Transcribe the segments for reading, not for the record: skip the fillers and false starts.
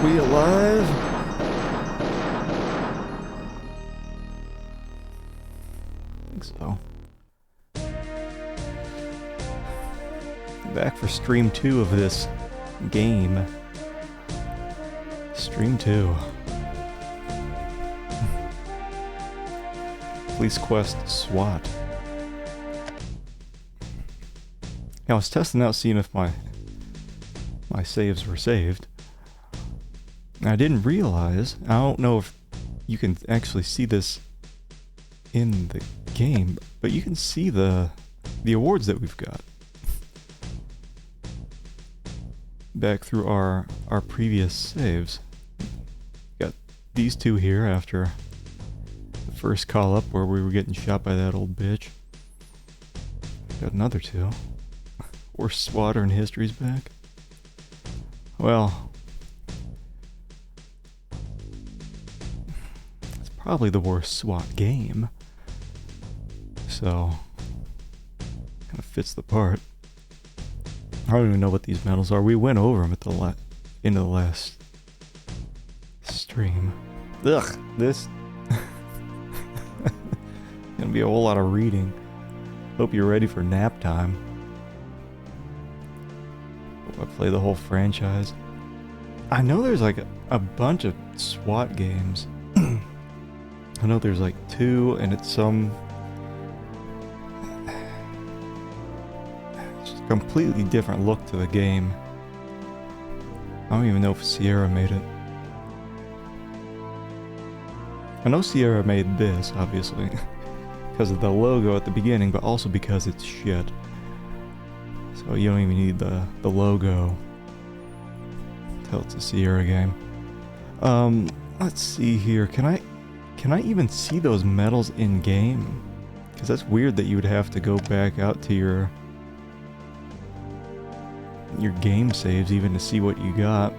we alive? I think so. Back for stream 2 of this game. Stream 2. Police quest SWAT. I was testing out seeing if my saves were saved. I didn't realize, I don't know if you can actually see this in the game, but you can see the awards that we've got. Back through our previous saves. Got these two here after the first call up where we were getting shot by that old bitch. Got another two. Worst SWATer in history's back. Well, it's probably the worst SWAT game. So, kind of fits the part. I don't even know what these medals are. We went over them at the end of the last stream. Ugh, this gonna be a whole lot of reading. Hope you're ready for nap time. Hope I play the whole franchise. I know there's like a bunch of SWAT games. I know there's like 2, and it's some completely different look to the game. I don't even know if Sierra made it. I know Sierra made this, obviously, because of the logo at the beginning, but also because it's shit. So you don't even need the logo. Tell it's a Sierra game. Let's see here. Can I even see those medals in game? Because that's weird that you would have to go back out to your game saves even to see what you got.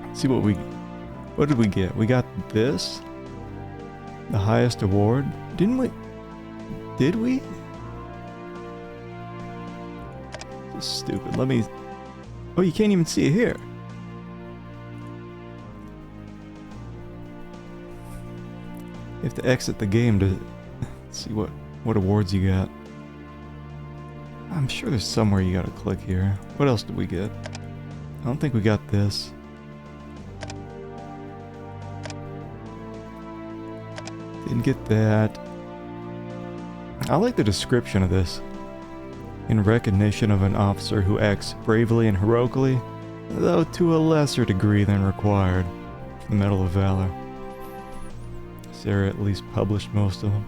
Let's see what did we get? We got this, the highest award. Didn't we? Did we? This is stupid. Let me. Oh, you can't even see it here. You have to exit the game to see what awards you got. I'm sure there's somewhere you gotta click here. What else did we get? I don't think we got this. Didn't get that. I like the description of this. In recognition of an officer who acts bravely and heroically, though to a lesser degree than required. The Medal of Valor. Sarah at least published most of them.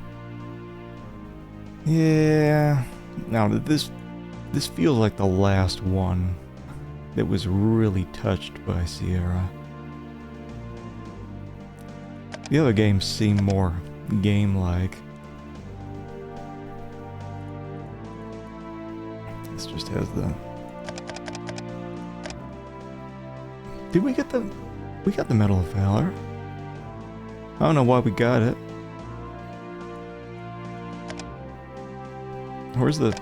Yeah. Now this feels like the last one that was really touched by Sierra. The other games seem more game-like. This just has the... Did we get the... We got the Medal of Valor. I don't know why we got it. Where's the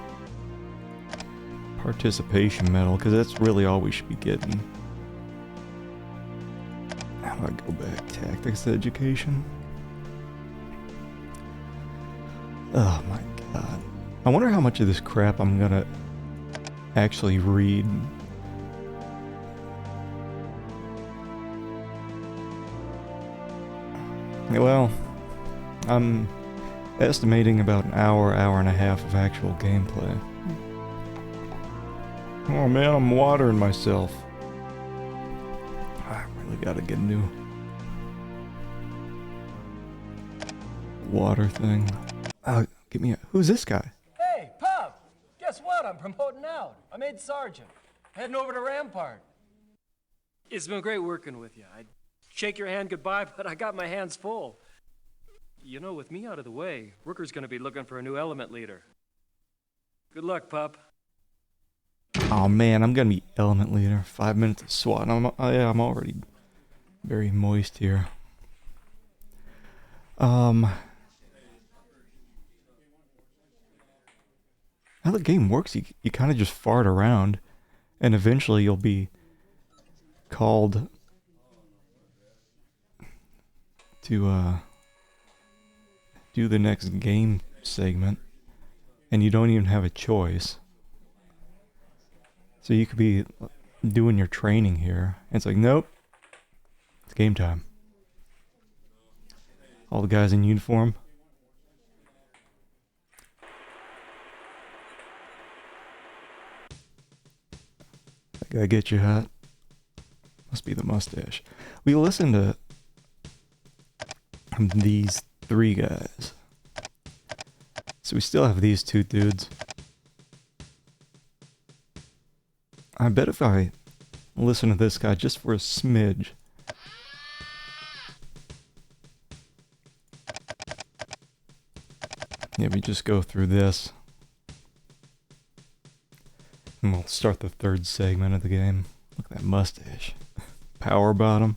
participation medal? Because that's really all we should be getting. How do I go back? Tactics education? Oh my god. I wonder how much of this crap I'm gonna actually read. Well, I'm estimating about an hour and a half of actual gameplay. Oh man, I'm watering myself. I really gotta get a new water thing. Give me a... Who's this guy? Hey, Pop! Guess what? I'm promoting out. I made sergeant. Heading over to Rampart. It's been great working with you. I'd shake your hand goodbye, but I got my hands full. You know, with me out of the way, Rooker's gonna be looking for a new element leader. Good luck, Pup. Oh man, I'm gonna be element leader. 5 minutes of SWAT. I'm already very moist here. How the game works, you kind of just fart around, and eventually you'll be called to do the next game segment, and you don't even have a choice. So you could be doing your training here, and it's like, nope, it's game time. All the guys in uniform. That guy get you hot? Must be the mustache. We listened to these 3 guys. So we still have these 2 dudes. I bet if I listen to this guy just for a smidge. Yeah, we just go through this. And we'll start the 3rd segment of the game. Look at that mustache. Power bottom.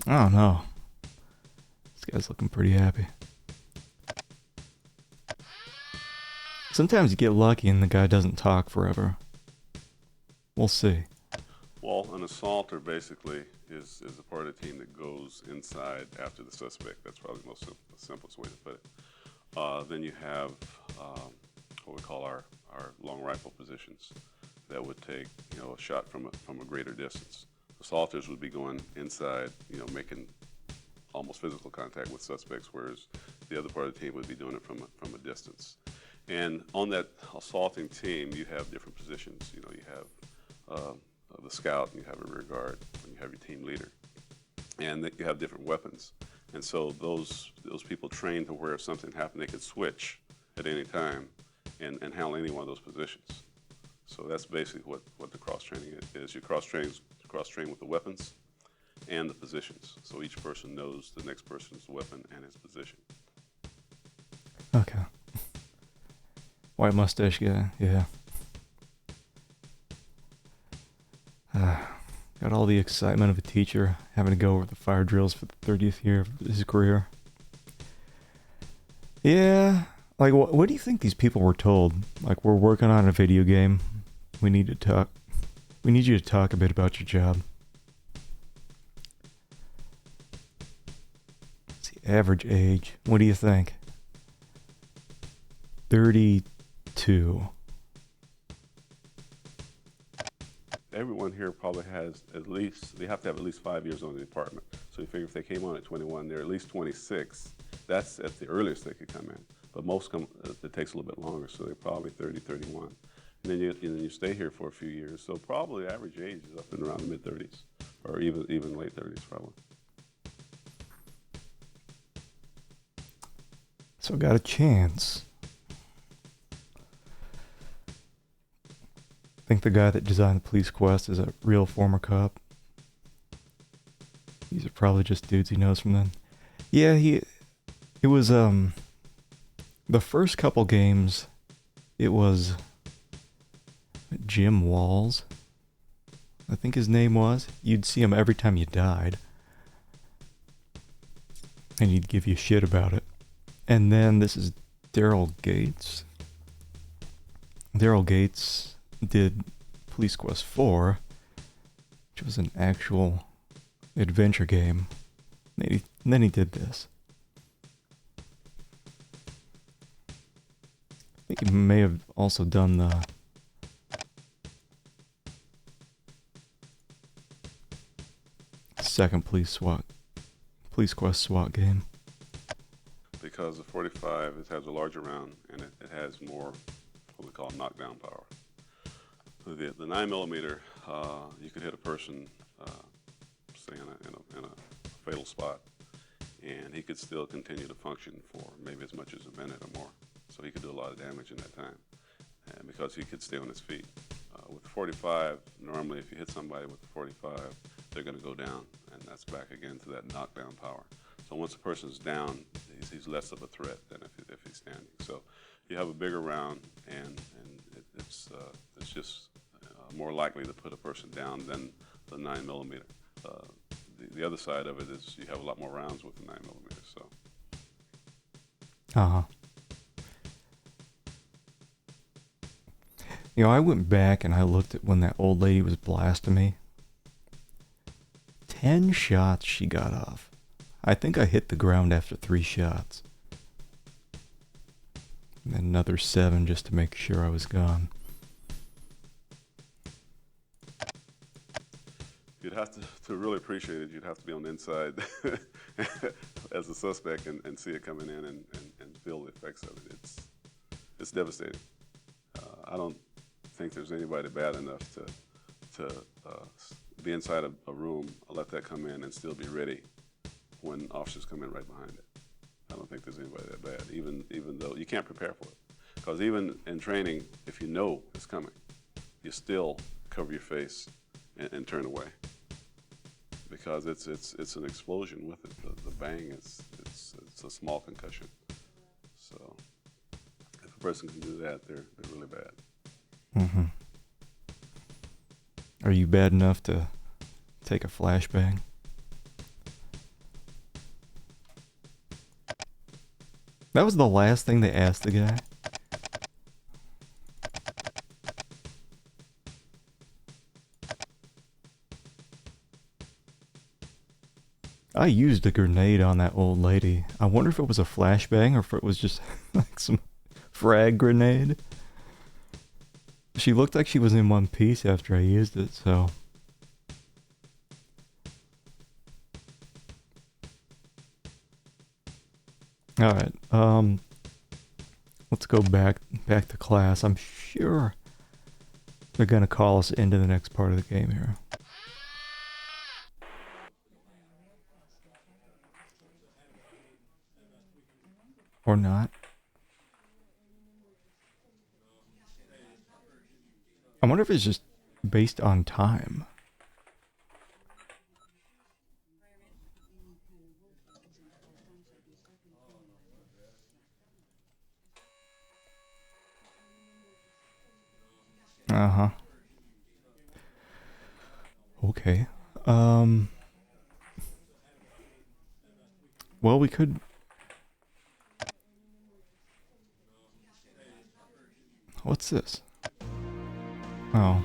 I don't know. This guy's looking pretty happy. Sometimes you get lucky and the guy doesn't talk forever. We'll see. Well, an assaulter basically is a part of the team that goes inside after the suspect. That's probably the simplest way to put it. Then you have what we call our long rifle positions that would take a shot from a greater distance. Assaulters would be going inside, making almost physical contact with suspects, whereas the other part of the team would be doing it from a distance. And on that assaulting team, you have different positions. You have the scout, and you have a rear guard, and you have your team leader, and you have different weapons. And so those people trained to where if something happened, they could switch at any time and handle any one of those positions. So that's basically what the cross training is. You cross train with the weapons and the positions. So each person knows the next person's weapon and his position. Okay. White mustache guy, yeah. Got all the excitement of a teacher having to go over the fire drills for the 30th year of his career. Yeah, like what do you think these people were told? Like, we're working on a video game. We need you to talk a bit about your job. What's the average age? What do you think? 32. Everyone here probably has they have to have at least 5 years on the department. So you figure if they came on at 21, they're at least 26. That's at the earliest they could come in. But most it takes a little bit longer, so they're probably 30, 31. And then you stay here for a few years. So probably the average age is up and around the mid-30s, or even late 30s probably. So got a chance. I think the guy that designed the police quest is a real former cop. These are probably just dudes he knows from then. Yeah, it was, the first couple games, it was Jim Walls, I think his name was. You'd see him every time you died. And he'd give you shit about it. And then this is Daryl Gates. Daryl Gates did Police Quest 4, which was an actual adventure game. And then he did this. I think he may have also done the second Police Quest SWAT game. Because the 45 has a larger round and it has more what we call knockdown power. The 9mm, you could hit a person, say in a fatal spot, and he could still continue to function for maybe as much as a minute or more. So he could do a lot of damage in that time, and because he could stay on his feet. With the 45, normally if you hit somebody with the 45, they're going to go down, and that's back again to that knockdown power. So once a person's down, he's less of a threat than if he's standing. So you have a bigger round, and it's just more likely to put a person down than the 9mm. The other side of it is you have a lot more rounds with the 9mm. So. Uh-huh. You know, I went back and I looked at when that old lady was blasting me. 10 shots she got off. I think I hit the ground after 3 shots. And then another 7 just to make sure I was gone. You'd have to really appreciate it. You'd have to be on the inside as a suspect and see it coming in and feel the effects of it. It's devastating. I don't think there's anybody bad enough to be inside a room, let that come in, and still be ready when officers come in right behind it. I don't think there's anybody that bad, even though you can't prepare for it. Because even in training, if you know it's coming, you still cover your face and turn away. Because it's an explosion with it. The bang it's a small concussion. So if a person can do that, they're really bad. Mm-hmm. Are you bad enough to take a flashbang? That was the last thing they asked the guy. I used a grenade on that old lady. I wonder if it was a flashbang or if it was just like some frag grenade. She looked like she was in one piece after I used it, so... Alright, let's go back to class. I'm sure they're gonna call us into the next part of the game here. Or not. I wonder if it's just based on time. Uh-huh. Okay. Well, we could... What's this? Oh.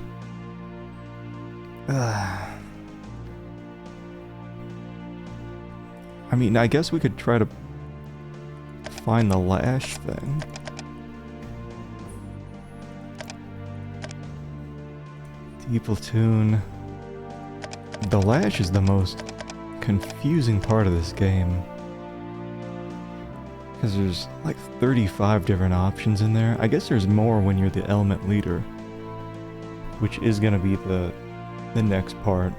I mean, I guess we could try to find the lash thing. D-platoon. The lash is the most confusing part of this game. Because there's like 35 different options in there. I guess there's more when you're the element leader, which is going to be the next part.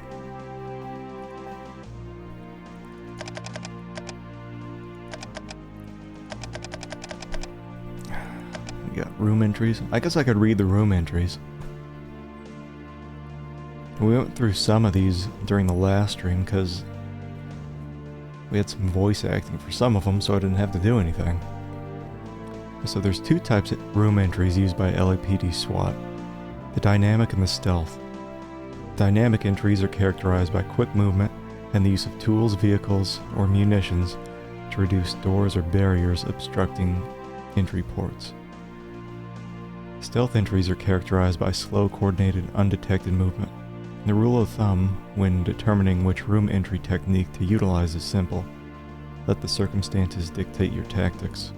We got room entries. I guess I could read the room entries. We went through some of these during the last stream because we had some voice acting for some of them, so I didn't have to do anything. So there's 2 types of room entries used by LAPD SWAT. The dynamic and the stealth. Dynamic entries are characterized by quick movement and the use of tools, vehicles, or munitions to reduce doors or barriers obstructing entry ports. Stealth entries are characterized by slow, coordinated, undetected movement. The rule of thumb when determining which room entry technique to utilize is simple. Let the circumstances dictate your tactics.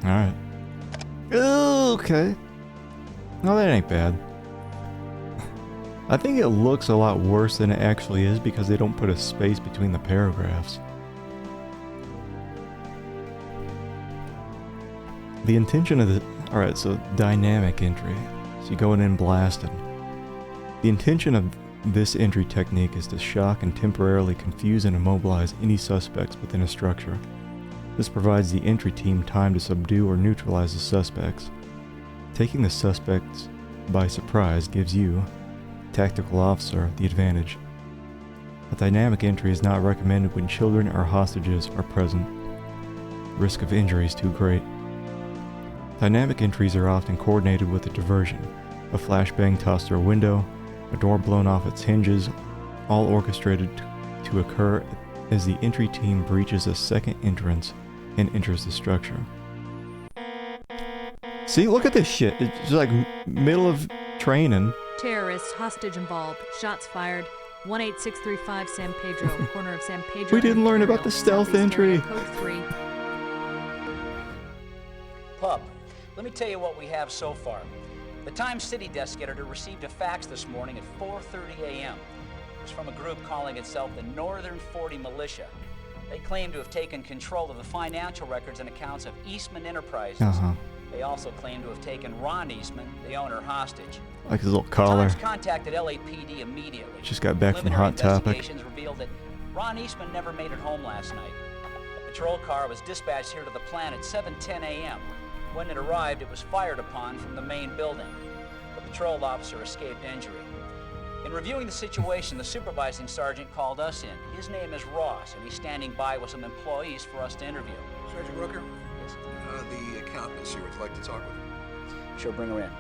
Alright. Okay. No, that ain't bad. I think it looks a lot worse than it actually is because they don't put a space between the paragraphs. The intention of the... Alright, so dynamic entry. So you go in and blast it. The intention of this entry technique is to shock and temporarily confuse and immobilize any suspects within a structure. This provides the entry team time to subdue or neutralize the suspects. Taking the suspects by surprise gives you, tactical officer, the advantage. A dynamic entry is not recommended when children or hostages are present. Risk of injury is too great. Dynamic entries are often coordinated with a diversion, a flashbang tossed through a window, a door blown off its hinges, all orchestrated to occur as the entry team breaches a second entrance and enters the structure. See, look at this shit. It's just like middle of training. Terrorist hostage involved. Shots fired. 18635 San Pedro, corner of San Pedro. We didn't and learn about Imperial, the stealth Southeast area, entry. Code 3. Pup, let me tell you what we have so far. The Times City desk editor received a fax this morning at 4:30 a.m. It was from a group calling itself the Northern 40 Militia. They claim to have taken control of the financial records and accounts of Eastman Enterprises. They also claim to have taken Ron Eastman, the owner, hostage. Like his little The collar. Times contacted LAPD immediately. Just got back from Preliminary Hot Topic. investigations revealed that Ron Eastman never made it home last night. A patrol car was dispatched here to the plant at 7:10 a.m. When it arrived, it was fired upon from the main building. The patrol officer escaped injury. In reviewing the situation, the supervising sergeant called us in. His name is Ross, and he's standing by with some employees for us to interview. Sergeant Rooker, Yes? the accountant is here. Would you like to talk with him? Sure, bring her in.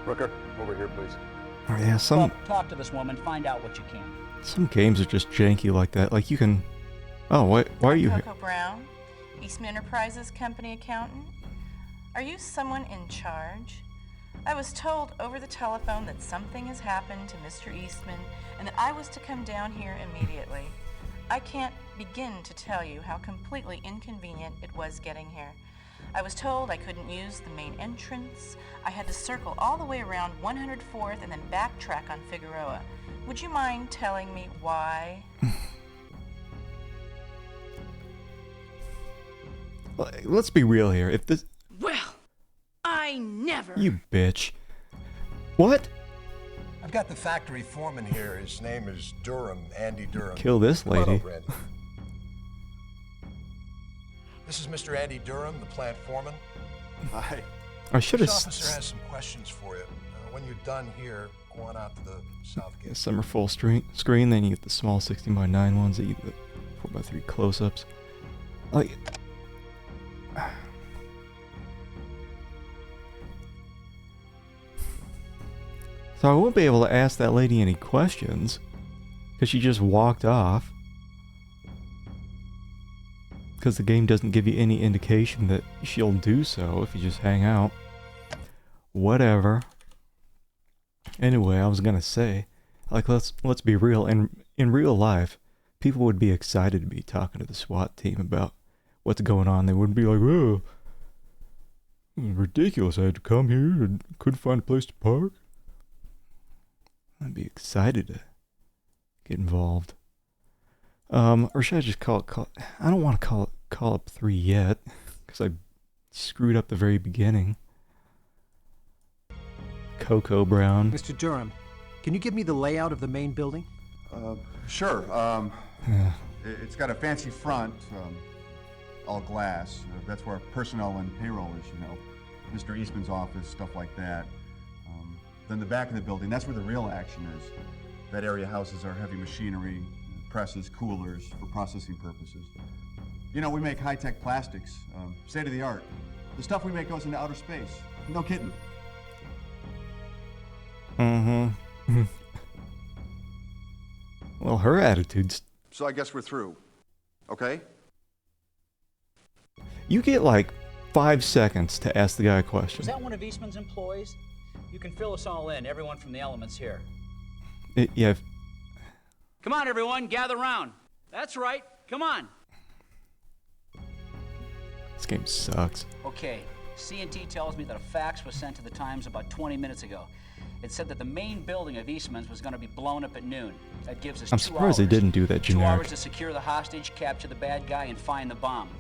Rooker, over here, please. Oh yeah, some Pup, talk to this woman, find out what you can. games are just janky like that. Like you can. Oh wait, why are you here? Coco Brown, Eastman Enterprises company accountant. Are you someone in charge? I was told over the telephone that something has happened to Mr. Eastman and that I was to come down here immediately. I can't begin to tell you how completely inconvenient it was getting here. I was told I couldn't use the main entrance. I had to circle all the way around 104th and then backtrack on Figueroa. Would you mind telling me why? Let's be real here. If this, Well, I never. you bitch. What? I've got the factory foreman here. His name is Durham, Andy Durham. Kill this Come on lady. over, Andy. This is Mr. Andy Durham, the plant foreman. Hi. I should This have. officer has some questions for you. When you're done here, go on out to the south gate. Some are full screen, then you get the small 16:9 ones that you get the 4:3 close-ups. Like, so I won't be able to ask that lady any questions because she just walked off. Because the game doesn't give you any indication that she'll do so if you just hang out. Whatever. Anyway, I was gonna say, like, let's be real. In real life, people would be excited to be talking to the SWAT team about what's going on. They wouldn't be like, "Oh, it was ridiculous. I had to come here and couldn't find a place to park." I'd be excited to get involved. Or should I just call it? I don't want to call it Call Up 3 yet, because I screwed up the very beginning. Coco Brown. Mr. Durham, can you give me the layout of the main building? Sure. Yeah. It's got a fancy front, all glass. That's where personnel and payroll is, you know. Mr. Eastman's office, stuff like that. Then the back of the building, that's where the real action is. That area houses our heavy machinery, presses, coolers for processing purposes. You know, we make high-tech plastics, state of the art. The stuff we make goes into outer space. No kidding. Mm-hmm. Well, her attitude's... So I guess we're through. Okay? You get like 5 seconds to ask the guy a question. Was that one of Eastman's employees? You can fill us all in, everyone from the elements here. Yeah. Come on, everyone, gather round. That's right, come on. This game sucks. Okay, C&T tells me that a fax was sent to the Times about 20 minutes ago. It said that the main building of Eastman's was going to be blown up at noon. That gives us I'm 2 surprised they hours. didn't do that 2 generic. hours to secure the hostage, capture the bad guy, and find the bomb.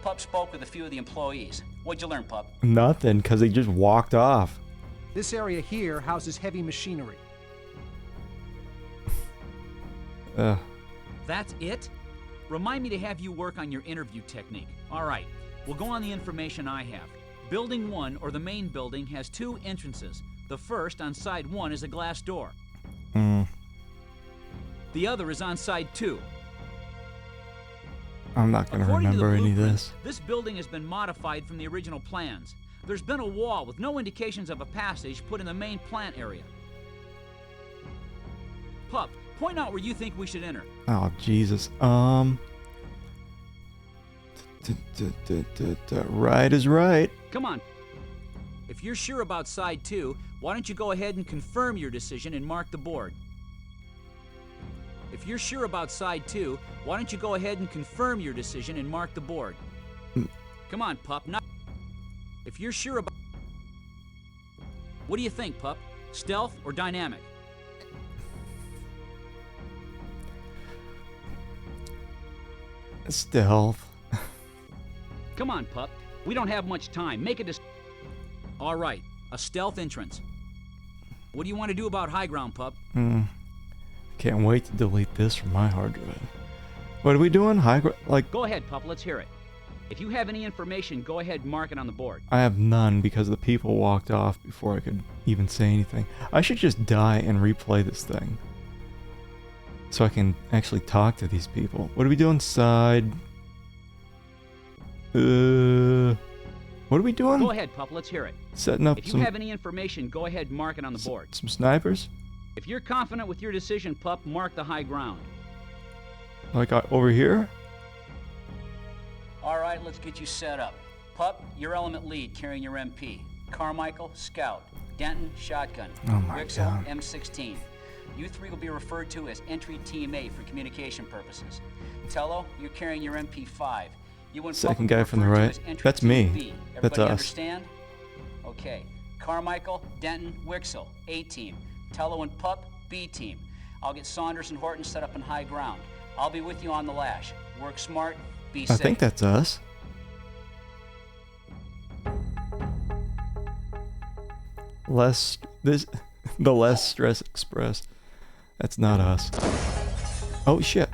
Pup spoke with a few of the employees. What'd you learn, Pup? Nothing, because they just walked off. This area here houses heavy machinery. That's it? Remind me to have you work on your interview technique. All right, we'll go on the information I have. Building 1, or the main building, has 2 entrances. The first, on side 1, is a glass door. The other is on side 2. I'm not going to According to the remember any of blueprint, this. This building has been modified from the original plans. There's been a wall with no indications of a passage put in the main plant area. Pup, point out where you think we should enter. Oh, Jesus. Right is right. Come on. If you're sure about side 2, why don't you go ahead and confirm your decision and mark the board? If you're sure about side 2, why don't you go ahead and confirm your decision and mark the board? Come on, pup. Not. If you're sure about. What do you think, pup? Stealth or dynamic? Stealth. Come on, pup. We don't have much time. Make it All right, a stealth entrance. What do you want to do about high ground, pup? Can't wait to delete this from my hard drive. What are we doing? High ground? Like, Go ahead, pup. Let's hear it. If you have any information, go ahead and mark it on the board. I have none because the people walked off before I could even say anything. I should just die and replay this thing. So I can actually talk to these people. What are we doing? Side. What are we doing? Go ahead, pup. Let's hear it. Setting up If you some. have any information, go ahead and mark it on the board. Some snipers? If you're confident with your decision, pup, mark the high ground. Like over here? All right, let's get you set up. Pup, your element lead carrying your MP. Carmichael, scout. Denton, shotgun. Oh my Wixel, God. M16. You three will be referred to as entry team A for communication purposes. Tello, you're carrying your MP5. You and Second Pup will guy be from the referred to right. as entry That's team me. B. That's Everybody us. Understand? Okay. Carmichael, Denton, Wixel, A team. Tello and Pup, B team. I'll get Saunders and Horton set up in high ground. I'll be with you on the lash. Work smart, be I safe. think that's us. The less stress express. That's not us. Oh shit.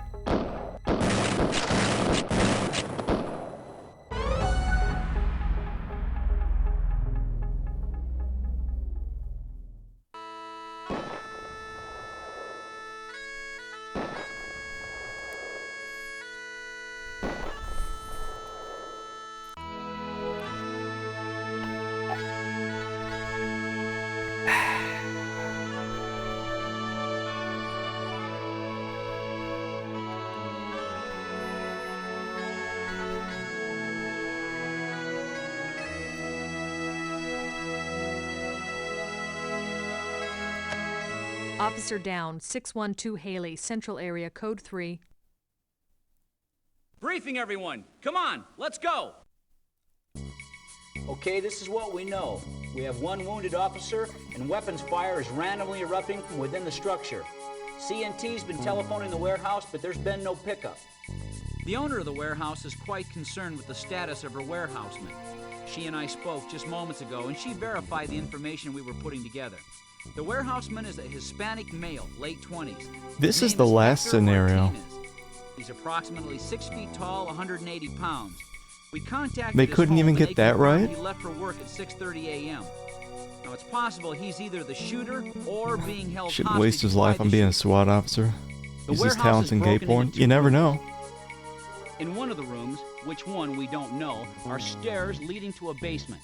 Officer down, 612 Haley, Central Area, Code 3. Briefing, everyone. Come on, let's go. Okay, this is what we know. We have one wounded officer, and weapons fire is randomly erupting from within the structure. CNT's been telephoning the warehouse, but there's been no pickup. The owner of the warehouse is quite concerned with the status of her warehouseman. She and I spoke just moments ago, and she verified the information we were putting together. The warehouseman is a Hispanic male, late 20s. This His is name the last Hector scenario. Martinez. He's approximately 6 feet tall, 180 pounds. We contacted They his couldn't home, even and get they that confirmed right? He left for work at 6:30 a.m. Now, it's possible he's either the shooter or being held Shouldn't hostage waste his by life the on being a shooter. SWAT officer. The Use his warehouse talents is in gay broken into porn. two You never rooms. know. In one of the rooms, which one we don't know, are stairs leading to a basement.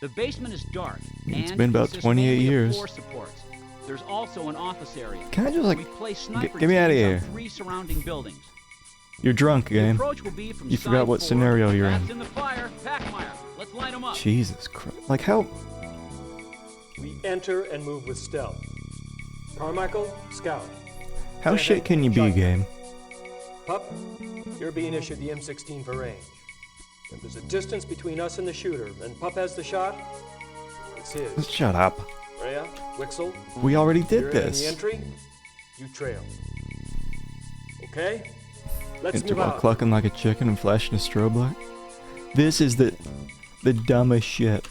The basement is dark It's and been about consists 28 mainly of years. floor supports. There's also an office area. Can I just, like, We've placed sniper get me outta teams here. on 3 surrounding buildings. You're drunk, The game. approach will be from You forgot side what 4. scenario you're Fast in. in the fire, Packmeyer. Let's light 'em up. Jesus Christ. Like, how... We enter and move with stealth. Carmichael, scout. How Denton, shit can you be, shotgun. game? Pup, you're being issued the M16 for range. If there's a distance between us and the shooter, and Pup has the shot, it's his. Shut up. Rhea, Wixel, We already you're did in this. the entry, you trail. Okay? Let's Enter move while out. clucking like a chicken and flashing a strobe light. This is the dumbest shit.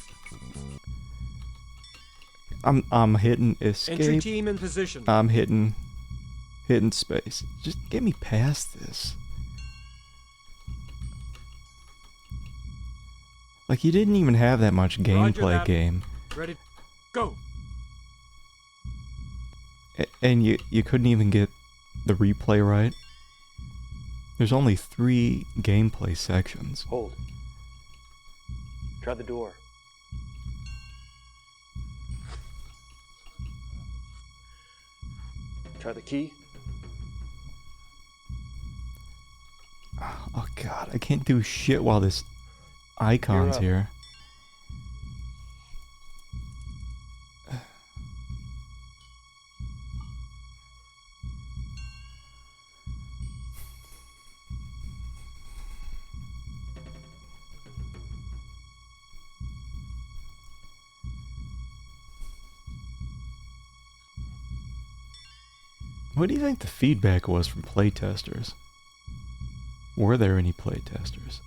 I'm hitting Entry escape. team in position. I'm hitting space. Just get me past this. Like, you didn't even have that much gameplay, that. game. Ready? Go! And you couldn't even get the replay right. There's only 3 gameplay sections. Hold. Try the door. Try the key. Oh god, I can't do shit while this icon's here. What do you think the feedback was from playtesters? Were there any playtesters?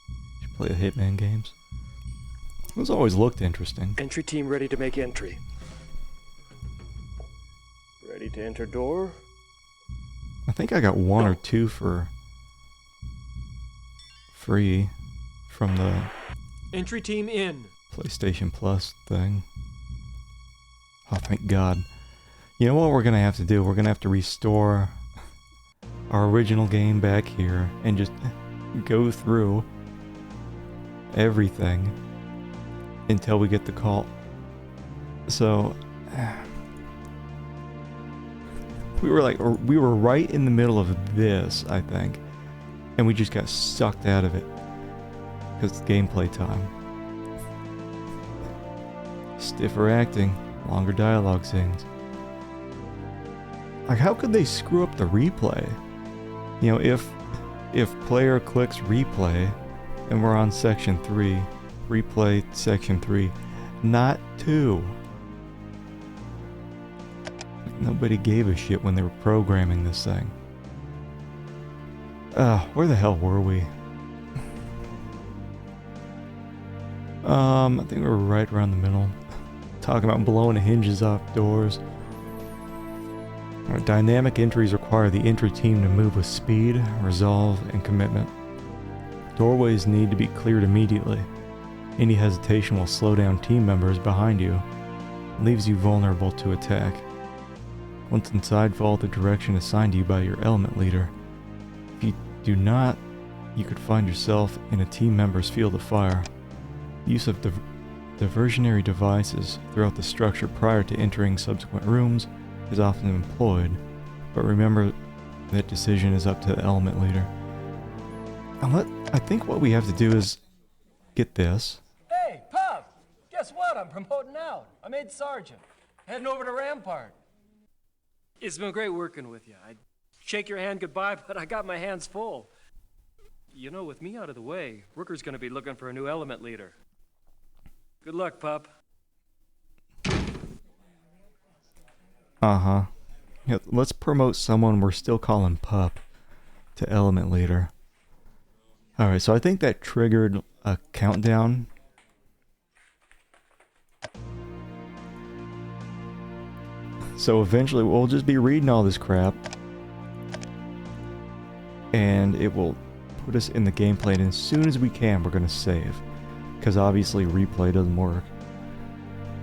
Did you play the Hitman games? Those always looked interesting. Entry team ready to make entry. Ready to enter door? I think I got one or two for free from the Entry team in. PlayStation Plus thing. Oh, thank God. You know what we're gonna have to do? We're gonna have to restore our original game back here and just go through everything until we get the call. So we were right in the middle of this, I think, and we just got sucked out of it because it's gameplay time. Stiffer acting, longer dialogue scenes. Like, how could they screw up the replay? You know, if player clicks replay and we're on section 3, replay section 3, not 2. Nobody gave a shit when they were programming this thing. Where the hell were we? I think we were right around the middle. Talking about blowing hinges off doors. Dynamic entries require the entry team to move with speed, resolve, and commitment. Doorways need to be cleared immediately. Any hesitation will slow down team members behind you, and leaves you vulnerable to attack. Once inside, follow the direction assigned to you by your element leader. If you do not, you could find yourself in a team member's field of fire. Use of diversionary devices throughout the structure prior to entering subsequent rooms is often employed, but remember that decision is up to the element leader. I think what we have to do is get this. Hey, Pop! Guess what? I'm promoting out. I made sergeant. Heading over to Rampart. It's been great working with you. I'd shake your hand goodbye, but I got my hands full. You know, with me out of the way, Rooker's gonna be looking for a new element leader. Good luck, Pup. Uh-huh. Yeah, let's promote someone we're still calling Pup to element leader. Alright, so I think that triggered a countdown. So eventually we'll just be reading all this crap, and it will put us in the gameplay, and as soon as we can we're going to save, because obviously replay doesn't work.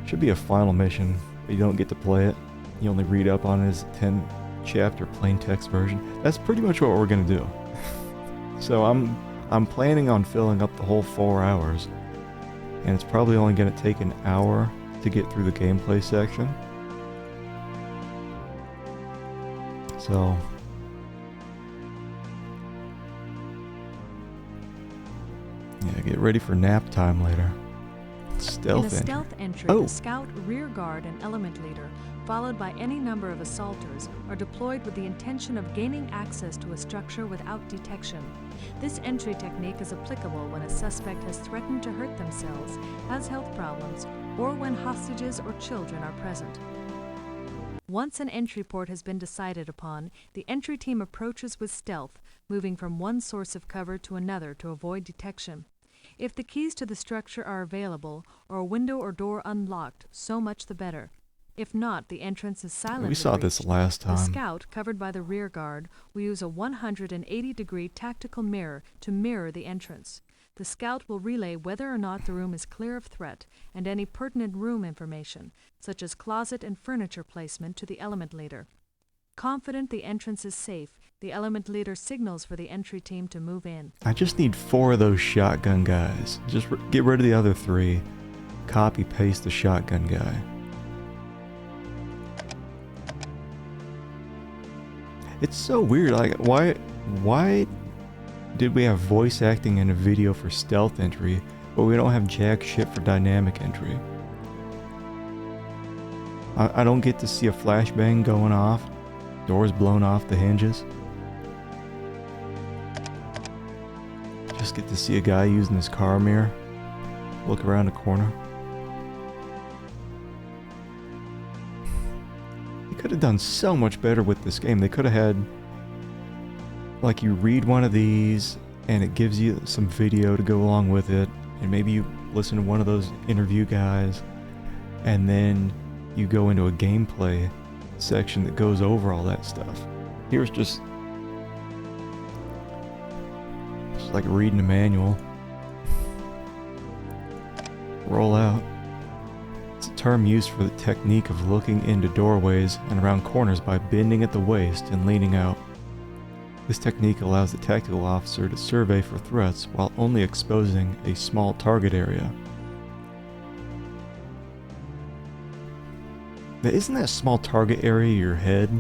Should be a final mission, but you don't get to play it. You only read up on it as a 10 chapter plain text version. That's pretty much what we're going to do. So I'm planning on filling up the whole 4 hours, and it's probably only going to take an hour to get through the gameplay section. So yeah, get ready for nap time later. Stealth In a entry. stealth entry, Oh. the scout, rear guard, and element leader, followed by any number of assaulters, are deployed with the intention of gaining access to a structure without detection. This entry technique is applicable when a suspect has threatened to hurt themselves, has health problems, or when hostages or children are present. Once an entry port has been decided upon, the entry team approaches with stealth, moving from one source of cover to another to avoid detection. If the keys to the structure are available, or a window or door unlocked, so much the better. If not, the entrance is silently We saw this reached. last The time. scout, covered by the rear guard, will use a 180-degree tactical mirror to mirror the entrance. The scout will relay whether or not the room is clear of threat and any pertinent room information, such as closet and furniture placement, to the element leader. Confident the entrance is safe, the element leader signals for the entry team to move in. I just need 4 of those shotgun guys. Just get rid of the other 3. Copy paste the shotgun guy. It's so weird. Like, why did we have voice acting and a video for stealth entry, but we don't have jack shit for dynamic entry? I don't get to see a flashbang going off, doors blown off the hinges. Just get to see a guy using his car mirror, look around a corner. They could have done so much better with this game. They could have had, like, you read one of these and it gives you some video to go along with it, and maybe you listen to one of those interview guys, and then you go into a gameplay section that goes over all that stuff. Here's just like reading a manual. Roll out. It's a term used for the technique of looking into doorways and around corners by bending at the waist and leaning out. This technique allows the tactical officer to survey for threats while only exposing a small target area. Now, isn't that small target area your head?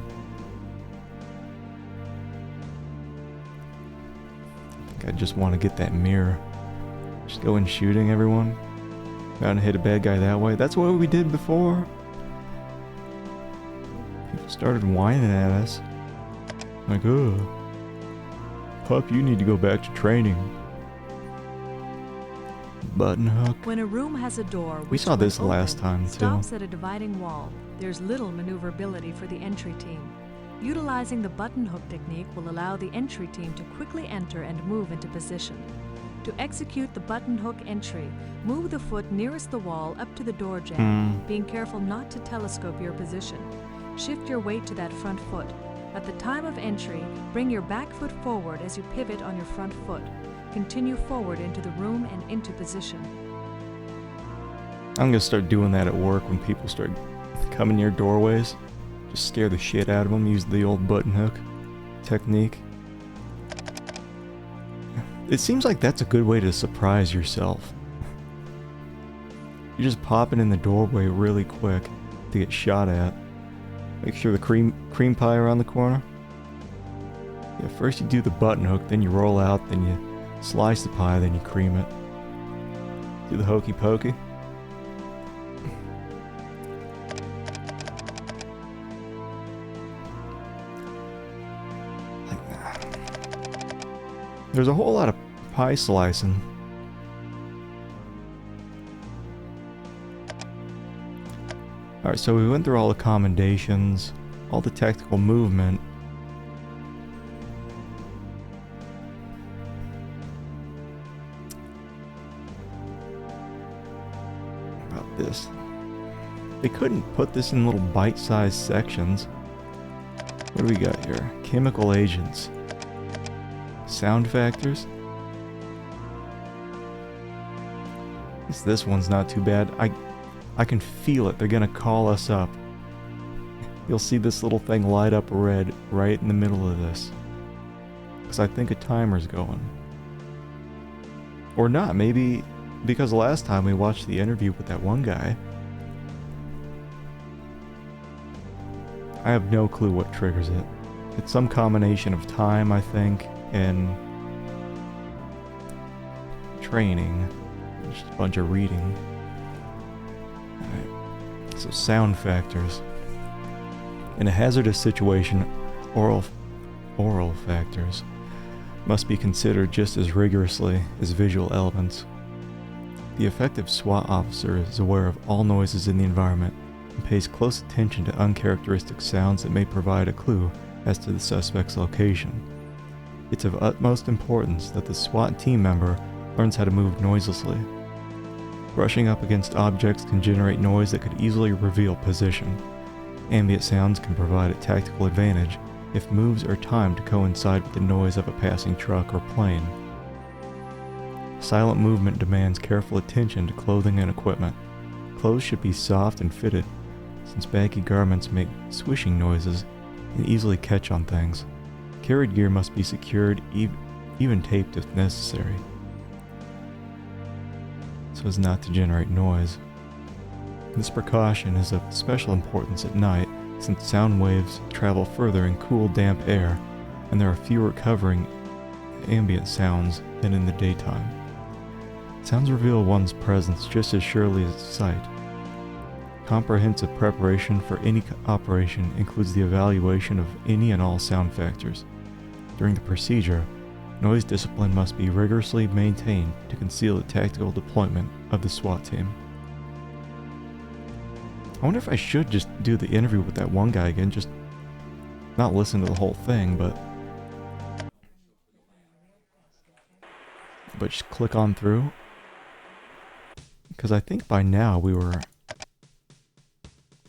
I think I just want to get that mirror. Just go in shooting everyone. Bound to hit a bad guy that way. That's what we did before. People started whining at us. Like, ugh. Pup, you need to go back to training. Button hook. When a room has a door, We saw this last time too. Stops at a dividing wall. There's little maneuverability for the entry team. Utilizing the button hook technique will allow the entry team to quickly enter and move into position. To execute the button hook entry, move the foot nearest the wall up to the door jamb, being careful not to telescope your position. Shift your weight to that front foot. At the time of entry, bring your back foot forward as you pivot on your front foot. Continue forward into the room and into position. I'm gonna start doing that at work when people start coming near doorways. Just scare the shit out of them. Use the old button hook technique. It seems like that's a good way to surprise yourself. You're just popping in the doorway really quick to get shot at. Make sure the cream pie around the corner. Yeah, first you do the button hook, then you roll out, then you slice the pie, then you cream it. Do the hokey pokey. There's a whole lot of pie slicing. Alright, so we went through all the commendations, all the tactical movement. About this. They couldn't put this in little bite-sized sections. What do we got here? Chemical agents. Sound factors. At least this one's not too bad. I can feel it. They're gonna call us up. You'll see this little thing light up red right in the middle of this. Because I think a timer's going. Or not. Maybe because last time we watched the interview with that one guy. I have no clue what triggers it. It's some combination of time, I think, and training. Just a bunch of reading. Alright. So sound factors. In a hazardous situation, oral factors must be considered just as rigorously as visual elements. The effective SWAT officer is aware of all noises in the environment and pays close attention to uncharacteristic sounds that may provide a clue as to the suspect's location. It's of utmost importance that the SWAT team member learns how to move noiselessly. Brushing up against objects can generate noise that could easily reveal position. Ambient sounds can provide a tactical advantage if moves are timed to coincide with the noise of a passing truck or plane. Silent movement demands careful attention to clothing and equipment. Clothes should be soft and fitted, since baggy garments make swishing noises and easily catch on things. Carried gear must be secured, even taped if necessary, so as not to generate noise. This precaution is of special importance at night, since sound waves travel further in cool, damp air, and there are fewer covering ambient sounds than in the daytime. Sounds reveal one's presence just as surely as sight. Comprehensive preparation for any operation includes the evaluation of any and all sound factors. During the procedure, noise discipline must be rigorously maintained to conceal the tactical deployment of the SWAT team. I wonder if I should just do the interview with that one guy again, just not listen to the whole thing, but just click on through. Because I think by now we were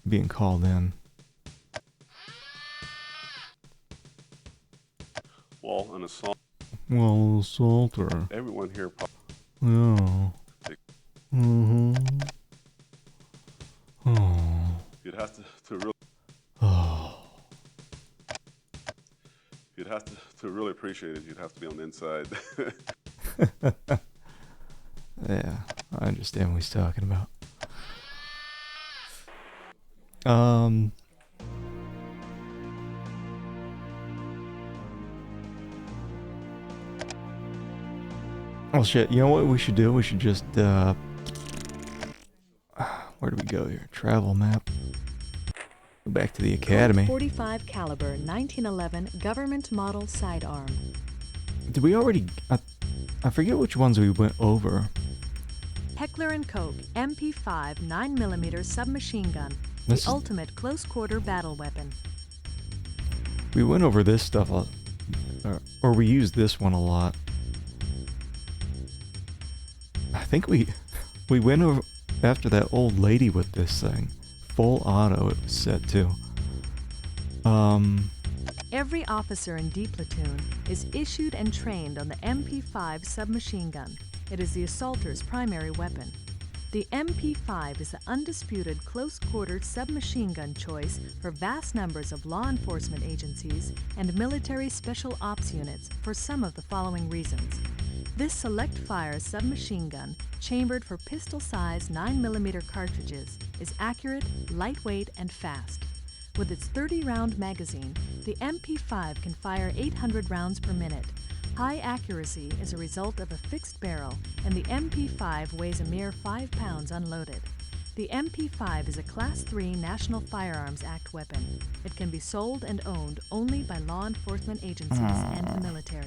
being called in. Well, an assault. Well, assaulter. Everyone here. Yeah. Mm-hmm. Oh. You'd have to really. Oh. You'd have to really appreciate it. You'd have to be on the inside. Yeah, I understand what he's talking about. Oh shit, you know what we should do? We should just, where do we go here? Travel map. Go back to the academy. 45 caliber 1911 government model sidearm. Did we already, I forget which ones we went over. Heckler & Koch MP5 9mm submachine gun, This the is- ultimate close-quarter battle weapon. We went over this stuff, or we used this one a lot. I think we went over after that old lady with this thing. Full auto it was set to. Every officer in D platoon is issued and trained on the MP5 submachine gun. It is the assaulter's primary weapon. The MP5 is the undisputed close-quarter submachine gun choice for vast numbers of law enforcement agencies and military special ops units for some of the following reasons. This select-fire submachine gun, chambered for pistol-sized 9mm cartridges, is accurate, lightweight, and fast. With its 30-round magazine, the MP5 can fire 800 rounds per minute. High accuracy is a result of a fixed barrel, and the MP5 weighs a mere 5 pounds unloaded. The MP5 is a Class III National Firearms Act weapon. It can be sold and owned only by law enforcement agencies and the military.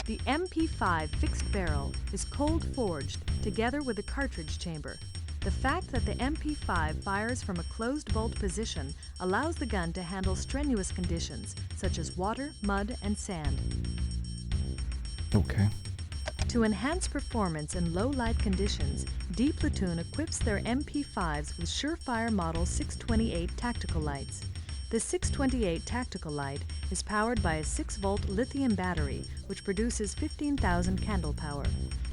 The MP5 fixed barrel is cold forged together with the cartridge chamber. The fact that the MP5 fires from a closed bolt position allows the gun to handle strenuous conditions such as water, mud, and sand. Okay. To enhance performance in low light conditions, D Platoon equips their MP5s with Surefire Model 628 tactical lights. The 628 tactical light is powered by a 6-volt lithium battery, which produces 15,000 candle power.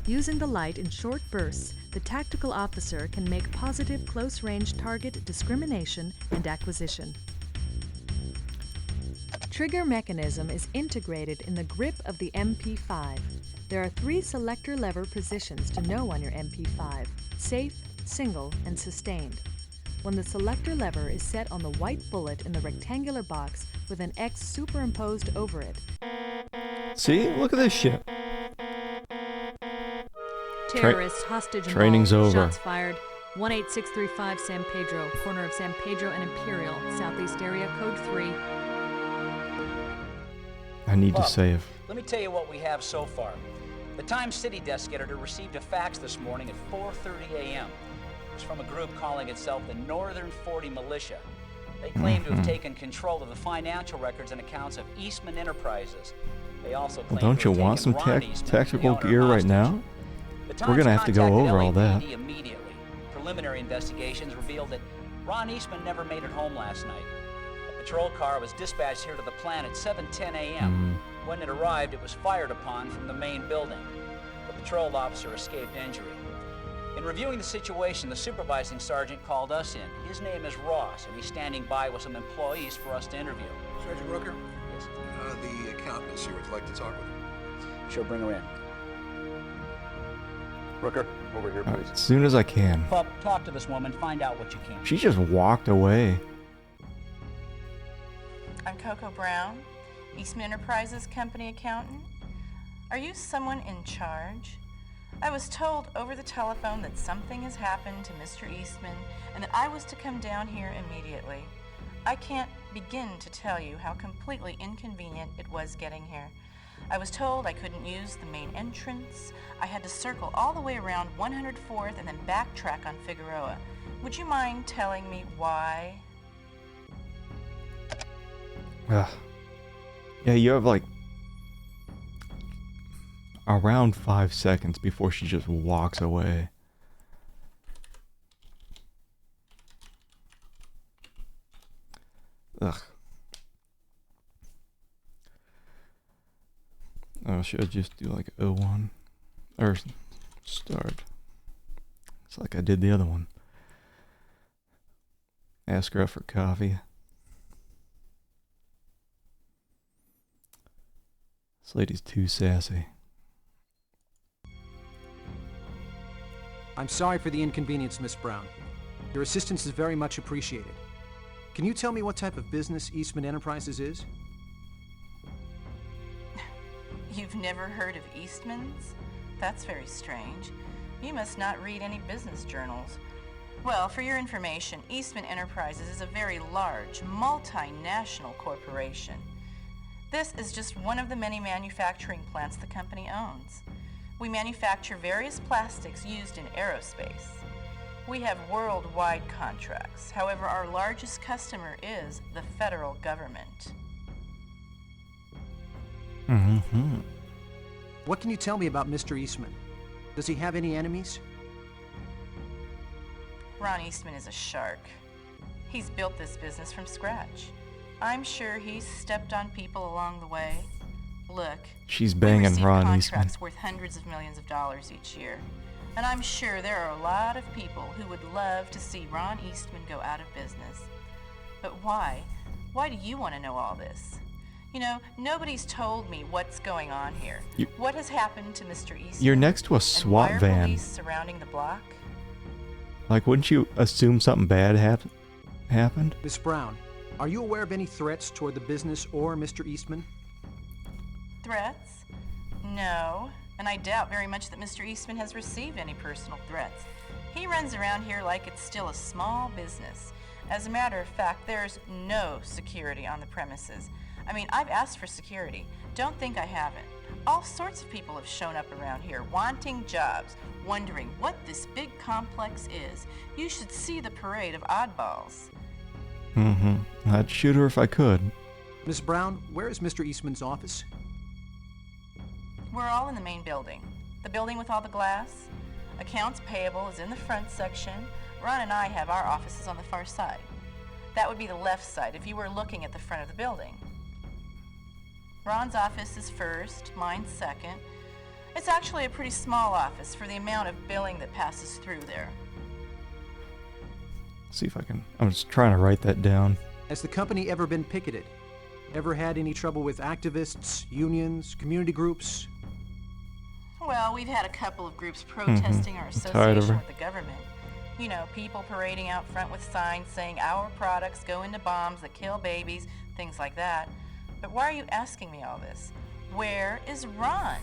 Using the light in short bursts, the tactical officer can make positive close-range target discrimination and acquisition. Trigger mechanism is integrated in the grip of the MP5. There are 3 selector lever positions to know on your MP5: safe, single, and sustained. When the selector lever is set on the white bullet in the rectangular box with an X superimposed over it. See? Look at this shit. Terrorist hostage training's involved. over. Shots fired. 18635 San Pedro, corner of San Pedro and Imperial, southeast area, code 3. I need to Look, save. Let me tell you what we have so far. The Times City desk editor received a fax this morning at 4:30 a.m. It was from a group calling itself the Northern 40 Militia. They claim to have taken control of the financial records and accounts of Eastman Enterprises. They also claim Well, don't to you have want some taken Ron Eastman, the tactical owner, gear right hostage. now? The We're Times gonna have to go contacted over all that. LAPD immediately. Preliminary investigations revealed that Ron Eastman never made it home last night. A patrol car was dispatched here to the plant at 7:10 a.m. When it arrived, it was fired upon from the main building. The patrol officer escaped injury. In reviewing the situation, the supervising sergeant called us in. His name is Ross, and he's standing by with some employees for us to interview. Sergeant Rooker, Yes. the accountant is here. Would like to talk with him. Sure, bring her in. Rooker, over here, please. As soon as I can. Pup, talk to this woman, find out what you can. She just walked away. I'm Coco Brown, Eastman Enterprises company accountant? Are you someone in charge? I was told over the telephone that something has happened to Mr. Eastman and that I was to come down here immediately. I can't begin to tell you how completely inconvenient it was getting here. I was told I couldn't use the main entrance. I had to circle all the way around 104th and then backtrack on Figueroa. Would you mind telling me why? Yeah, you have like around 5 seconds before she just walks away. Ugh. Oh, should I just do like 01? Or start. It's like I did the other one. Ask her out for coffee. This lady's too sassy. I'm sorry for the inconvenience, Miss Brown. Your assistance is very much appreciated. Can you tell me what type of business Eastman Enterprises is? You've never heard of Eastman's? That's very strange. You must not read any business journals. Well, for your information, Eastman Enterprises is a very large, multinational corporation. This is just one of the many manufacturing plants the company owns. We manufacture various plastics used in aerospace. We have worldwide contracts. However, our largest customer is the federal government. Mm-hmm. What can you tell me about Mr. Eastman? Does he have any enemies? Ron Eastman is a shark. He's built this business from scratch. I'm sure he's stepped on people along the way. Look, she's we banging receive Ron contracts Eastman. worth hundreds of millions of dollars each year. And I'm sure there are a lot of people who would love to see Ron Eastman go out of business. But why? Why do you want to know all this? You know, nobody's told me what's going on here. What has happened to Mr. Eastman? You're next to a And SWAT why are van. police surrounding the block? Like, wouldn't you assume something bad happened? Miss Brown, are you aware of any threats toward the business or Mr. Eastman? Threats? No. And I doubt very much that Mr. Eastman has received any personal threats. He runs around here like it's still a small business. As a matter of fact, there's no security on the premises. I mean, I've asked for security. Don't think I haven't. All sorts of people have shown up around here wanting jobs, wondering what this big complex is. You should see the parade of oddballs. Mm-hmm. I'd shoot her if I could. Miss Brown, where is Mr. Eastman's office? We're all in the main building. The building with all the glass. Accounts payable is in the front section. Ron and I have our offices on the far side. That would be the left side if you were looking at the front of the building. Ron's office is first, mine's second. It's actually a pretty small office for the amount of billing that passes through there. See if I can. I'm just trying to write that down. Has the company ever been picketed? Ever had any trouble with activists, unions, community groups? Well, we've had a couple of groups protesting our Tired of association her. with the government. You know, people parading out front with signs saying our products go into bombs that kill babies, things like that. But why are you asking me all this? Where is Ron?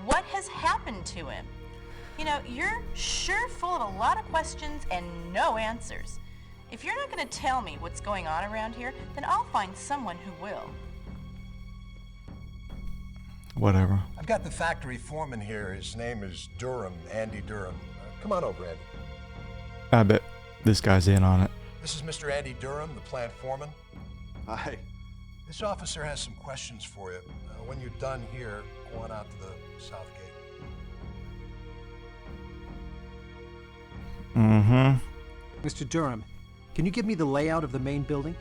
What has happened to him? You know, you're sure full of a lot of questions and no answers. If you're not going to tell me what's going on around here, then I'll find someone who will. Whatever. I've got the factory foreman here. His name is Durham, Andy Durham. Come on over, Andy. I bet this guy's in on it. This is Mr. Andy Durham, the plant foreman. Hi. This officer has some questions for you. When you're done here, go on out to the south gate. Mm-hmm. Mr. Durham, can you give me the layout of the main building?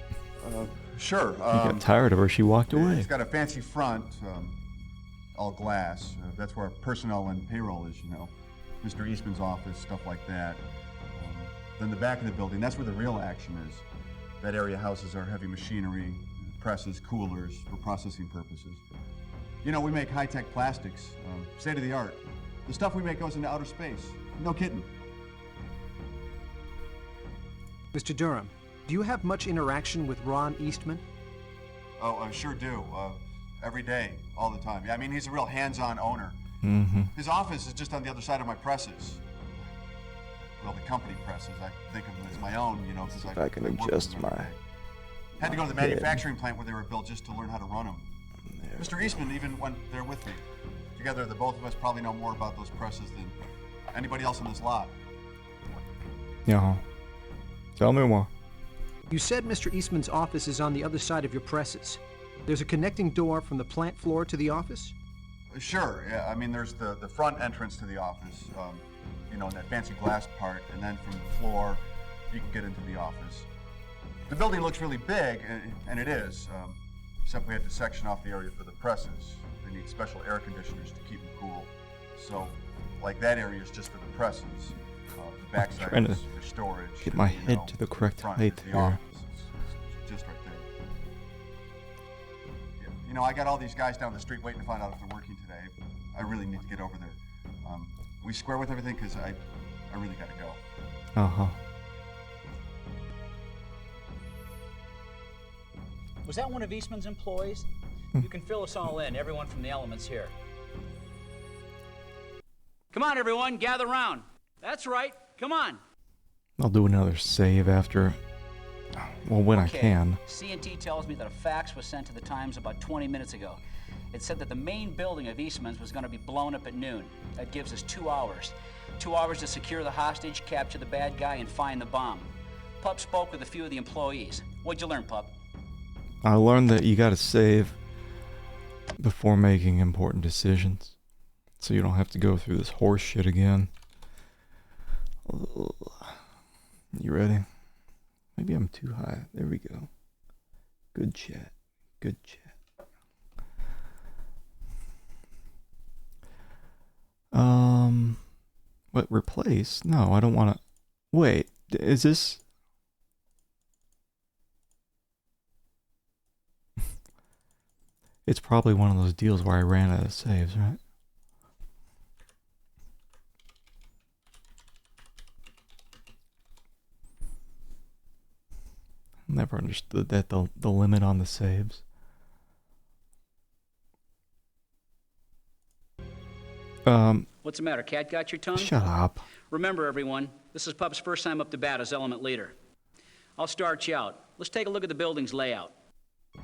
Sure. He got tired of her. She walked away. It's got a fancy front, all glass. That's where personnel and payroll is, you know. Mr. Eastman's office, stuff like that. Then the back of the building, that's where the real action is. That area houses our heavy machinery, presses, coolers for processing purposes. You know, we make high-tech plastics, state of the art. The stuff we make goes into outer space. No kidding. Mr. Durham, do you have much interaction with Ron Eastman? Oh, I sure do. Every day, all the time. Yeah, I mean, he's a real hands-on owner. Mm-hmm. His office is just on the other side of my presses. Well, the company presses. I think of them as my own, you know, because If I can adjust my... Had to go to the head. manufacturing plant where they were built just to learn how to run them. Mr. Eastman even went there with me. Together, the both of us probably know more about those presses than anybody else in this lot. Yeah. Tell me more. You said Mr. Eastman's office is on the other side of your presses. There's a connecting door from the plant floor to the office? Sure, yeah. I mean, there's the front entrance to the office, you know, that fancy glass part, and then from the floor, you can get into the office. The building looks really big, and it is, except we had to section off the area for the presses. They need special air conditioners to keep them cool. So, like, that area is just for the presses. The backside trying to is for storage. Get my and, you head know, to the correct front height is the here. office. It's just right there. Yeah. You know, I got all these guys down the street waiting to find out if they're working today. I really need to get over there. We square with everything because I really got to go. Uh-huh. Was that one of Eastman's employees? You can fill us all in, everyone from the elements here. Come on, everyone, gather round. That's right. Come on. I'll do another save after... Well, when I can. C&T tells me that a fax was sent to the Times about 20 minutes ago. It said that the main building of Eastman's was going to be blown up at noon. That gives us 2 hours. 2 hours to secure the hostage, capture the bad guy, and find the bomb. Pup spoke with a few of the employees. What'd you learn, Pup? I learned that you gotta save before making important decisions. So you don't have to go through this horse shit again. Ugh. You ready? Maybe I'm too high. There we go. Good chat. Good chat. What, replace? No, I don't want to... Wait, is this... It's probably one of those deals where I ran out of saves, right? Never understood that, the limit on the saves. What's the matter, cat got your tongue? Shut up. Remember, everyone, this is Pup's first time up to bat as element leader. I'll start you out. Let's take a look at the building's layout.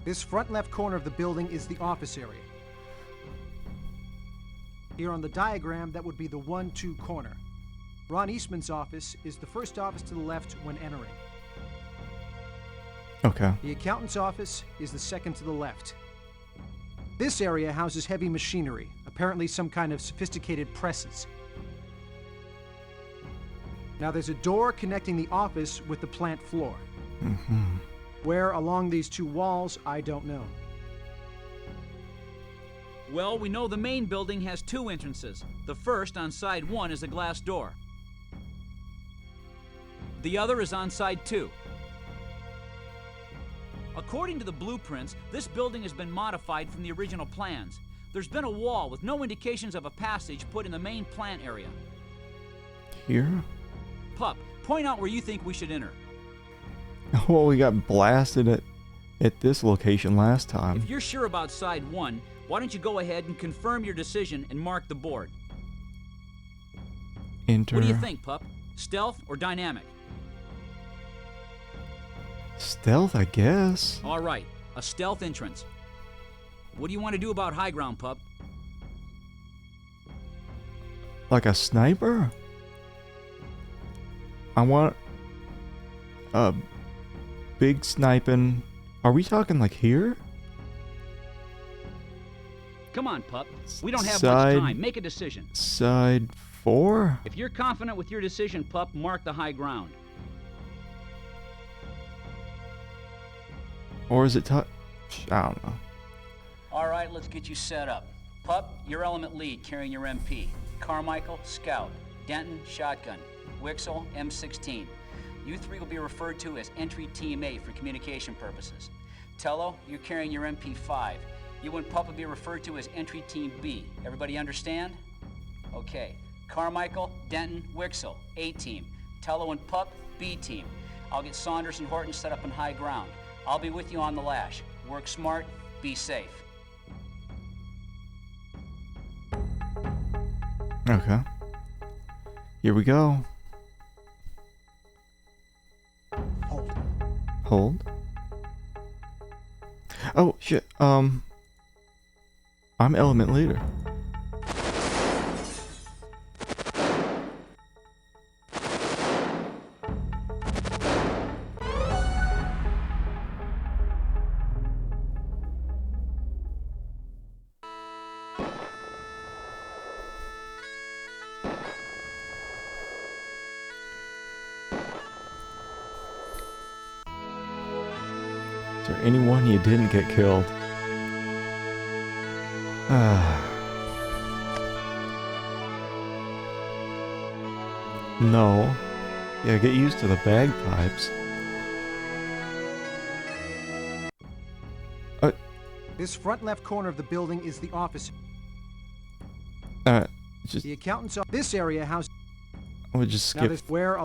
This front left corner of the building is the office area. Here on the diagram, that would be the 1-2 corner. Ron Eastman's office is the first office to the left when entering. Okay. The accountant's office is the second to the left. This area houses heavy machinery, apparently some kind of sophisticated presses. Now there's a door connecting the office with the plant floor. Mm-hmm. Where along these two walls, I don't know. Well, we know the main building has 2 entrances. The first, on side 1, is a glass door. The other is on side 2. According to the blueprints, this building has been modified from the original plans. There's been a wall with no indications of a passage put in the main plant area. Here? Pup, point out where you think we should enter. Well, we got blasted at this location last time. If you're sure about side 1, why don't you go ahead and confirm your decision and mark the board? Enter. What do you think, Pup? Stealth or dynamic? Stealth, I guess. All right, a stealth entrance. What do you want to do about high ground, Pup? Like a sniper? I want a big sniping. Are we talking like here? Come on, Pup. We don't have Side- much time. Make a decision. Side 4? If you're confident with your decision, Pup, mark the high ground. Or is it I don't know. All right, let's get you set up. Pup, your element lead carrying your MP. Carmichael, scout. Denton, shotgun. Wixel, M16. You 3 will be referred to as entry team A for communication purposes. Tello, you're carrying your MP5. You and Pup will be referred to as entry team B. Everybody understand? Okay. Carmichael, Denton, Wixel, A team. Tello and Pup, B team. I'll get Saunders and Horton set up in high ground. I'll be with you on the lash. Work smart, be safe. Okay. Here we go. Hold. Hold. Oh, shit. I'm element leader. Is there anyone you didn't get killed? No. Yeah, get used to the bagpipes. This front left corner of the building is the office. Just The accountant's office. This area houses. I would just skip where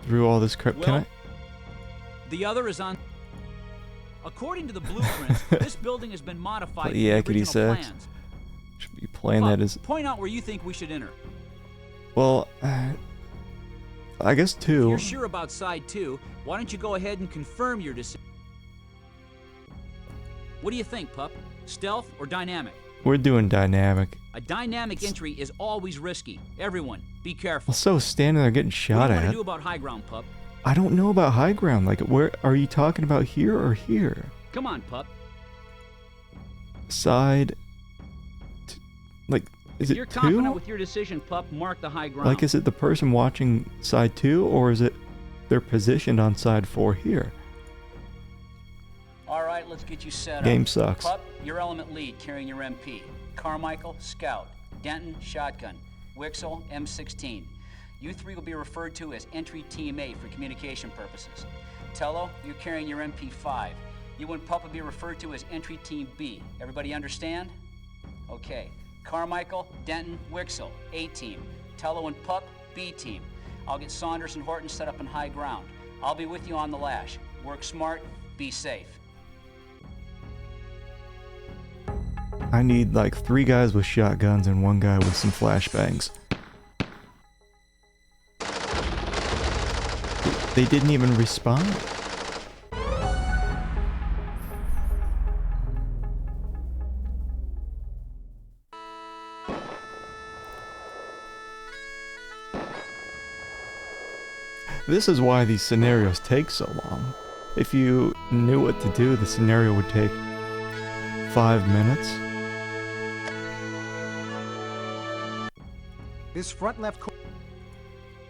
through all this crap. Can Well, I? The other is on. According to the blueprints, this building has been modified Play from the yakety original sax. plans. Should be playing Pup, that as point out where you think we should enter. well. I guess If 2. you're sure about side 2, why don't you go ahead and confirm your decision? What do you think, Pup? Stealth or dynamic? We're doing dynamic. A dynamic entry is always risky. Everyone, be careful. Also, standing there getting What shot do you want at. to do about high ground, Pup? I don't know about high ground. Like, where are you talking about? Here or here? Come on, Pup. Side. Like, is If it you're confident 2? with your decision, Pup, mark the high ground. Like, is it the person watching side 2, or is it they're positioned on side 4 here? All right, let's get you set up. Game sucks. Pup, your element lead carrying your MP. Carmichael, Scout. Denton, Shotgun. Wixel, M16. You 3 will be referred to as Entry Team A for communication purposes. Tello, you're carrying your MP5. You and Pup will be referred to as Entry Team B. Everybody understand? Okay. Carmichael, Denton, Wixel, A Team. Tello and Pup, B Team. I'll get Saunders and Horton set up in high ground. I'll be with you on the lash. Work smart, be safe. I need like 3 guys with shotguns and 1 guy with some flashbangs. They didn't even respond. This is why these scenarios take so long. If you knew what to do, the scenario would take 5 minutes. This front left corner.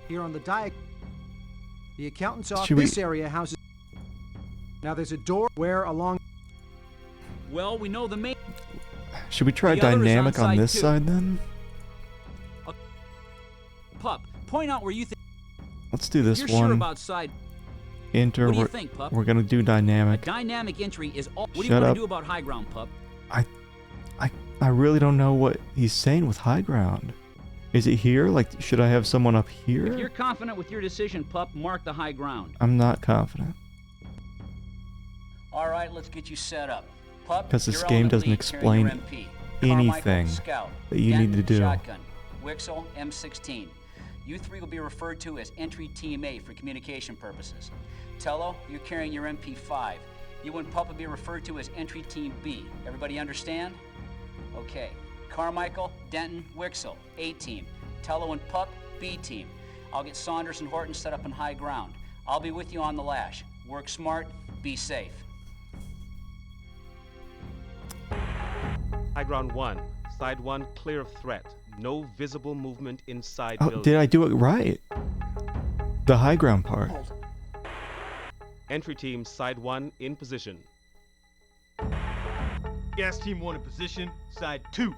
Here on the diagram. The accountant's office. Should we- This area houses. Now there's a door where along. Well, we know the main. Should we try The other is on dynamic on side this 2. side then? Pup, point out where you think. Let's do this You're one. sure about side. Enter. What do you we're, think, Pup? we're gonna do A dynamic. dynamic entry is all. What do you Shut want up. to do about high ground, Pup? I really don't know what he's saying with high ground. Is it here? Like, should I have someone up If you're here? confident with your decision, Pup, mark the high ground. I'm not confident. All right, let's get you set up. Pup, 'Cause this your game element doesn't lead carrying your explain MP. Carmichael, anything Scout. that you Denton, need to do. Shotgun. Wixel, M16. You 3 will be referred to as Entry Team A for communication purposes. Tello, you're carrying your MP5. You and Pup will be referred to as Entry Team B. Everybody understand? Okay. Carmichael, Denton, Wixel, A Team. Tello and Pup, B Team. I'll get Saunders and Horton set up in high ground. I'll be with you on the lash. Work smart, be safe. High ground 1. Side 1 clear of threat. No visible movement inside Oh, building. did I do it right? The high ground part. Entry team side 1 in position. Gas team 1 in position, side 2.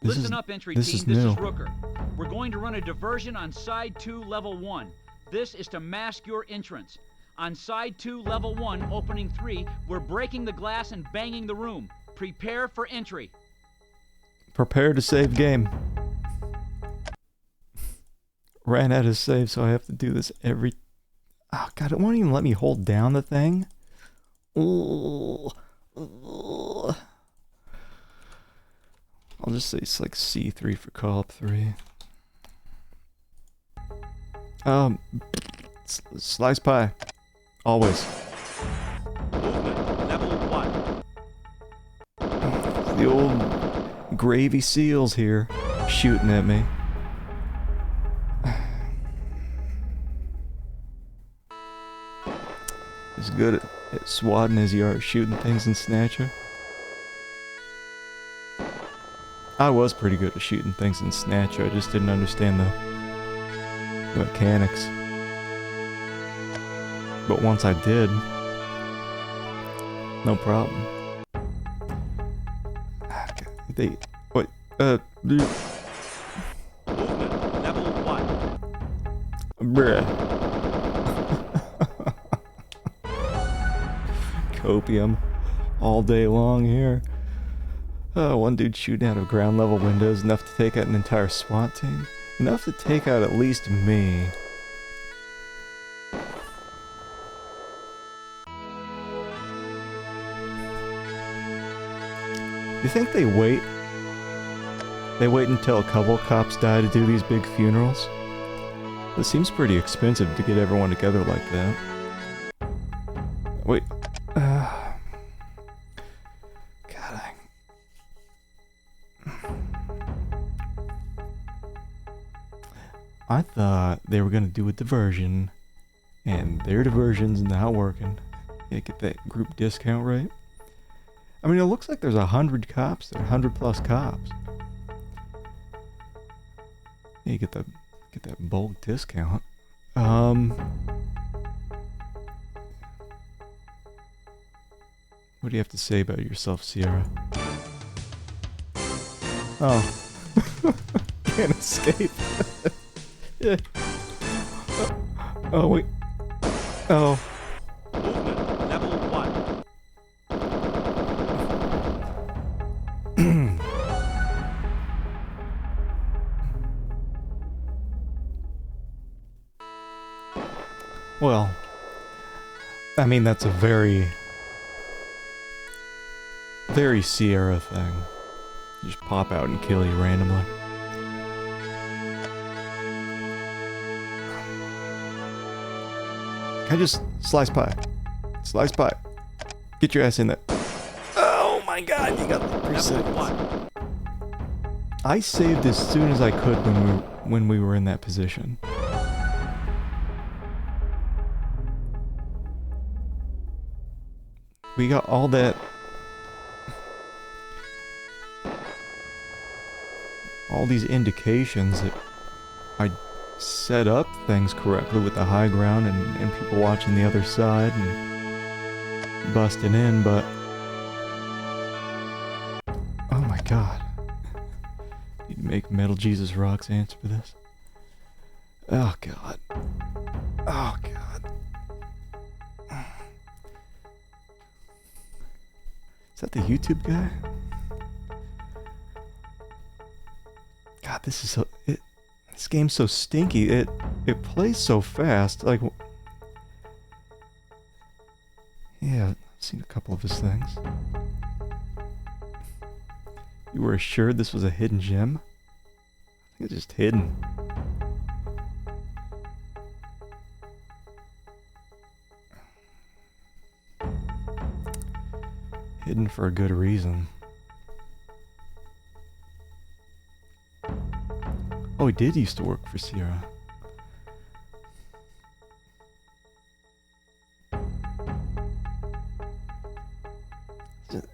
Listen up, entry this team. is This new. is Rooker. We're going to run a diversion on side 2, level 1. This is to mask your entrance. On side 2, level 1, opening 3, we're breaking the glass and banging the room. Prepare for entry. Prepare to save game. Ran out of save, so I have to do this every... Oh god, it won't even let me hold down the thing. Ooh. Ooh. I'll just say it's like C3 for co-op 3. Slice pie. Always. Level 1. The old gravy seals here shooting at me. He's good at swatting as you are shooting things in Snatcher. I was pretty good at shooting things in Snatcher, I just didn't understand the mechanics. But once I did, no problem. They, what, Movement. Level 1. bruh. Copium all day long here. One dude shooting out of ground level windows, enough to take out an entire SWAT team. Enough to take out at least me. You think they wait? They wait until a couple cops die to do these big funerals? It seems pretty expensive to get everyone together like that. Wait. God, I thought they were gonna do a diversion, and their diversion's not working. Yeah, get that group discount rate. I mean, it looks like there's 100 cops there, 100 plus cops. Yeah, you get that bulk discount. What do you have to say about yourself, Sierra? Oh. Can't escape. Yeah. Oh, wait. Oh. Movement. Level 1. Well, I mean, that's a very Sierra thing. Just pop out and kill you randomly. Can I just slice pie? Slice pie. Get your ass in there. Oh my god, you got like 3 seconds. I saved as soon as I could when we were in that position. We got all that. All these indications that I set up things correctly with the high ground and people watching the other side and busting in, but oh my god. You'd make Metal Jesus Rocks answer for this. Oh god. Oh god. Is that the YouTube guy? God, this is so... This game's so stinky. It plays so fast. Like... Yeah, I've seen a couple of his things. You were assured this was a hidden gem? I think it's just hidden. Hidden for a good reason. Oh, he did used to work for Sierra.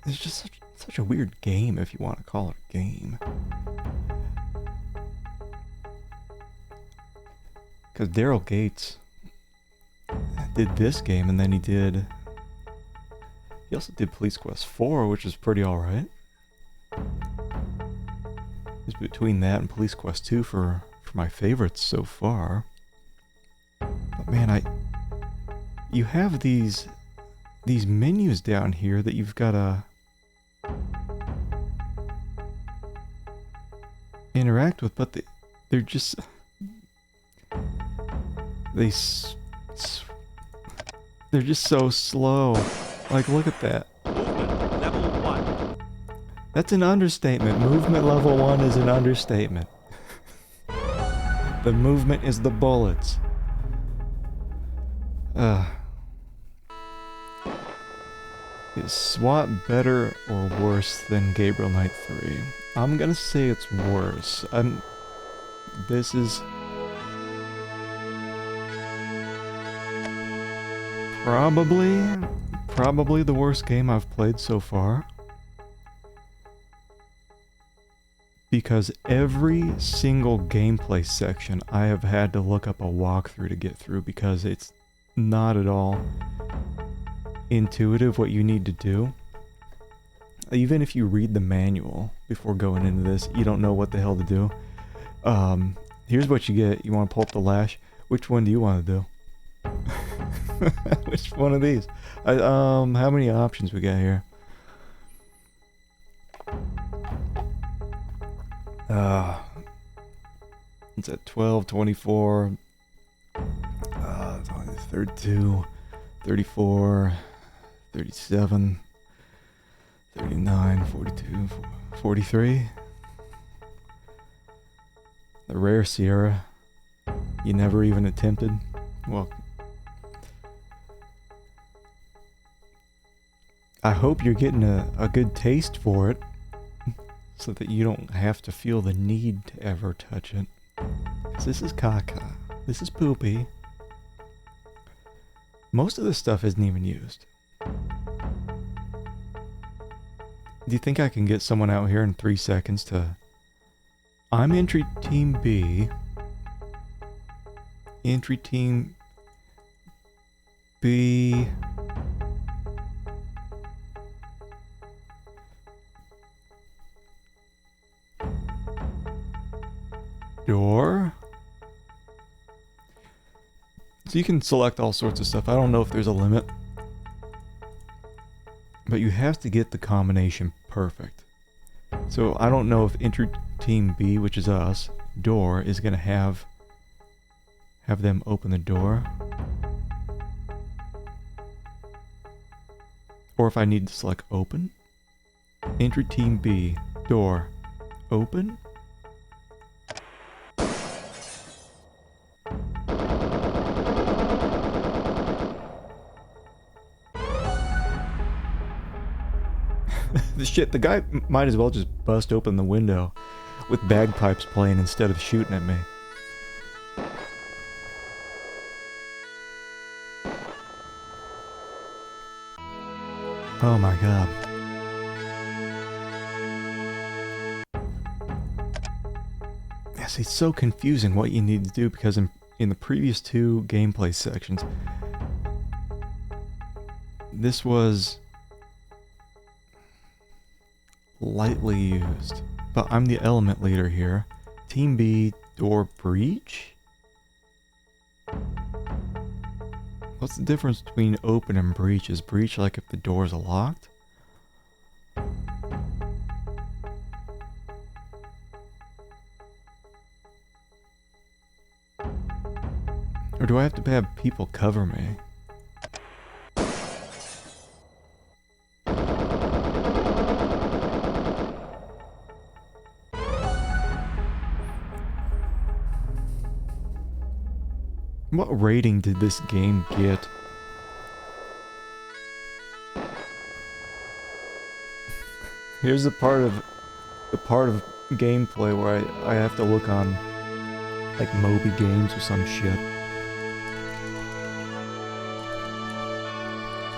It's just such a weird game, if you want to call it a game. Because Daryl Gates did this game, and then he also did Police Quest 4, which is pretty alright. It's between that and Police Quest 2 for my favorites so far. But man, you have these menus down here that you've gotta interact with, but they're just They're just so slow. Like, look at that. Movement level 1. That's an understatement. Movement level 1 is an understatement. The movement is the bullets. Is SWAT better or worse than Gabriel Knight 3? I'm gonna say it's worse. This is probably the worst game I've played so far. Because every single gameplay section I have had to look up a walkthrough to get through because it's not at all intuitive what you need to do. Even if you read the manual before going into this, you don't know what the hell to do. Here's what you get. You want to pull up the lash. Which one do you want to do? Which one of these? How many options we got here? It's at 12, 24, 32, 34, 37, 39, 42, 43. The rare Sierra. You never even attempted. Well, I hope you're getting a good taste for it, so that you don't have to feel the need to ever touch it. 'Cause this is caca. This is poopy. Most of this stuff isn't even used. Do you think I can get someone out here in 3 seconds to... I'm entry team B. Entry team B... Door. So you can select all sorts of stuff. I don't know if there's a limit. But you have to get the combination perfect. So I don't know if entry team B, which is us, door, is going to have them open the door. Or if I need to select open. Entry team B, door, open. The guy might as well just bust open the window with bagpipes playing instead of shooting at me. Oh my god. Yes, it's so confusing what you need to do because in the previous 2 gameplay sections, this was lightly used. But I'm the element leader here. Team B, door breach? What's the difference between open and breach? Is breach like if the doors are locked? Or do I have to have people cover me? What rating did this game get? Here's the part of gameplay where I have to look on like Moby Games or some shit.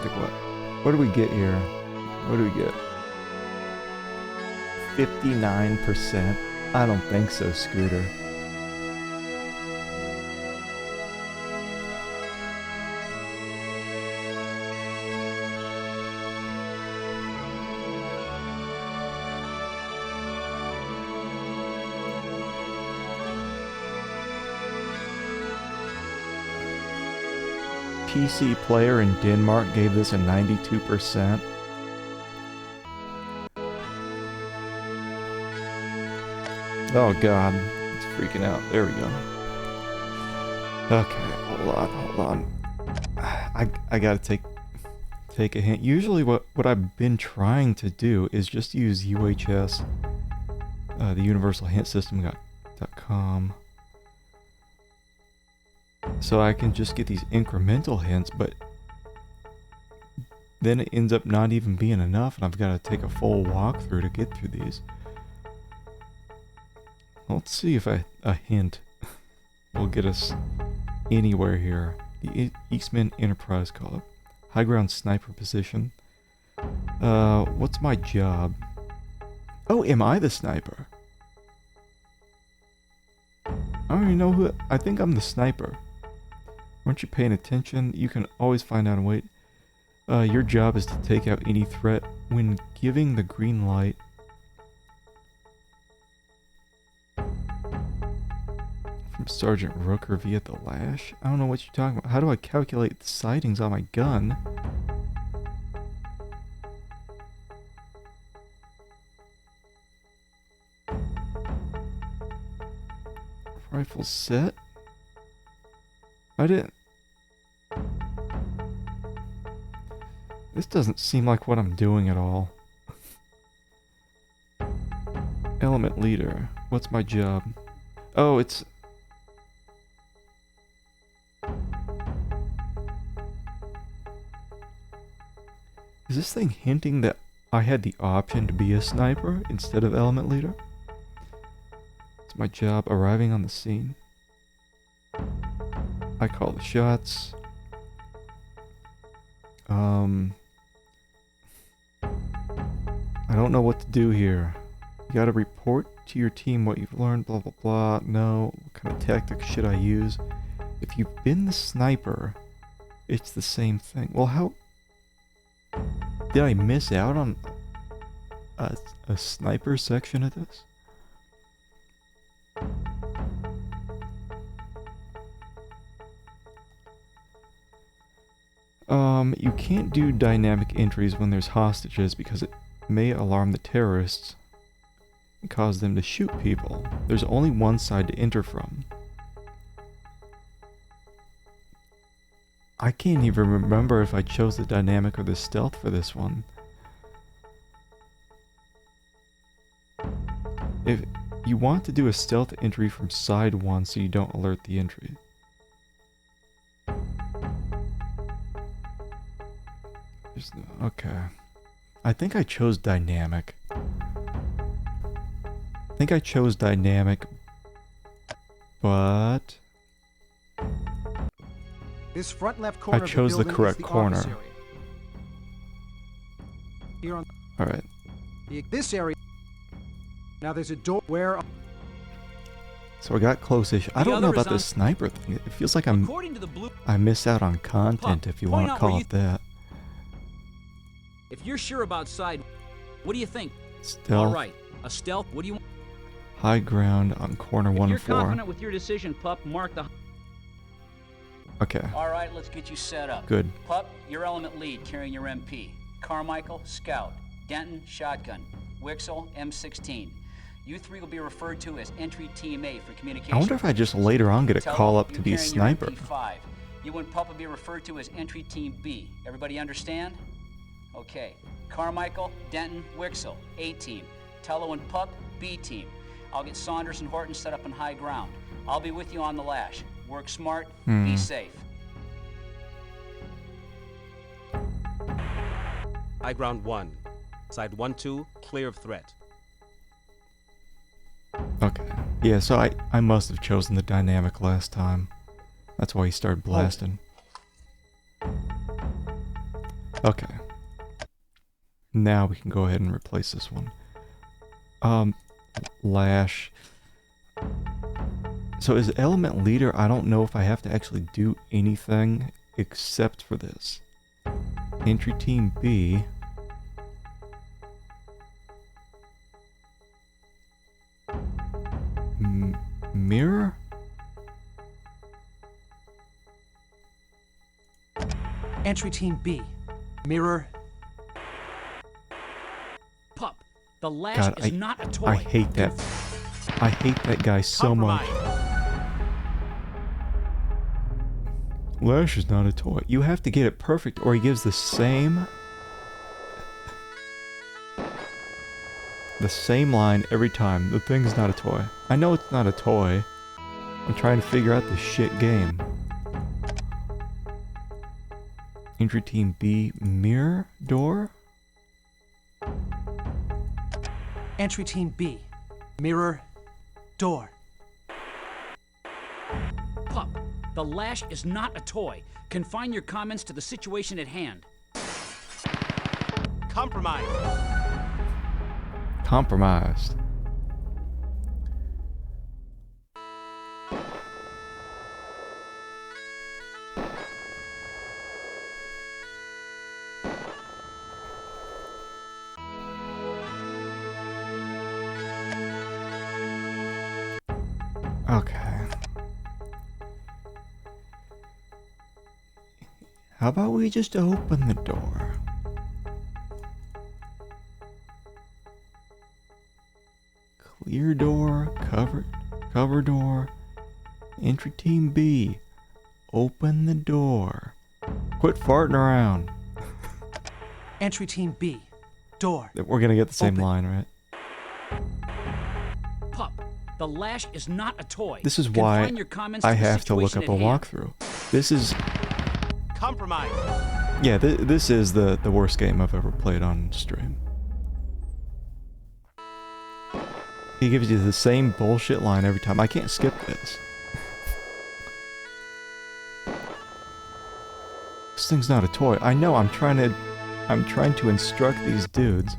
Like what do we get here? What do we get? 59%? I don't think so, Scooter. PC player in Denmark gave this a 92%. Oh god, it's freaking out. There we go. Okay, hold on. I gotta take a hint. Usually what I've been trying to do is just use UHS, the Universal Hint System.com, so I can just get these incremental hints, but then it ends up not even being enough, and I've got to take a full walkthrough to get through these. Let's see if a hint will get us anywhere here. The Eastman Enterprise call-up. High ground sniper position. What's my job? Oh, am I the sniper? I don't even know who... I think I'm the sniper. Weren't you paying attention? You can always find out and wait. Your job is to take out any threat when giving the green light. From Sergeant Rooker via the lash? I don't know what you're talking about. How do I calculate the sightings on my gun? Rifle set? I didn't... This doesn't seem like what I'm doing at all. Element leader. What's my job? Oh, it's... Is this thing hinting that I had the option to be a sniper instead of element leader? It's my job arriving on the scene. I call the shots. I don't know what to do here. You gotta report to your team what you've learned, blah blah blah. No, what kind of tactics should I use? If you've been the sniper, it's the same thing. Well, how... Did I miss out on a sniper section of this? You can't do dynamic entries when there's hostages because it may alarm the terrorists and cause them to shoot people. There's only one side to enter from. I can't even remember if I chose the dynamic or the stealth for this one. If you want to do a stealth entry from side 1 so you don't alert the entry. Okay. I think I chose dynamic. But... This front left corner I chose the correct corner. Here on Alright. This area. Now there's a door where... So I got close-ish. I don't know about this sniper thing. It feels like I miss out on content, if you want to call it that. If you're sure about side, what do you think? Stealth. All right, a stealth. What do you want? High ground on corner 1 and 4. If you're confident with your decision, Pup, mark the... Okay. All right, let's get you set up. Good. Pup, your element lead carrying your MP. Carmichael, scout. Denton, shotgun. Wixel, M16. You three will be referred to as entry team A for communication. I wonder if I just later on get a call up to be a sniper. You and Pup will be referred to as entry team B. Everybody understand? Okay. Carmichael, Denton, Wixel, A team. Tello and Pup, B team. I'll get Saunders and Horton set up on high ground. I'll be with you on the lash. Work smart, be safe. High ground 1. Side 1-2, clear of threat. Okay. Yeah, so I must have chosen the dynamic last time. That's why he started blasting. Okay. Now we can go ahead and replace this one. Lash. So as element leader, I don't know if I have to actually do anything except for this. Entry team B. Mirror? Entry team B. Mirror. Pup, the lash God, is not a toy. I hate that. I hate that guy so much. Lash is not a toy. You have to get it perfect or he gives the same line every time. The thing's not a toy. I know it's not a toy. I'm trying to figure out this shit game. Entry team B, mirror door? Entry team B, mirror door. Pup, the lash is not a toy. Confine your comments to the situation at hand. Compromise. Compromised. Okay. How about we just open the door? Clear door, cover door. Entry team B, open the door. Quit farting around. Entry team B, door. We're gonna get the same Open. line, right? Pup, the lash is not a toy. This is why Confine your comments I to the have to look situation up a at hand. walkthrough. This is, Compromise. yeah, this is the worst game I've ever played on stream. He gives you the same bullshit line every time. I can't skip this. This thing's not a toy. I know, I'm trying to instruct these dudes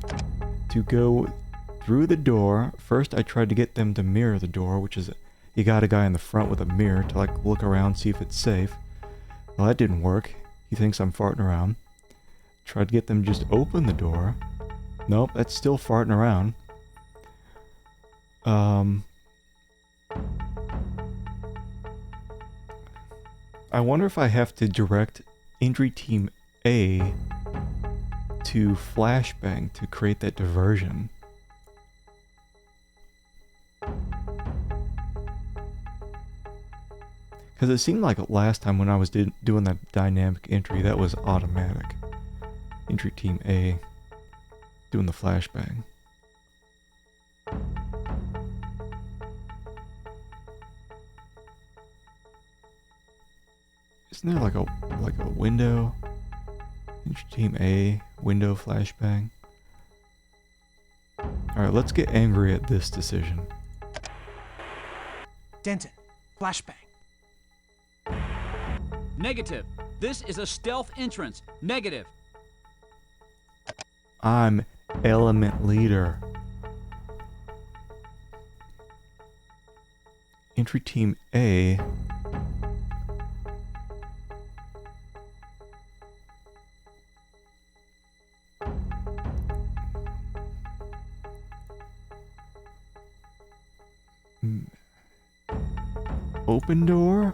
to go through the door. First, I tried to get them to mirror the door, which is, you got a guy in the front with a mirror to like look around, see if it's safe. Well, that didn't work. He thinks I'm farting around. Tried to get them to just open the door. Nope, that's still farting around. I wonder if I have to direct Entry Team A to flashbang to create that diversion. Because it seemed like last time when I was doing that dynamic entry, that was automatic. Entry Team A doing the flashbang. Isn't there like a window? Entry Team A, window flashbang. Alright, let's get angry at this decision. Denton, flashbang. Negative. This is a stealth entrance. Negative. I'm element leader. Entry Team A. Open door?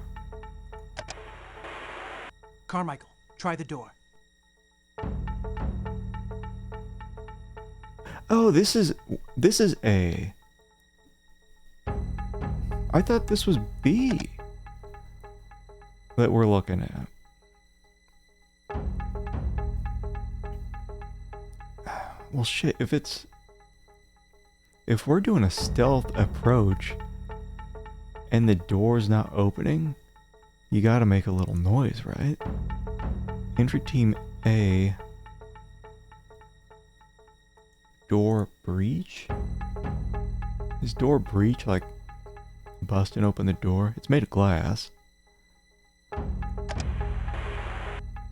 Carmichael, try the door. Oh, this is A. I thought this was B that we're looking at. Well, shit, if we're doing a stealth approach and the door's not opening, you gotta make a little noise, right? Entry Team A. Door breach? Is door breach like busting open the door? It's made of glass.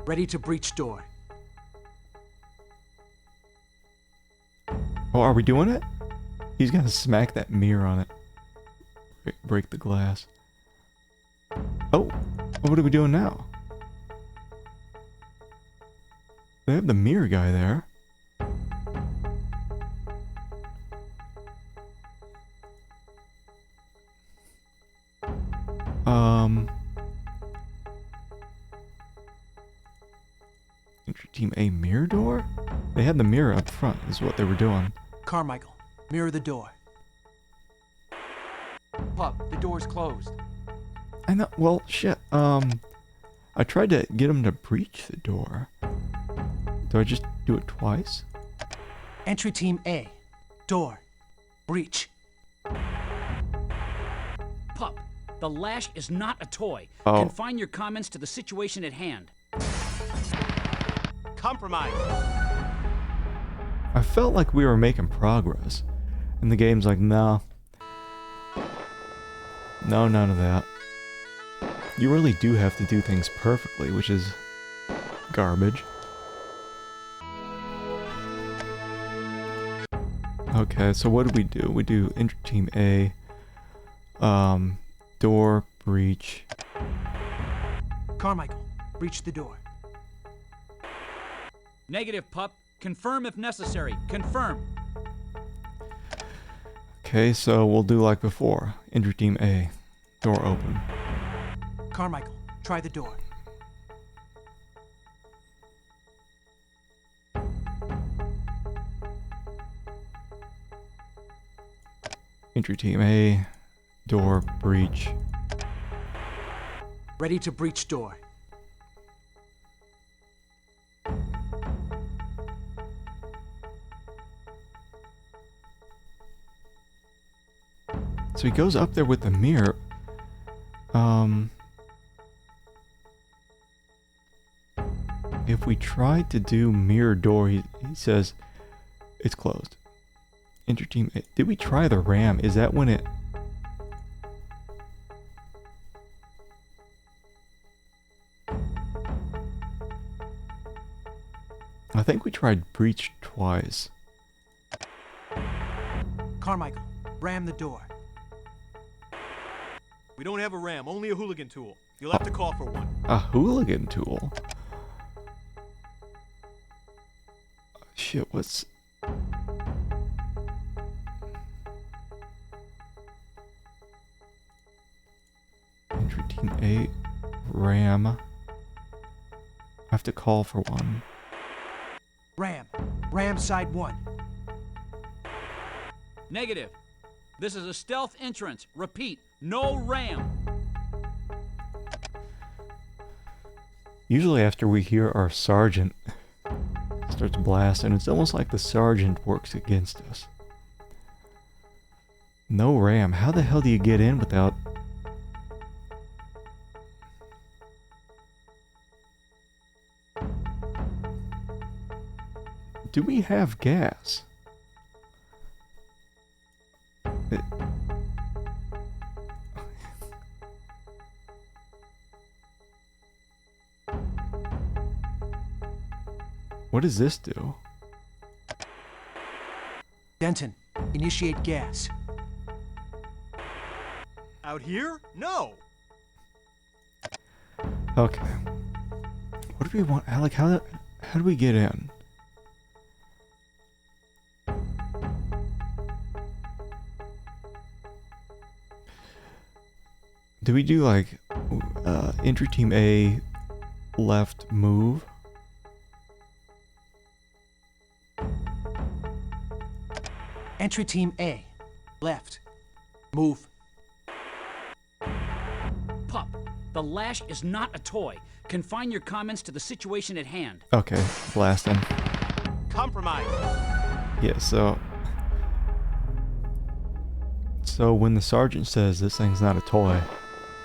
Ready to breach door. Oh, are we doing it? He's gonna smack that mirror on it. Break the glass. Oh, what are we doing now? They have the mirror guy there. Entry Team A mirror door? They had the mirror up front, is what they were doing. Carmichael, mirror the door. Pup, the door's closed. I know, well, shit, I tried to get him to breach the door. Do I just do it twice? Entry team A. Door. Breach. Pup, the lash is not a toy. Oh. Confine your comments to the situation at hand. Compromise. I felt like we were making progress. And the game's like, no. No, none of that. You really do have to do things perfectly, which is garbage. Okay, so what do? We do entry team A, door, breach. Carmichael, breach the door. Negative, Pup. Confirm if necessary. Confirm. Okay, so we'll do like before. Entry team A, door open. Carmichael, try the door. Entry team A, door, breach. Ready to breach door. So he goes up there with the mirror. If we try to do mirror door, he says it's closed. Enter team A. Did we try the RAM? Is that when it... I think we tried breach twice. Carmichael, ram the door. We don't have a ram, only a hooligan tool. You'll have to call for one. A hooligan tool? Shit, what's... Entry team 8, ram. I have to call for one. Ram. Ram side 1. Negative. This is a stealth entrance. Repeat, no ram. Usually after we hear our sergeant starts blasting, it's almost like the sergeant works against us. No ram. How the hell do you get in without... Do we have gas? What does this do? Denton, initiate gas. Out here? No. Okay. What do we want? Alec, how do we get in? Do we do like entry team A left move? Entry team A. Left. Move. Pup, the lash is not a toy. Confine your comments to the situation at hand. Okay, blasting. Compromise. Yeah, so when the sergeant says this thing's not a toy,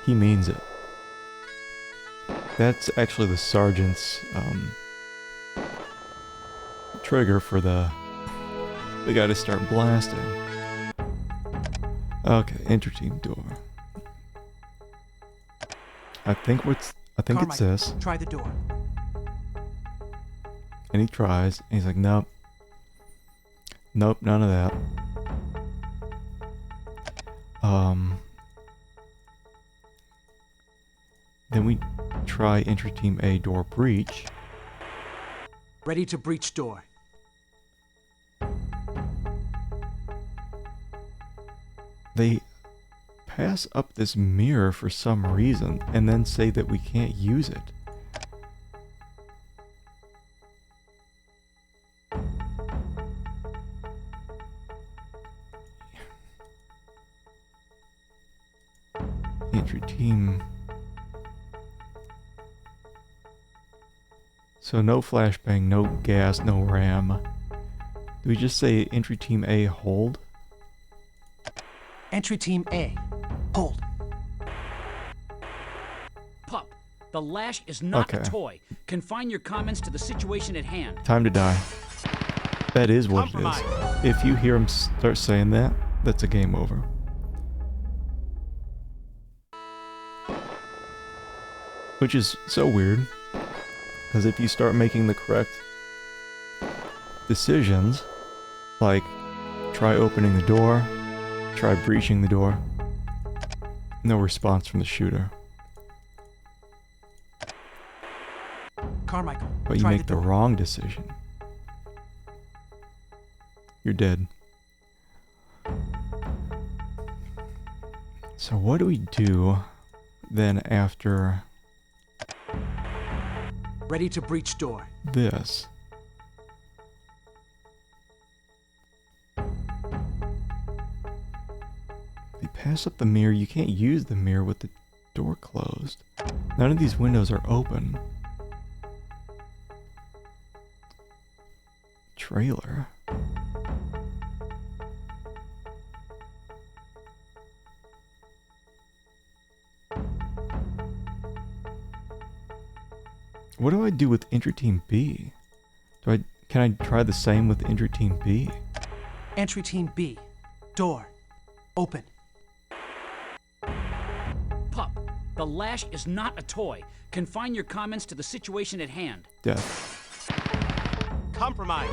he means it. That's actually the sergeant's trigger for the guy to start blasting. Okay, enter team door. I think it's this. Try the door. And he tries, and he's like, nope. Nope, none of that. Then we try entry team A door breach. Ready to breach door. They pass up this mirror for some reason and then say that we can't use it. Entry team So no flashbang, no gas, no ram. Do we just say entry team A hold? Entry team A, hold. Pup, the lash is not Okay. a toy. Confine your comments to the situation at hand. Time to die. That is what it is. If you hear him start saying that, that's a game over. Which is so weird, because if you start making the correct decisions, like try opening the door, try breaching the door, no response from the shooter. Carmichael, But you try make the door. wrong decision, you're dead. So what do we do then after Ready to breach door. this? If you pass up the mirror, you can't use the mirror with the door closed. None of these windows are open. Trailer. What do I do with entry team B? Can I try the same with entry team B? Entry team B, door, open. Pup, the lash is not a toy. Confine your comments to the situation at hand. Death. Compromise.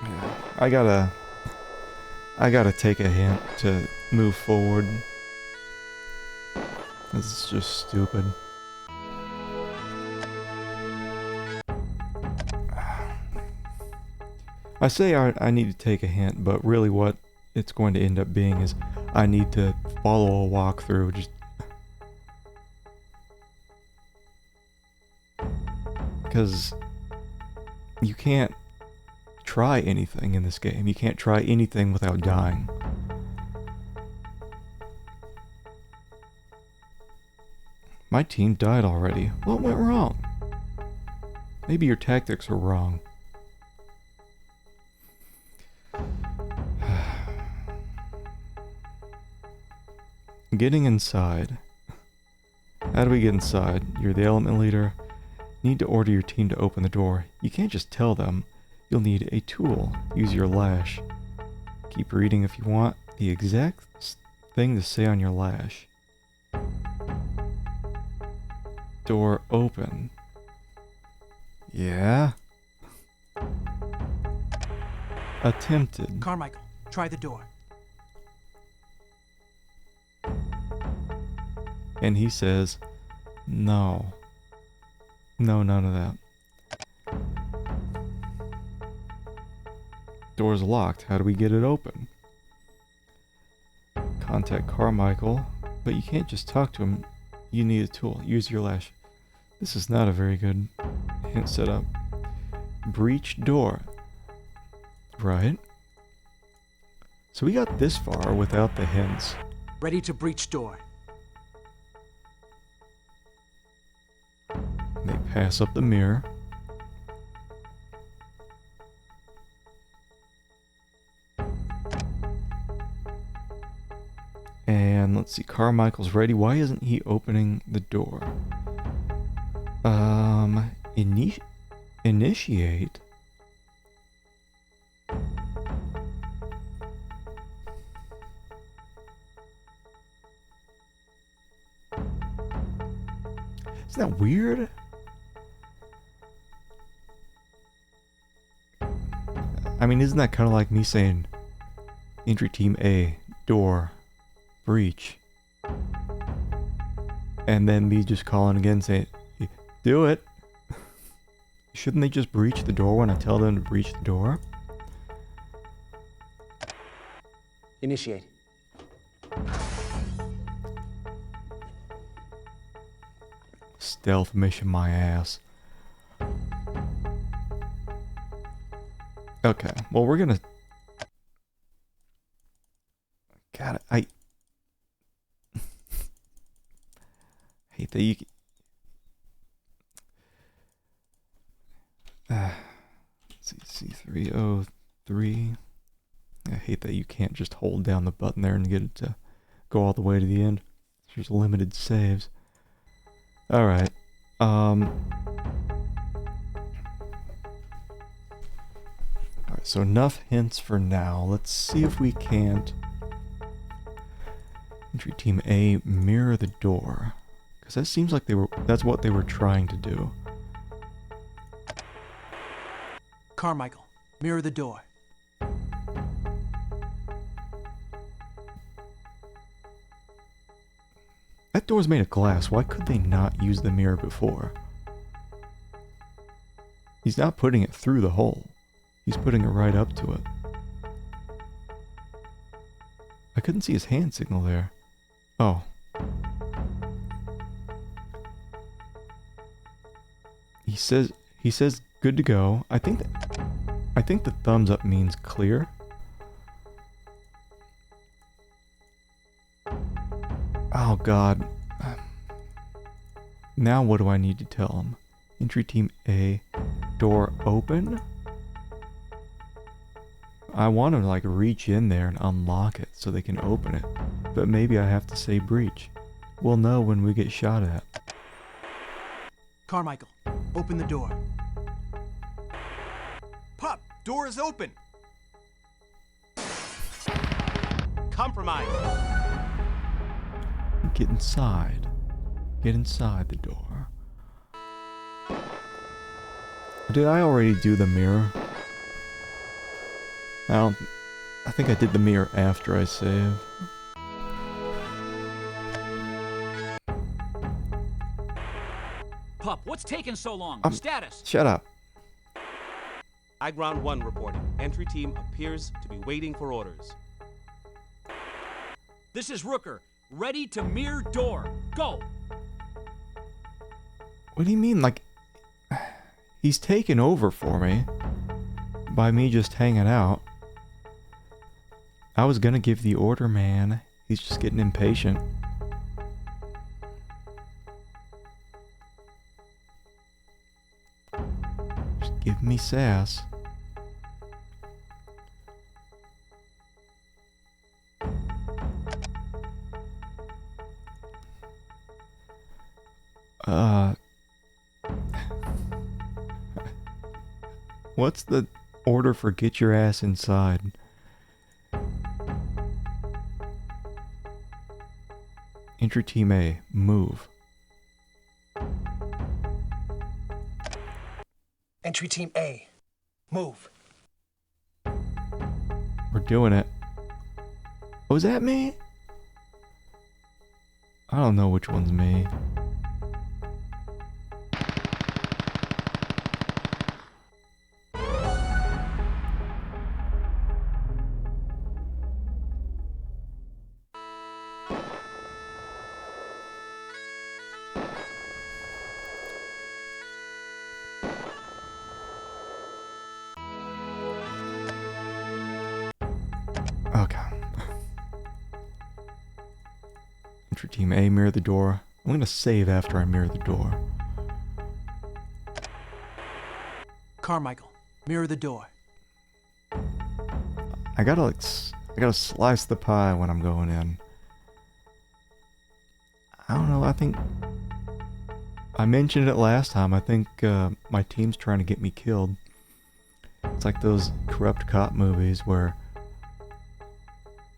Yeah, I gotta take a hint to move forward. This is just stupid. I say I need to take a hint, but really what it's going to end up being is I need to follow a walkthrough. Just because you can't try anything in this game. You can't try anything without dying. My team died already. What went wrong? Maybe your tactics were wrong. Getting inside. How do we get inside? You're the element leader. Need to order your team to open the door. You can't just tell them. You'll need a tool. Use your lash. Keep reading if you want the exact thing to say on your lash. Door open. Yeah? Attempted. Carmichael, try the door. And he says, no. No, none of that. Door's locked. How do we get it open? Contact Carmichael, but you can't just talk to him. You need a tool. Use your lash. This is not a very good hint setup. Breach door. Right. So we got this far without the hints. Ready to breach door. They pass up the mirror. And let's see, Carmichael's ready. Why isn't he opening the door? Initiate? Isn't that weird? I mean, isn't that kind of like me saying, entry team A, door, breach, and then me just calling again saying, do it. Shouldn't they just breach the door when I tell them to breach the door? Initiate. Stealth mission my ass. Okay, well we're gonna... God, hate that you... Let's see, C303. I hate that you can't just hold down the button there and get it to go all the way to the end. There's limited saves. Alright. Alright, so enough hints for now. Let's see if we can't... Entry Team A, mirror the door. Because that seems like that's what they were trying to do. Carmichael, mirror the door. That door's made of glass. Why could they not use the mirror before? He's not putting it through the hole. He's putting it right up to it. I couldn't see his hand signal there. Oh. He says good to go. I think the thumbs up means clear. Oh god. Now what do I need to tell him? Entry Team A, door open? I want to like reach in there and unlock it so they can open it. But maybe I have to say breach. We'll know when we get shot at. Carmichael, open the door. Pup, door is open. Compromise. Get inside. Get inside the door. Did I already do the mirror? I think I did the mirror after I saved. Pup, what's taking so long? Status. Shut up. High Ground 1 reporting. Entry team appears to be waiting for orders. This is Rooker. Ready to mirror door. Go. What do you mean? Like, he's taken over for me by me just hanging out. I was gonna give the order, man. He's just getting impatient. Just give me sass. What's the order for get your ass inside? Entry Team A, move. Entry Team A, move. We're doing it. Oh, is that me? I don't know which one's me. Team A, mirror the door. I'm gonna save after I mirror the door. Carmichael, mirror the door. I gotta slice the pie when I'm going in. I don't know, I think... I mentioned it last time, I think my team's trying to get me killed. It's like those corrupt cop movies where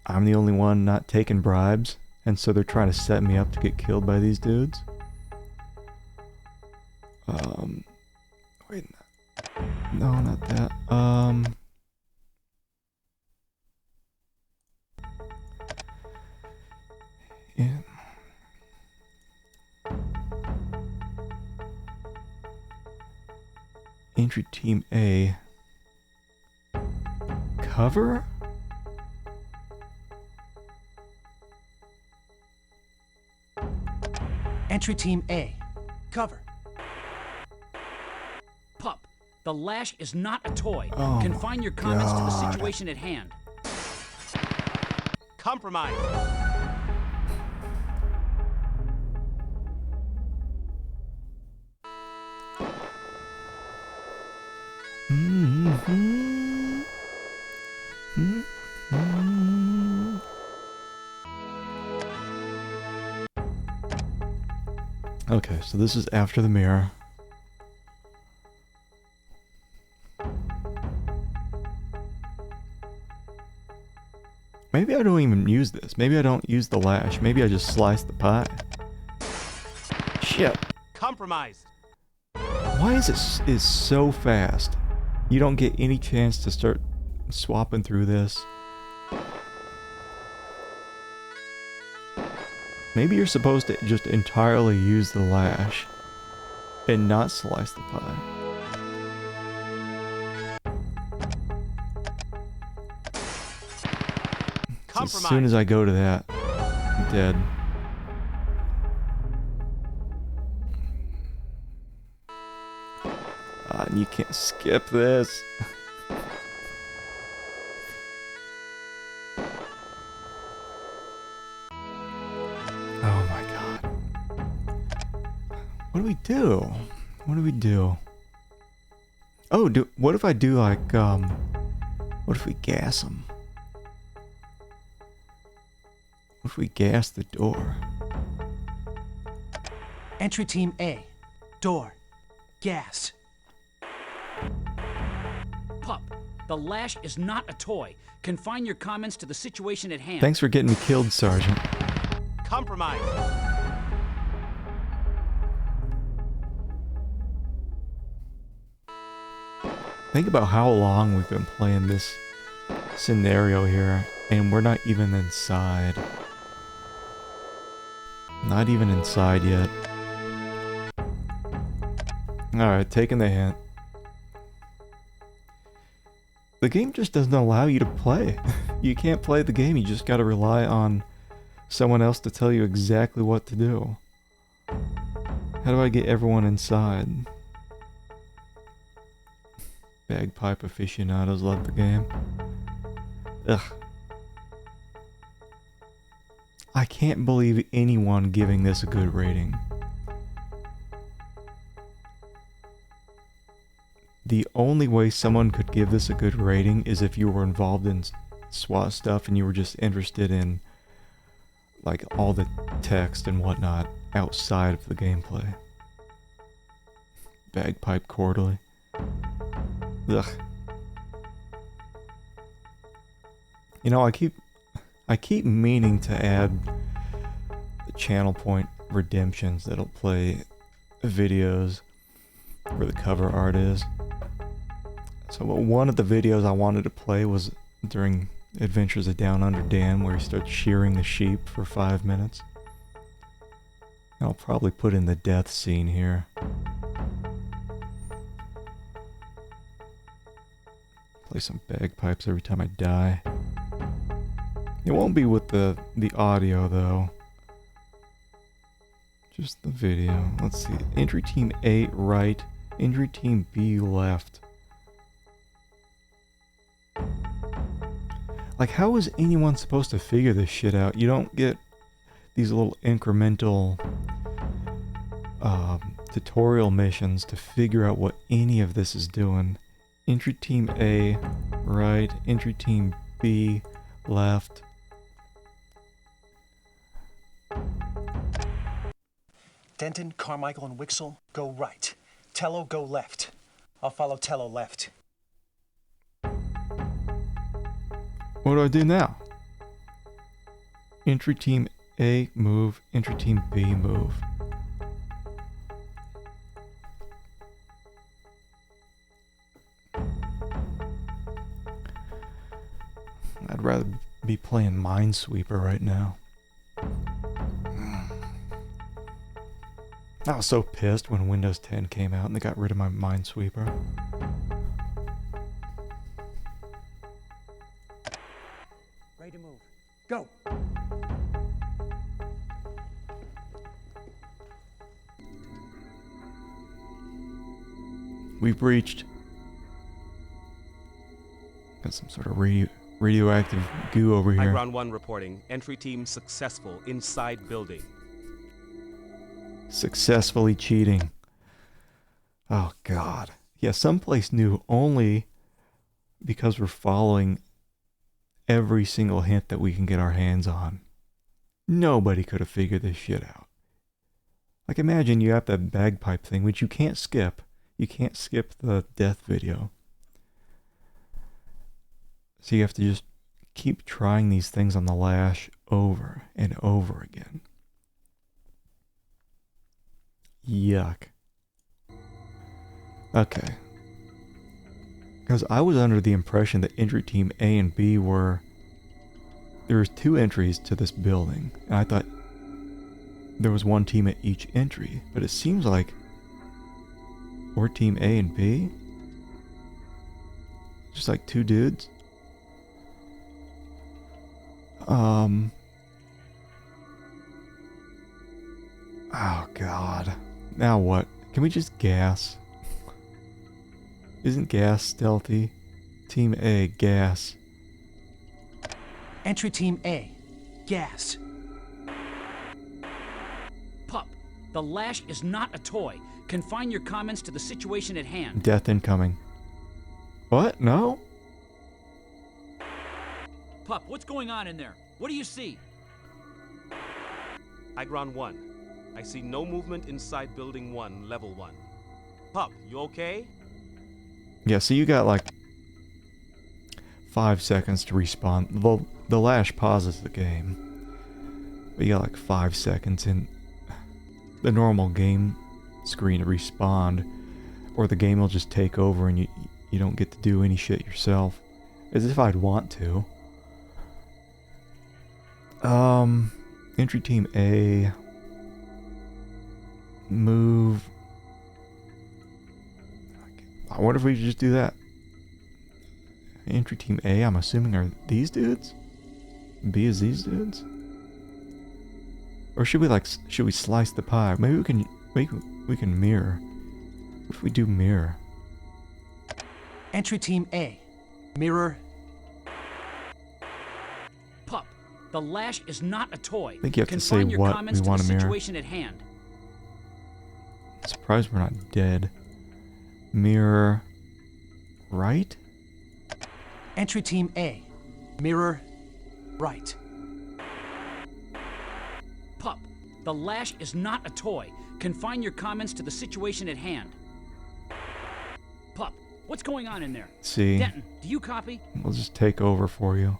I'm the only one not taking bribes. And so they're trying to set me up to get killed by these dudes. Wait, no, not that. Yeah. Entry Team A. Cover? Entry Team A, cover. Pup, the lash is not a toy. Oh Confine your comments to the God. situation at hand. Compromise. Okay, so this is after the mirror. Maybe I don't even use this. Maybe I don't use the lash. Maybe I just slice the pie. Shit. Compromised. Why is it so fast? You don't get any chance to start swapping through this. Maybe you're supposed to just entirely use the lash and not slice the pie. So as soon as I go to that, I'm dead. And you can't skip this. Oh my god. What do we do? What do we do? Oh, what if I do like, what if we gas them? What if we gas the door? Entry team A. Door. Gas. Pup, the lash is not a toy. Confine your comments to the situation at hand. Thanks for getting me killed, Sergeant. Compromise. Think about how long we've been playing this scenario here, and we're not even inside. Not even inside yet. Alright, taking the hint. The game just doesn't allow you to play. You can't play the game, you just gotta rely on someone else to tell you exactly what to do. How do I get everyone inside? Bagpipe aficionados love the game. Ugh. I can't believe anyone giving this a good rating. The only way someone could give this a good rating is if you were involved in SWAT stuff and you were just interested in like all the text and whatnot outside of the gameplay. Bagpipe Quarterly. Ugh. You know, I keep meaning to add the channel point redemptions that'll play videos where the cover art is. So one of the videos I wanted to play was during Adventures of Down Under Dan, where he starts shearing the sheep for 5 minutes. I'll probably put in the death scene here. Play some bagpipes every time I die. It won't be with the audio though. Just the video. Let's see. Entry team A right. Entry team B left. Like, how is anyone supposed to figure this shit out? You don't get these little incremental tutorial missions to figure out what any of this is doing. Entry team A right. Entry team B left. Denton, Carmichael, and Wixel, go right. Tello, go left. I'll follow Tello left. What do I do now? Entry team A, move. Entry team B, move. I'd rather be playing Minesweeper right now. I was so pissed when Windows 10 came out and they got rid of my Minesweeper. Ready to move. Go! We've breached. Got some sort of radioactive goo over here. Ground 1 reporting. Entry team successful inside building. Successfully cheating. Oh god. Yeah, someplace new only because we're following every single hint that we can get our hands on. Nobody could have figured this shit out. Like, imagine you have that bagpipe thing, which you can't skip. You can't skip the death video. So you have to just keep trying these things on the lash over and over again. Yuck. Okay. Because I was under the impression that entry team A and B were... There was 2 entries to this building, and I thought there was 1 team at each entry, but it seems like we're team A and B? Just like 2 dudes? Oh god. Now what? Can we just gas? Isn't gas stealthy? Team A, gas. Entry Team A, gas. Pup, the lash is not a toy. Confine your comments to the situation at hand. Death incoming. What? No? Pup, what's going on in there? What do you see? High ground 1. I see no movement inside building 1, level 1. Pup, you okay? Yeah, so you got like 5 seconds to respawn. The lash pauses the game. But you got like 5 seconds in the normal game screen to respond. Or the game will just take over and you don't get to do any shit yourself. As if I'd want to. Entry team A. Move. I wonder if we should just do that. Entry team A, I'm assuming, are these dudes? B is these dudes? Or should we should we slice the pie? Maybe we can mirror. What if we do mirror? Entry Team A, mirror. Pup, the lash is not a toy. I think you have to say Confine your what comments we to want the to mirror. situation at hand. Surprised we're not dead. Mirror. Right? Entry Team A, mirror. Right. Pup, the lash is not a toy. Confine your comments to the situation at hand. Pup, what's going on in there? See. Denton, do you copy? We'll just take over for you.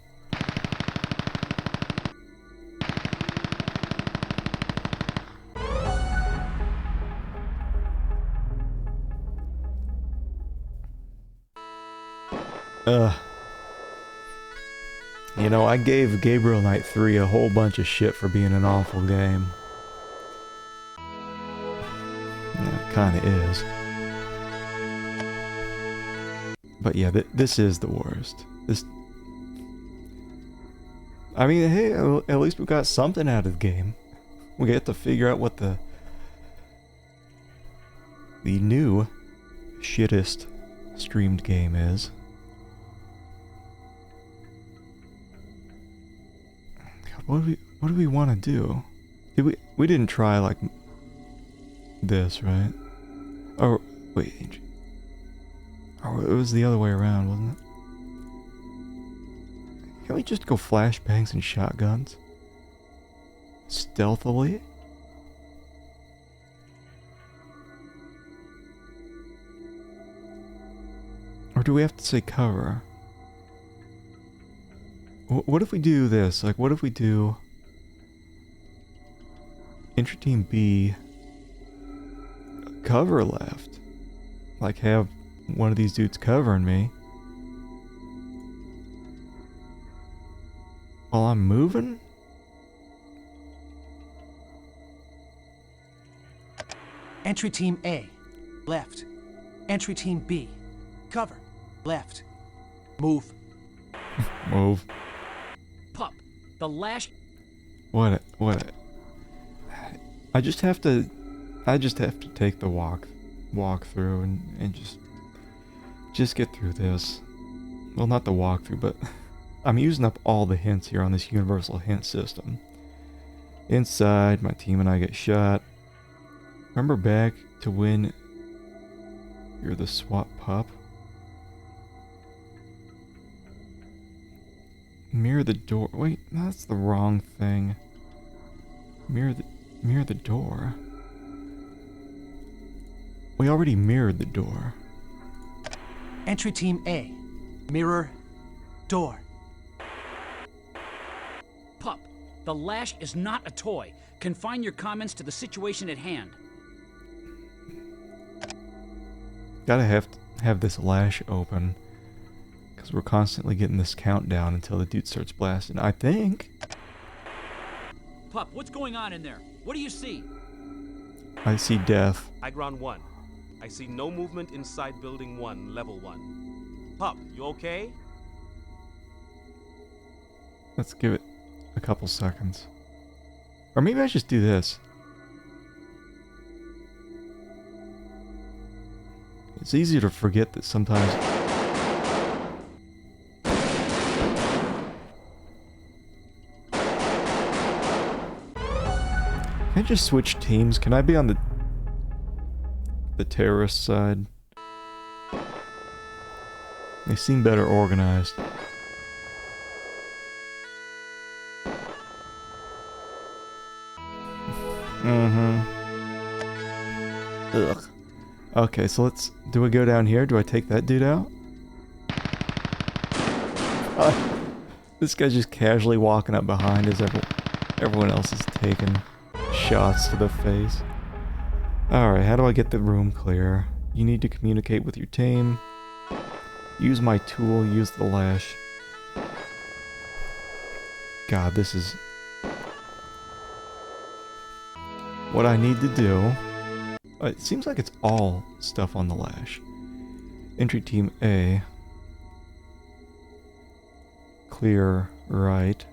You know, I gave Gabriel Knight 3 a whole bunch of shit for being an awful game. Yeah, it kinda is. But yeah, this is the worst. I mean, hey, at least we got something out of the game. We get to figure out what the new shittest streamed game is. God, what do we want to do? We didn't try like this, right? Or wait, or it was the other way around, wasn't it? Can we just go flashbangs and shotguns? Stealthily? Or do we have to say cover? What if we do this? Like, what if we do... Entry Team B... Cover left? Like, have one of these dudes covering me while I'm moving? Entry Team A, left. Entry Team B, cover, left. Move. Move. Pup, the lash... What? I just have to take the walk through and just get through this. Well, not the walkthrough, but I'm using up all the hints here on this universal hint system. Inside, my team and I get shot. Remember back to when You're the SWAT pup. Mirror the door. Wait, that's the wrong thing. Mirror the door. We already mirrored the door. Entry Team A. Mirror. Door. Pup, the lash is not a toy. Confine your comments to the situation at hand. Gotta have this lash open. Because we're constantly getting this countdown until the dude starts blasting. I think. Pup, what's going on in there? What do you see? I see death. High ground 1. I see no movement inside building 1, level 1. Pup, you okay? Let's give it a couple seconds. Or maybe I just do this. It's easy to forget that sometimes... Can I just switch teams? Can I be on the terrorist side? They seem better organized. Ugh. Okay, so let's... Do we go down here? Do I take that dude out? This guy's just casually walking up behind as everyone else is taking shots to the face. Alright, how do I get the room clear? You need to communicate with your team. Use my tool, use the lash. God, this is... what I need to do. It seems like it's all stuff on the lash. Entry Team A. Clear right.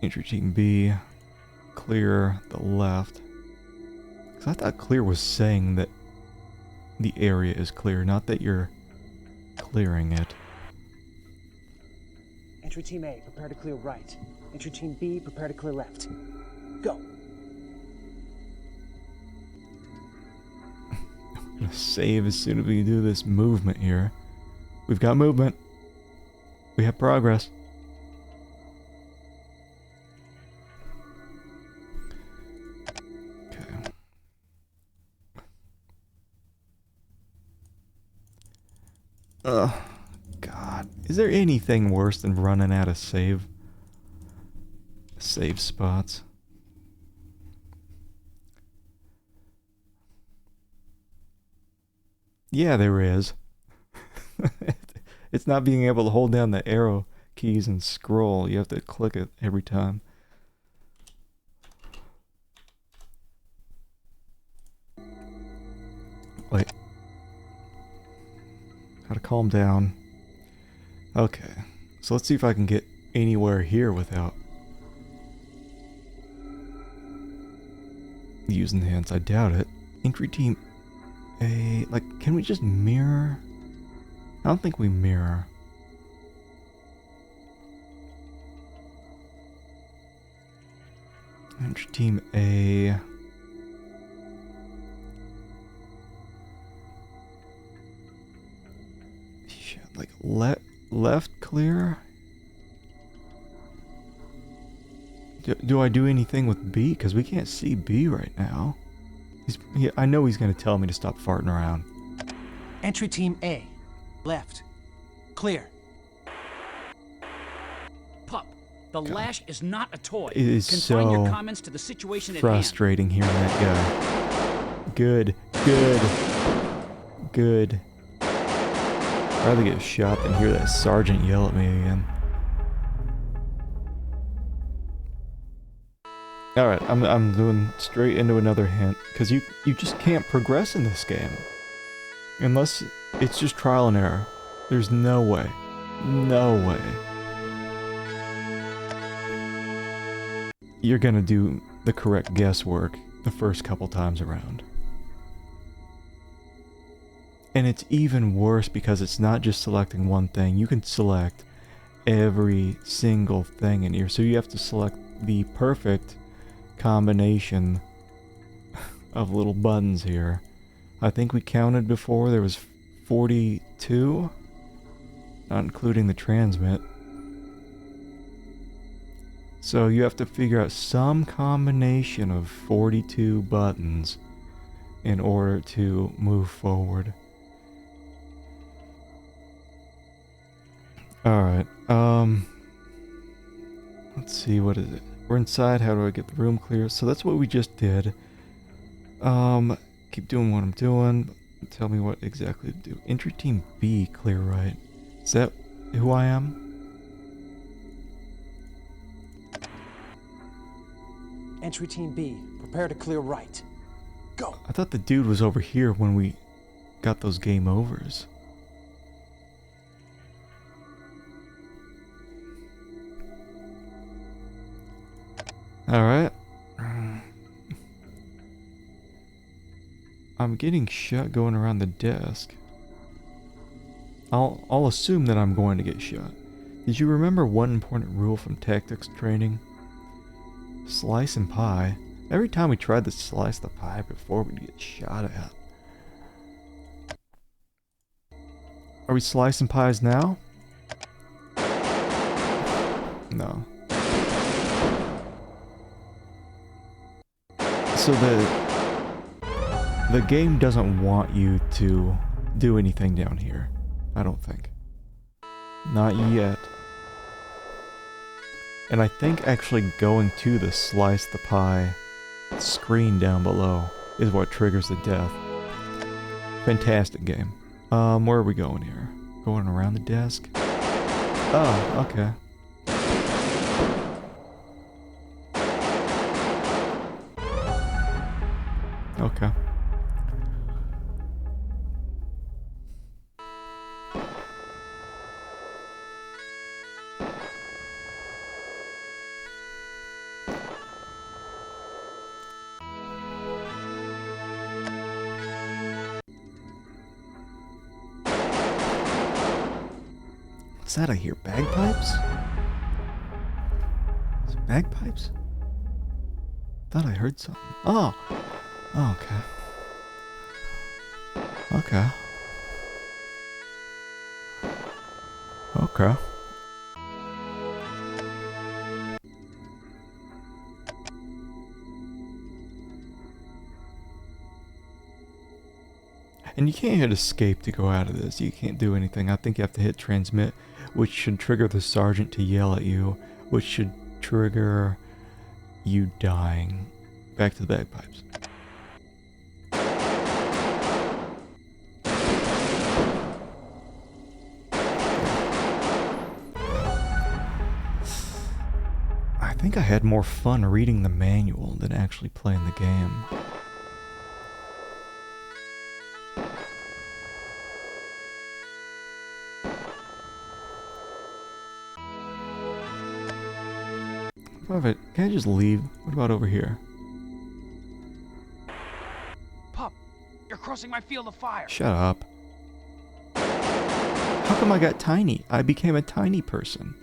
Entry Team B. Clear the left. Because I thought clear was saying that the area is clear, not that you're clearing it. Entry Team A, prepare to clear right. Entry Team B, prepare to clear left. Go. I'm gonna save as soon as we do this movement here. We've got movement. We have progress. Okay. God. Is there anything worse than running out of save spots? Yeah, there is. It's not being able to hold down the arrow keys and scroll. You have to click it every time. Wait. How to calm down. Okay. So let's see if I can get anywhere here without using the hands. I doubt it. Entry Team A, like, can we just mirror? I don't think we mirror. Entry Team A. Shit, like, left clear? Do I do anything with B? Because we can't see B right now. I know he's going to tell me to stop farting around. Entry Team A. Left. Clear. Pup, the lash is not a toy. It is Confine your so comments to the situation at hand. frustrating hearing that guy. Good. I'd rather get shot than hear that sergeant yell at me again. Alright, I'm doing straight into another hint, because you just can't progress in this game. Unless it's just trial and error. There's no way. No way. You're gonna do the correct guesswork the first couple times around. And it's even worse because it's not just selecting one thing. You can select every single thing in here. So you have to select the perfect combination of little buttons here I think we counted before there was 42, not including the transmit. So you have to figure out some combination of 42 buttons in order to move forward. Alright, let's see, what is it? We're inside, how do I get the room clear? So that's what we just did. Keep doing what I'm doing. Tell me what exactly to do. Entry team B, clear right. Is that who I am? Entry team B, prepare to clear right. Go! I thought the dude was over here when we got those game overs. Alright. I'm getting shot going around the desk. I'll assume that I'm going to get shot. Did you remember one important rule from tactics training? Slice and pie. Every time we tried to slice the pie before, we'd get shot at. Are we slicing pies now? No. So the game doesn't want you to do anything down here. I don't think. Not yet. And I think actually going to the slice the pie screen down below is what triggers the death. Fantastic game. Where are we going here? Going around the desk? Oh, okay. Okay. What's that I hear? Bagpipes? Is it bagpipes? Thought I heard something. Oh! Oh, okay. Okay. Okay. And you can't hit escape to go out of this. You can't do anything. I think you have to hit transmit, which should trigger the sergeant to yell at you, which should trigger you dying. Back to the bagpipes. I think I had more fun reading the manual than actually playing the game. Can I just leave? What about over here? Pup, you're crossing my field of fire. Shut up. How come I got tiny? I became a tiny person.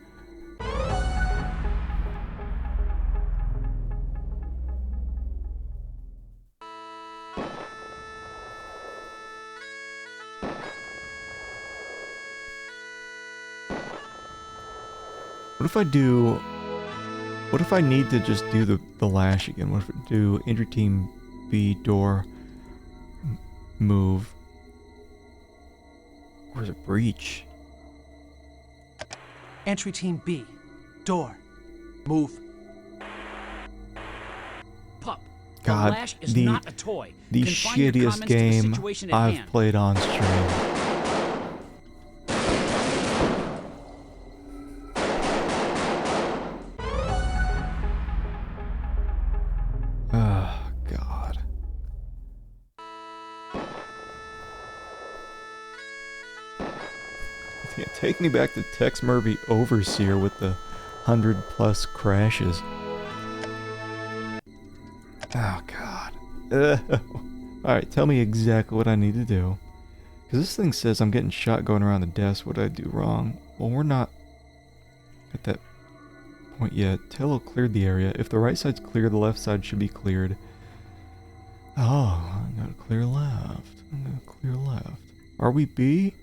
What if I do... What if I need to just do the lash again? What if I do entry team B door move? Where's a breach? Entry team B, door, move. Pup, God, the lash is not a toy. The Confine your shittiest comments to the game situation at I've hand. played on stream. Oh, God. Yeah, take me back to Tex Murphy Overseer with the 100+ crashes. Oh, God. Alright, tell me exactly what I need to do. Because this thing says I'm getting shot going around the desk. What did I do wrong? Well, we're not at that point yet. Tello cleared the area. If the right side's clear, the left side should be cleared. Oh, I gotta clear left. I'm gonna clear left. Are we B?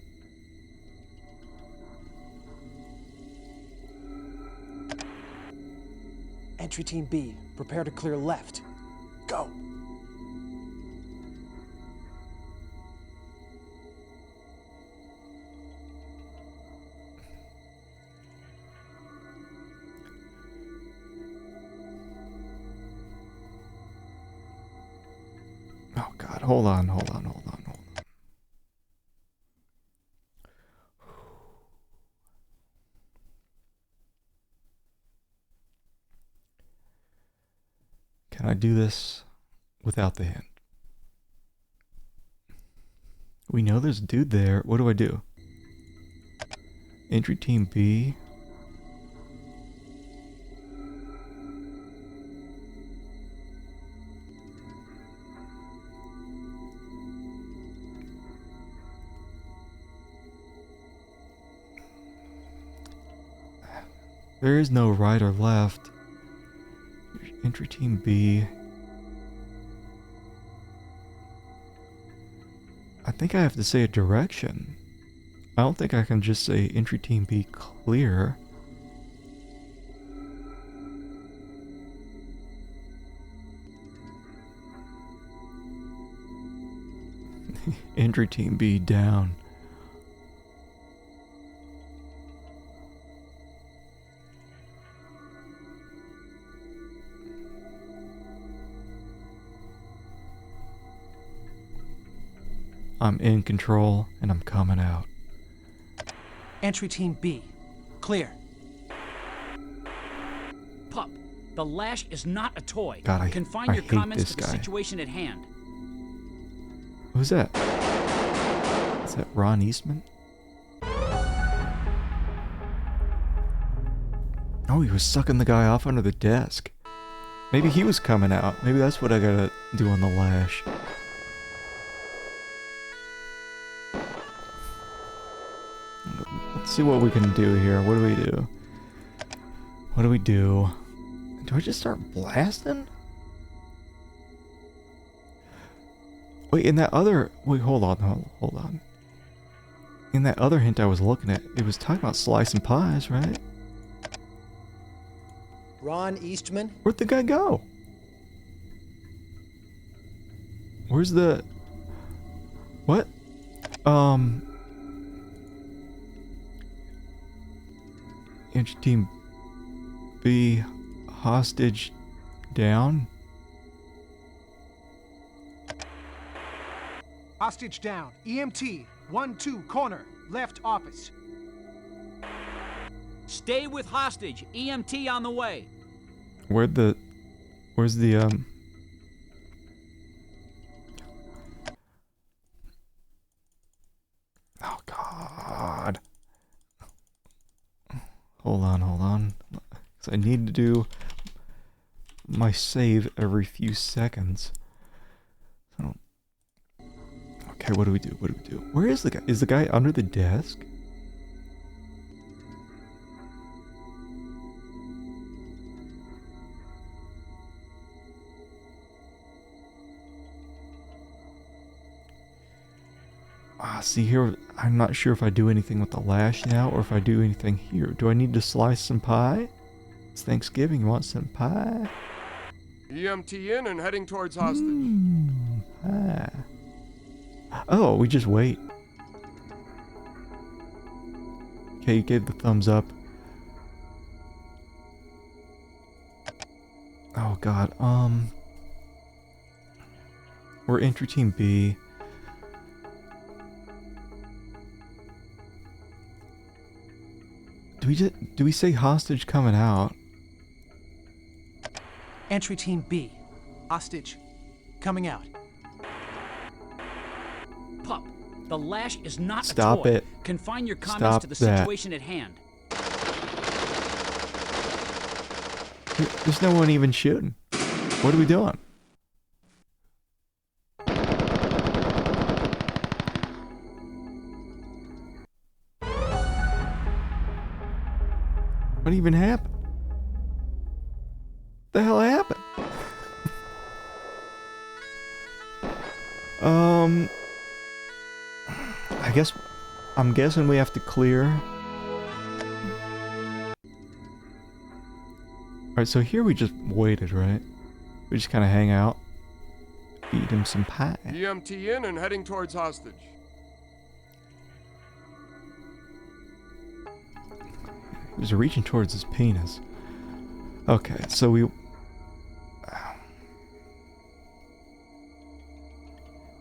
Entry Team B, prepare to clear left. Go. Oh God, hold on. Can I do this without the hint? We know there's a dude there. What do I do? Entry Team B. There is no right or left. Entry Team B. I think I have to say a direction. I don't think I can just say Entry Team B clear. Entry Team B down. I'm in control, and I'm coming out. Entry Team B, clear. Pup, the lash is not a toy. God, Confine I your hate comments this to the guy. situation at hand. Who's that? Is that Ron Eastman? Oh, he was sucking the guy off under the desk. Maybe he was coming out. Maybe that's what I gotta do on the lash. Let's see what we can do here. What do we do? What do we do? Do I just start blasting? Wait, in that other... Wait, hold on. In that other hint I was looking at, it was talking about slicing pies, right? Ron Eastman? Where'd the guy go? Where's the... What? Entry Team B hostage down? Hostage down. EMT, 1-2, corner, left office. Stay with hostage. EMT on the way. Where's the Oh God. Hold on. 'Cause I need to do my save every few seconds. Okay, what do we do? Where is the guy? Is the guy under the desk? See here, I'm not sure if I do anything with the lash now or if I do anything here. Do I need to slice some pie? It's Thanksgiving, you want some pie? EMT in and heading towards hostage. Pie. Oh, we just wait. Okay, you gave the thumbs up. Oh God, we're Entry Team B. Do we say hostage coming out? Entry Team B, hostage coming out. Pup, the lash is not Stop a toy. it. Confine your comments Stop to the that. situation at hand. There's no one even shooting. What are we doing? What even happened? The hell happened? I'm guessing we have to clear. Alright, so here we just waited, right? We just kind of hang out. Feed him some pie. EMT in and heading towards hostage. He was reaching towards his penis. Okay, so we...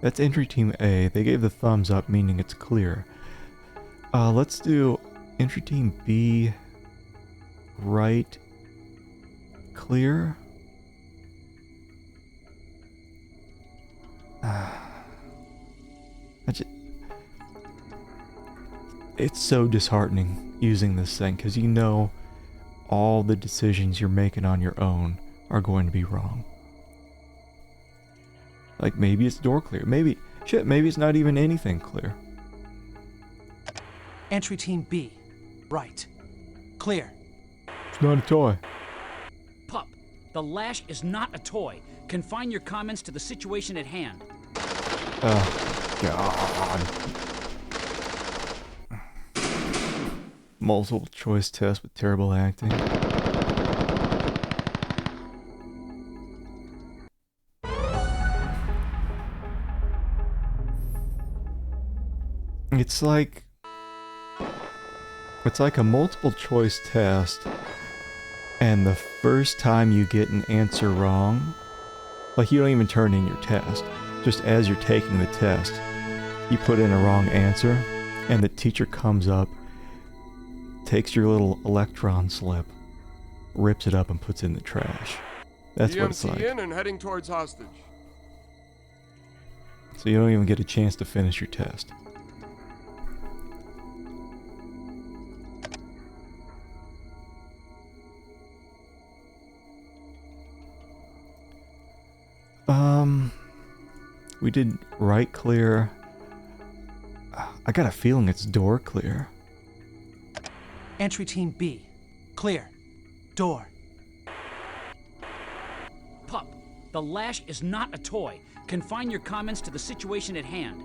That's entry team A. They gave the thumbs up, meaning it's clear. Let's do entry team B. Right. Clear. It's so disheartening using this thing, because you know all the decisions you're making on your own are going to be wrong. Like, maybe it's door clear. Maybe it's not even anything clear. Entry team B. Right. Clear. It's not a toy. Pup, the lash is not a toy. Confine your comments to the situation at hand. Oh, God. Multiple choice test with terrible acting. It's like a multiple choice test, and the first time you get an answer wrong, like you don't even turn in your test. Just as you're taking the test, you put in a wrong answer, and the teacher comes up, takes your little electron slip, rips it up, and puts it in the trash. That's what it's like. EMT in and heading towards hostage. So you don't even get a chance to finish your test. We did right clear. I got a feeling it's door clear. Entry team B. Clear. Door. Pup, the lash is not a toy. Confine your comments to the situation at hand.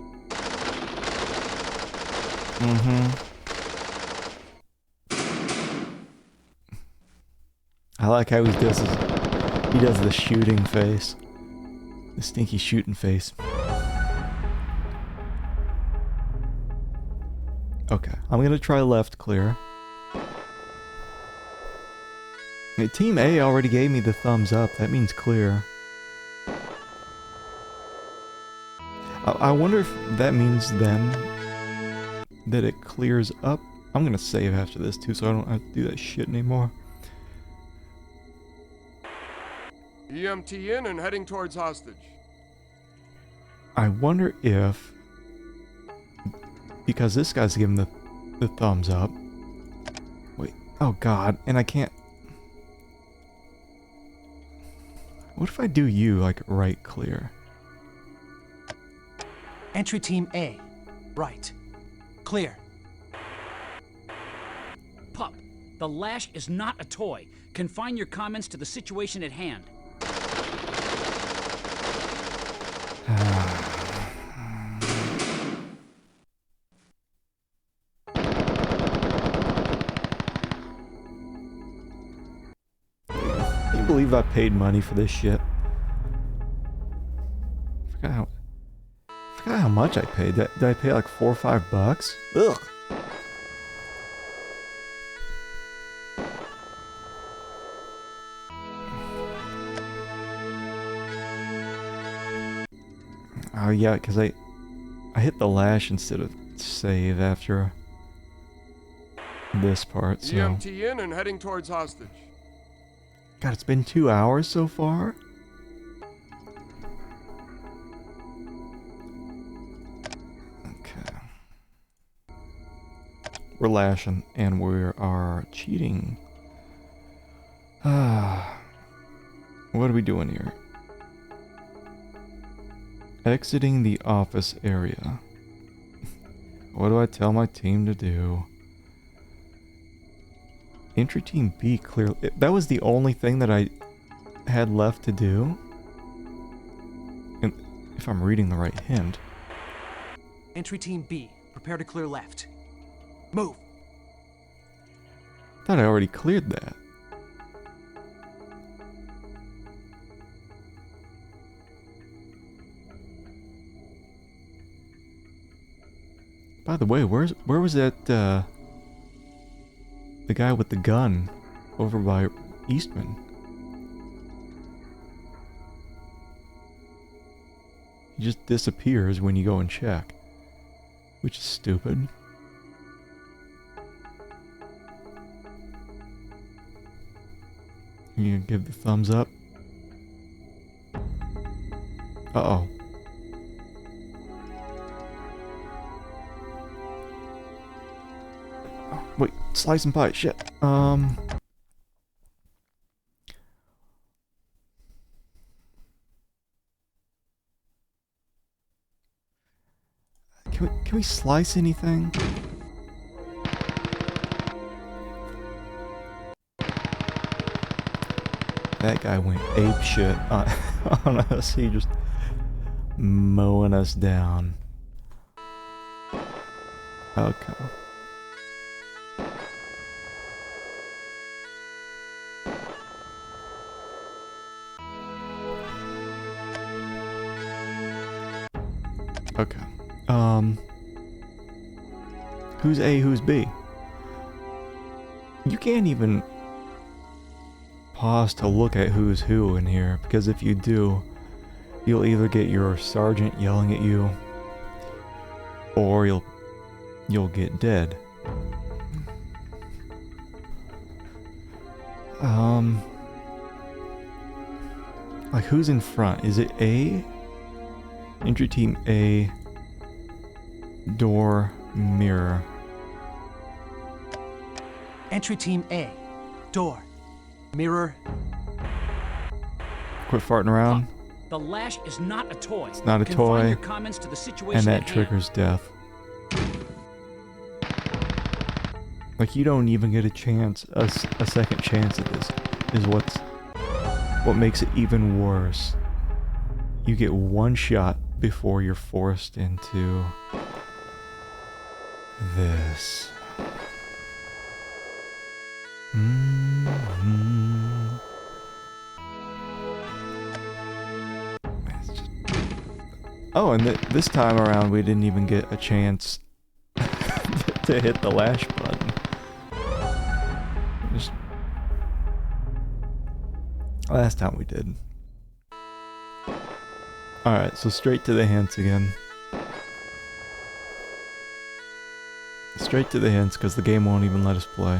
I like how he does the shooting face. The stinky shooting face. Okay, I'm gonna try left clear. Team A already gave me the thumbs up. That means clear. I wonder if that means then that it clears up. I'm gonna save after this too, so I don't have to do that shit anymore. EMT in and heading towards hostage. I wonder if, because this guy's giving the thumbs up. Wait, oh God, and I can't. What if I do you, like, right clear? Entry team A. Right. Clear. Pup, the lash is not a toy. Confine your comments to the situation at hand. Can you believe I paid money for this shit? I forgot how much I paid. Did I pay like $4 or $5? Ugh. Oh yeah, because I hit the lash instead of save after this part, so... EMT in and heading towards hostage. God, it's been 2 hours so far? Okay. We're lashing, and we are cheating. What are we doing here? Exiting the office area. What do I tell my team to do? Entry team B clearly. That was the only thing that I had left to do. And if I'm reading the right hint. Entry team B. Prepare to clear left. Move. Thought I already cleared that. By the way, where was that, the guy with the gun over by Eastman? He just disappears when you go and check, which is stupid. You give the thumbs up. Uh-oh. Wait, slice and pie, shit. Can we slice anything? That guy went ape shit on us. He just mowing us down. Okay. Okay. Who's A, who's B? You can't even pause to look at who's who in here, because if you do, you'll either get your sergeant yelling at you, or you'll get dead. Like who's in front? Is it A? Entry team A, door, mirror. Entry team A, door, mirror. Quit farting around. The lash is not a toy. It's not a Confine toy. your comments to the situation And that at hand. triggers death. Like you don't even get a chance, a second chance at this, is what makes it even worse. You get one shot before you're forced into this. Oh, and this time around we didn't even get a chance to hit the lash button. Just last time we did. Alright, so straight to the hints again. Straight to the hints, because the game won't even let us play.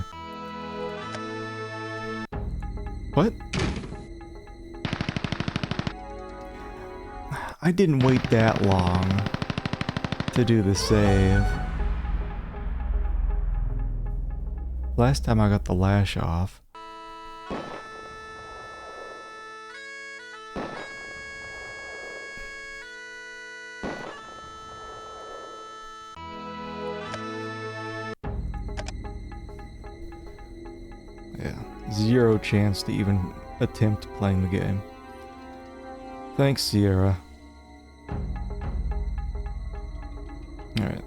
What? I didn't wait that long to do the save. Last time I got the lash off. Yeah, zero chance to even attempt playing the game. Thanks, Sierra. Alright.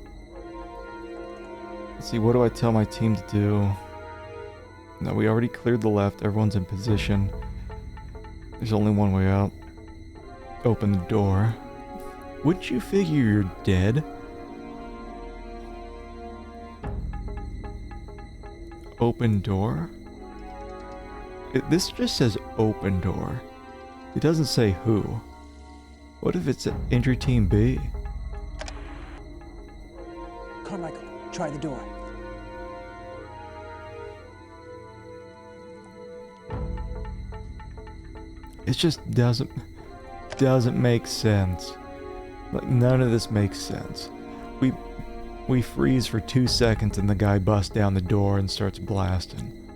Let's see, what do I tell my team to do? No, we already cleared the left. Everyone's in position. There's only one way out. Open the door. Wouldn't you figure you're dead? Open door? This just says open door. It doesn't say who. What if it's entry team B? Carmichael, try the door. It just doesn't make sense. Like none of this makes sense. We freeze for 2 seconds and the guy busts down the door and starts blasting.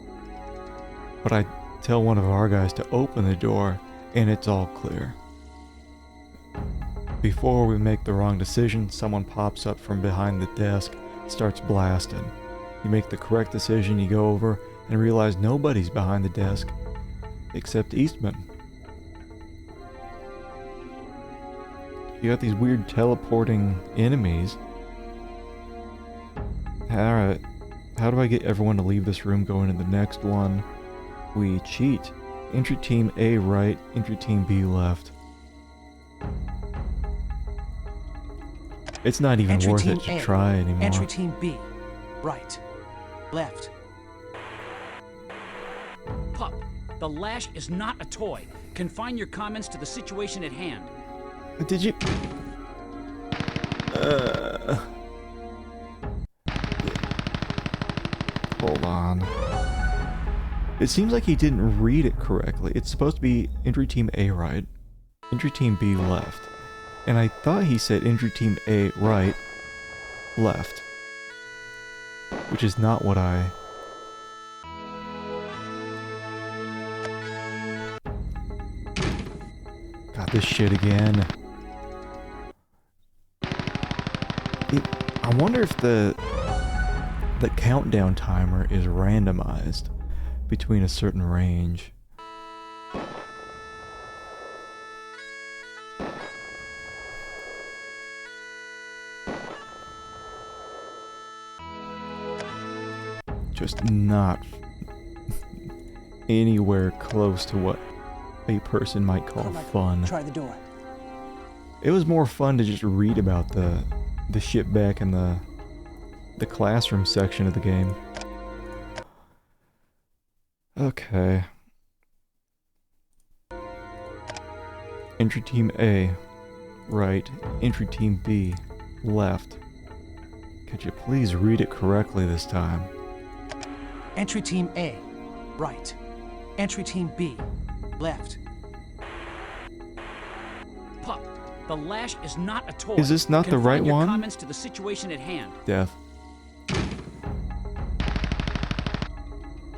But I tell one of our guys to open the door and it's all clear. Before we make the wrong decision, someone pops up from behind the desk, starts blasting. You make the correct decision, you go over and realize nobody's behind the desk except Eastman. You got these weird teleporting enemies Alright. How do I get everyone to leave this room, go into the next one? We cheat. Entry team A right, entry team B left. It's not even Entry worth team it to A, try anymore. Entry team B, right, left. Pup, the lash is not a toy. Confine your comments to the situation at hand. Did you... Hold on. It seems like he didn't read it correctly. It's supposed to be entry team A right, entry team B left. And I thought he said entry team A right, left. Which is not what I... Got this shit again. I wonder if the countdown timer is randomized between a certain range. Just not anywhere close to what a person might call fun. Try the door. It was more fun to just read about the shit back in the classroom section of the game. Okay. Entry team A, right. Entry team B, left. Could you please read it correctly this time? Entry team A, right. Entry team B, left. Pup, the lash is not a toy. Is this not the right Confine your one? comments to the situation at hand. Death.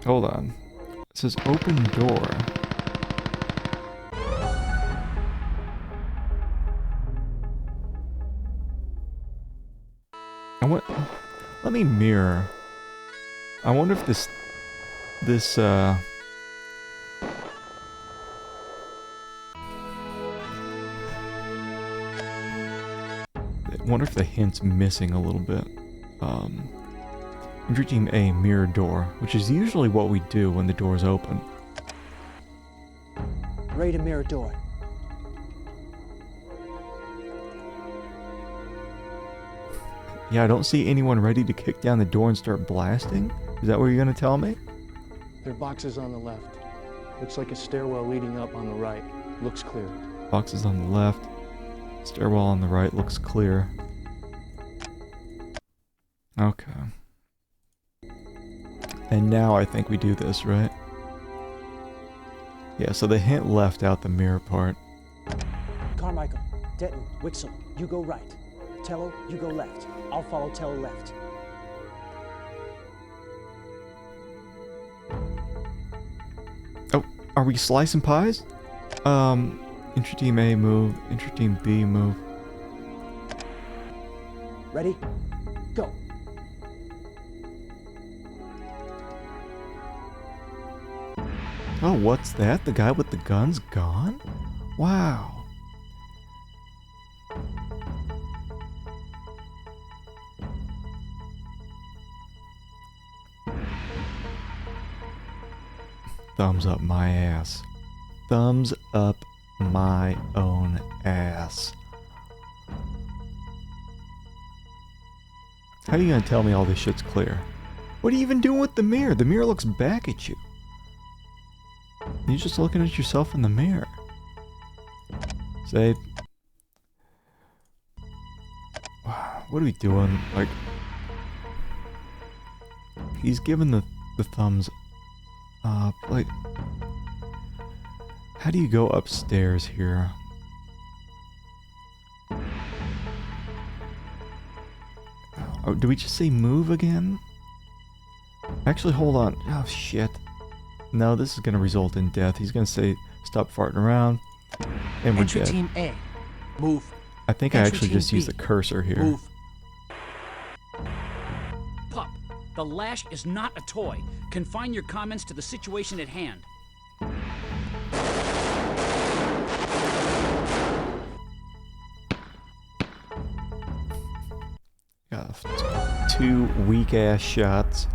Hold on. It says open door. Let me mirror. I wonder if I wonder if the hint's missing a little bit. Entry team A, mirror door, which is usually what we do when the door's open. Ready to mirror door. Yeah, I don't see anyone ready to kick down the door and start blasting. Is that what you're gonna tell me? There are boxes on the left. Looks like a stairwell leading up on the right. Looks clear. Boxes on the left. Stairwell on the right looks clear. Okay. And now I think we do this, right? Yeah, so the hint left out the mirror part. Carmichael, Denton, Wixel, you go right. Tello, you go left. I'll follow Tello left. Oh, are we slicing pies? Entry team A move, entry team B move. Ready? Go. Oh, what's that? The guy with the gun's gone? Wow. Thumbs up my ass. Thumbs up my own ass. How are you gonna tell me all this shit's clear? What are you even doing with the mirror? The mirror looks back at you. You're just looking at yourself in the mirror. Say, what are we doing? Like, he's giving the thumbs up. Like, how do you go upstairs here? Oh, do we just say move again? Actually, hold on. Oh, shit. No, this is going to result in death. He's going to say, stop farting around. And we're Entry dead. team A, move. I think I Entry actually team just used B, the cursor here. Move. Pup, the lash is not a toy. Confine your comments to the situation at hand. Got 2 weak-ass shots.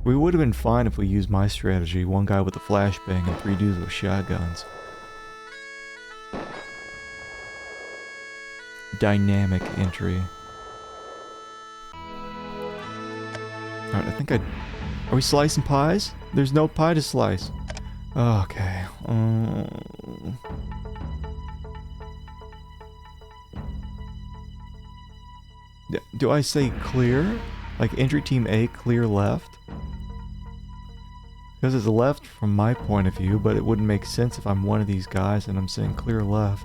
We would have been fine if we used my strategy. 1 guy with a flashbang and 3 dudes with shotguns. Dynamic entry. Alright, I think Are we slicing pies? There's no pie to slice. Okay. Do I say clear? Like entry team A, clear left? Because it's left from my point of view, but it wouldn't make sense if I'm one of these guys and I'm saying clear left.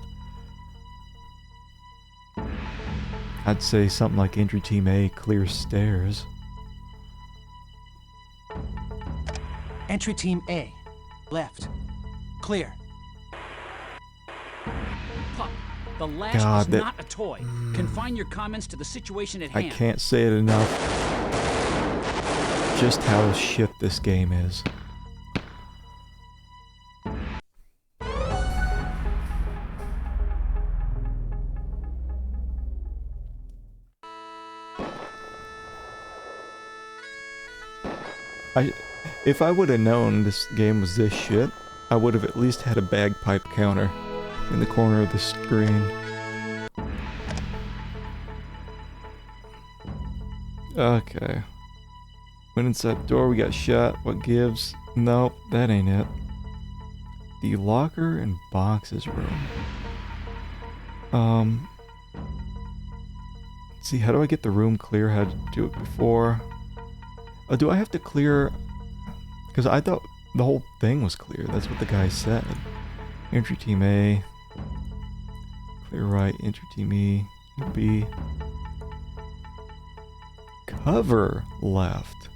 I'd say something like entry team A, clear stairs. Entry team A, left, clear. Pup, the lash God, is not a toy. Confine your comments to the situation at hand. I can't say it enough. Just how shit this game is. If I would have known this game was this shit, I would have at least had a bagpipe counter in the corner of the screen. Okay. Went inside the door, we got shot. What gives? Nope, that ain't it. The locker and boxes room. Let's see, how do I get the room clear? How to do it before? Oh, do I have to clear? Because I thought the whole thing was clear. That's what the guy said. Entry team A. Clear right. Entry team E. B. Cover left.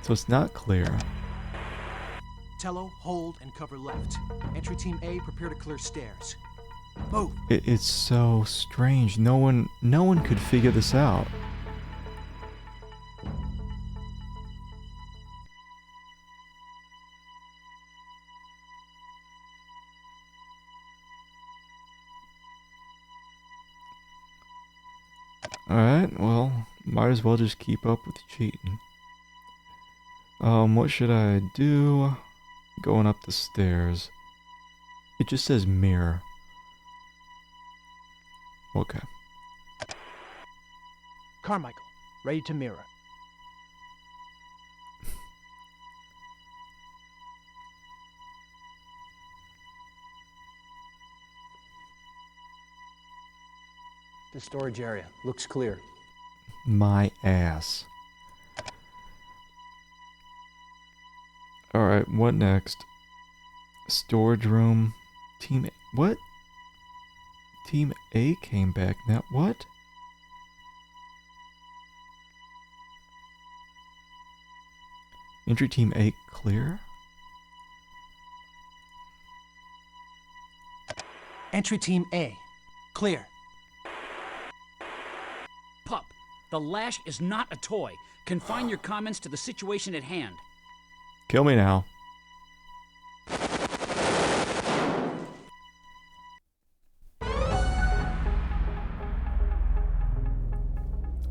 So it's not clear. Tello, hold, and cover left. Entry team A, prepare to clear stairs. Move. It's so strange. No one could figure this out. Alright, well, might as well just keep up with cheating. What should I do? Going up the stairs. It just says mirror. Okay. Carmichael, ready to mirror. The storage area looks clear. My ass. Alright, what next? Storage room. Team A. What? Team A came back now. What? Entry team A clear? Entry team A, clear. Pup, the lash is not a toy. Confine your comments to the situation at hand. Kill me now.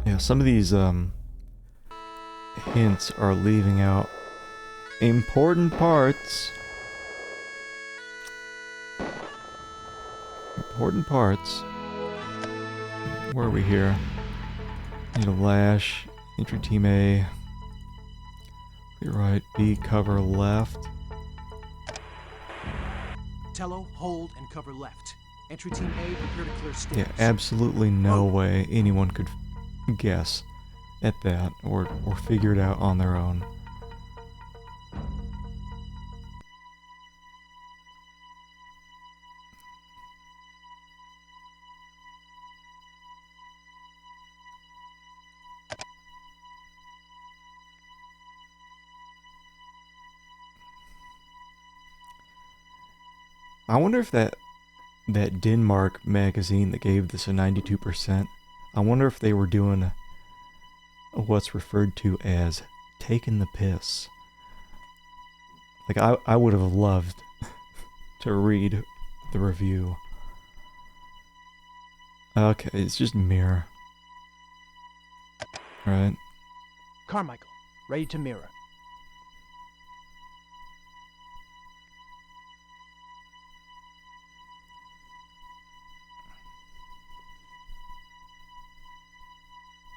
Yeah, some of these hints are leaving out important parts. Important parts. Where are we here? Need a lash. Entry team A. Clear right. B, cover left. Tello, hold, and cover left. Entry team A, prepare to clear stairs. Yeah, absolutely no way anyone could guess at that or figure it out on their own. I wonder if that Denmark magazine that gave this a 92%, I wonder if they were doing what's referred to as taking the piss. Like, I would have loved to read the review. Okay, it's just mirror. Right. Carmichael, ready to mirror.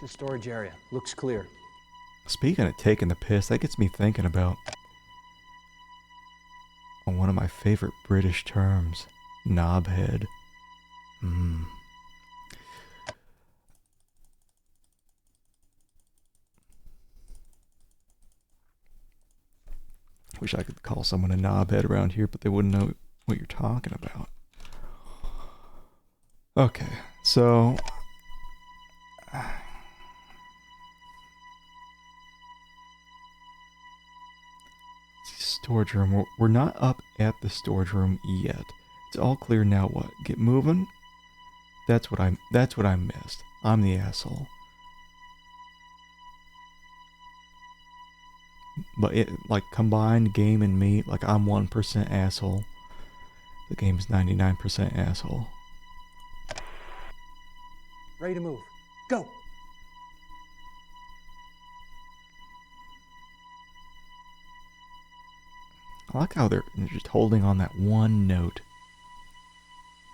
The storage area looks clear. Speaking of taking the piss, that gets me thinking about one of my favorite British terms, knobhead. Wish I could call someone a knobhead around here, but they wouldn't know what you're talking about. Okay, so... storage room. We're not up at the storage room yet. It's all clear now. What? Get moving? That's what I missed. I'm the asshole. But it, like, combined game and me, like, I'm 1% asshole. The game's 99% asshole. Ready to move. Go! I like how they're just holding on that one note.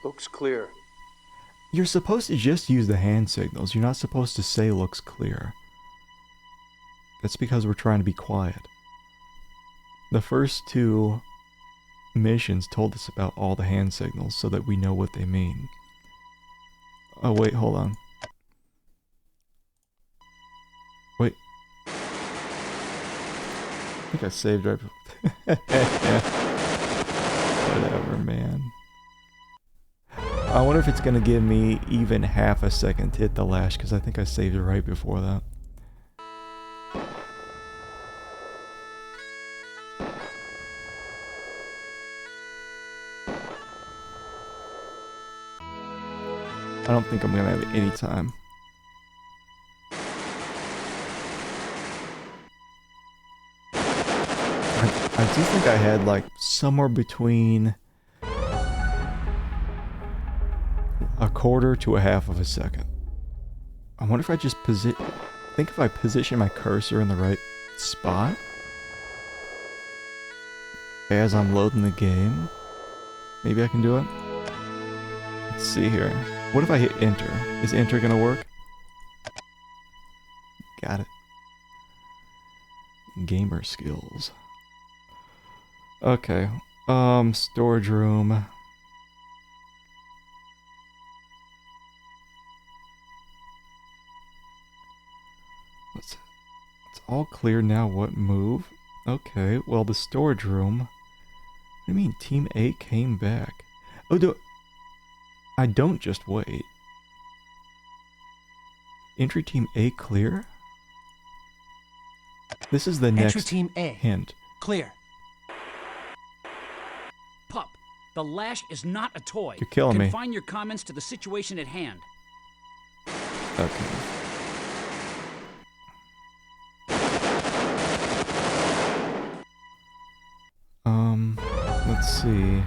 Looks clear. You're supposed to just use the hand signals. You're not supposed to say looks clear. That's because we're trying to be quiet. The first two missions told us about all the hand signals so that we know what they mean. Oh wait, hold on. Wait. I think I saved right. Whatever, man. I wonder if it's gonna give me even half a second to hit the lash, because I think I saved it right before that. I don't think I'm gonna have any time. I do think I had like somewhere between a quarter to a half of a second. I wonder if I just think if I position my cursor in the right spot as I'm loading the game, maybe I can do it. Let's see here. What if I hit enter? Is enter gonna work? Got it. Gamer skills. Okay. Storage room. It's all clear now. What move? Okay, well, the storage room. What do you mean Team A came back? Oh, I don't just wait. Entry Team A clear? This is the next Entry Team A. hint. Clear. Pup, the lash is not a toy. You're killing me. Confine your comments to the situation at hand. Okay. Let's see.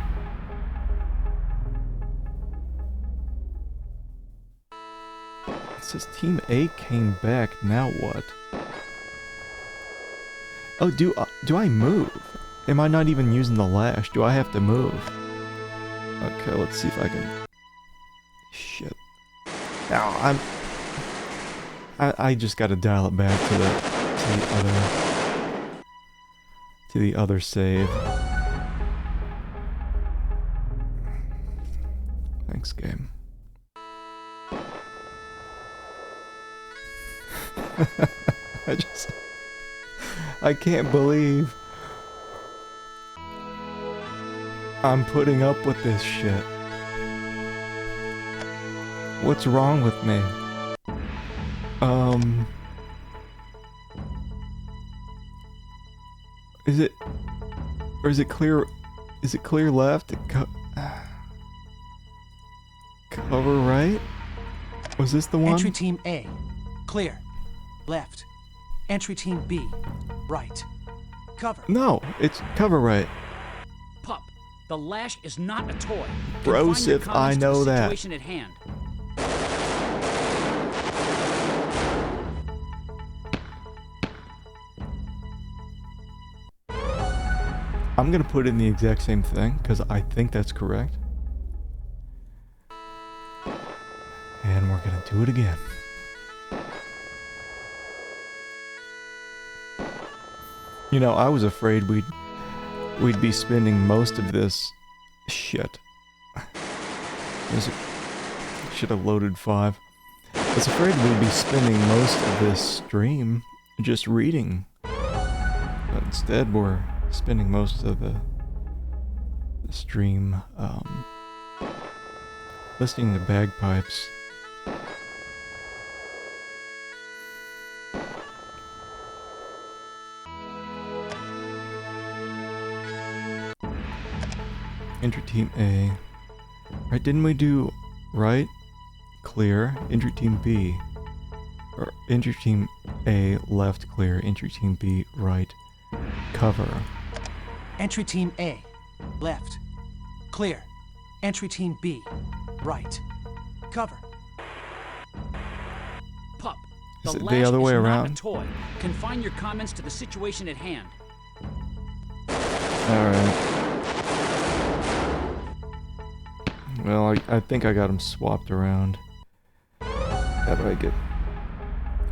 It says Team A came back. Now what? Oh, do I move? Am I not even using the lash? Do I have to move? Okay, let's see if I can. Shit. Now I just gotta dial it back to the other save. Thanks, game. I can't believe I'm putting up with this shit. What's wrong with me? Is it, or is it clear? Is it clear left? Cover right? Was this the one? Entry Team A, clear. Left. Entry Team B, right. Cover. No, it's cover right. Pup, the lash is not a toy. Bro, Confine your if I comments to know the that. situation at hand. I'm gonna put in the exact same thing because I think that's correct. And we're gonna do it again. You know, I was afraid we'd be spending most of this shit. Should have loaded 5. I was afraid we'd be spending most of this stream just reading. But instead we're spending most of the stream listening to bagpipes. Entry team A. Right, didn't we do right? Clear. Entry team B. Or entry team A, left, clear. Entry team B, right. Cover. Entry team A, left. Clear. Entry team B, right. Cover. Pup, Is the it lash the other way is not around? a toy. Confine your comments to the situation at hand. Alright. Well, I think I got them swapped around. How do I get...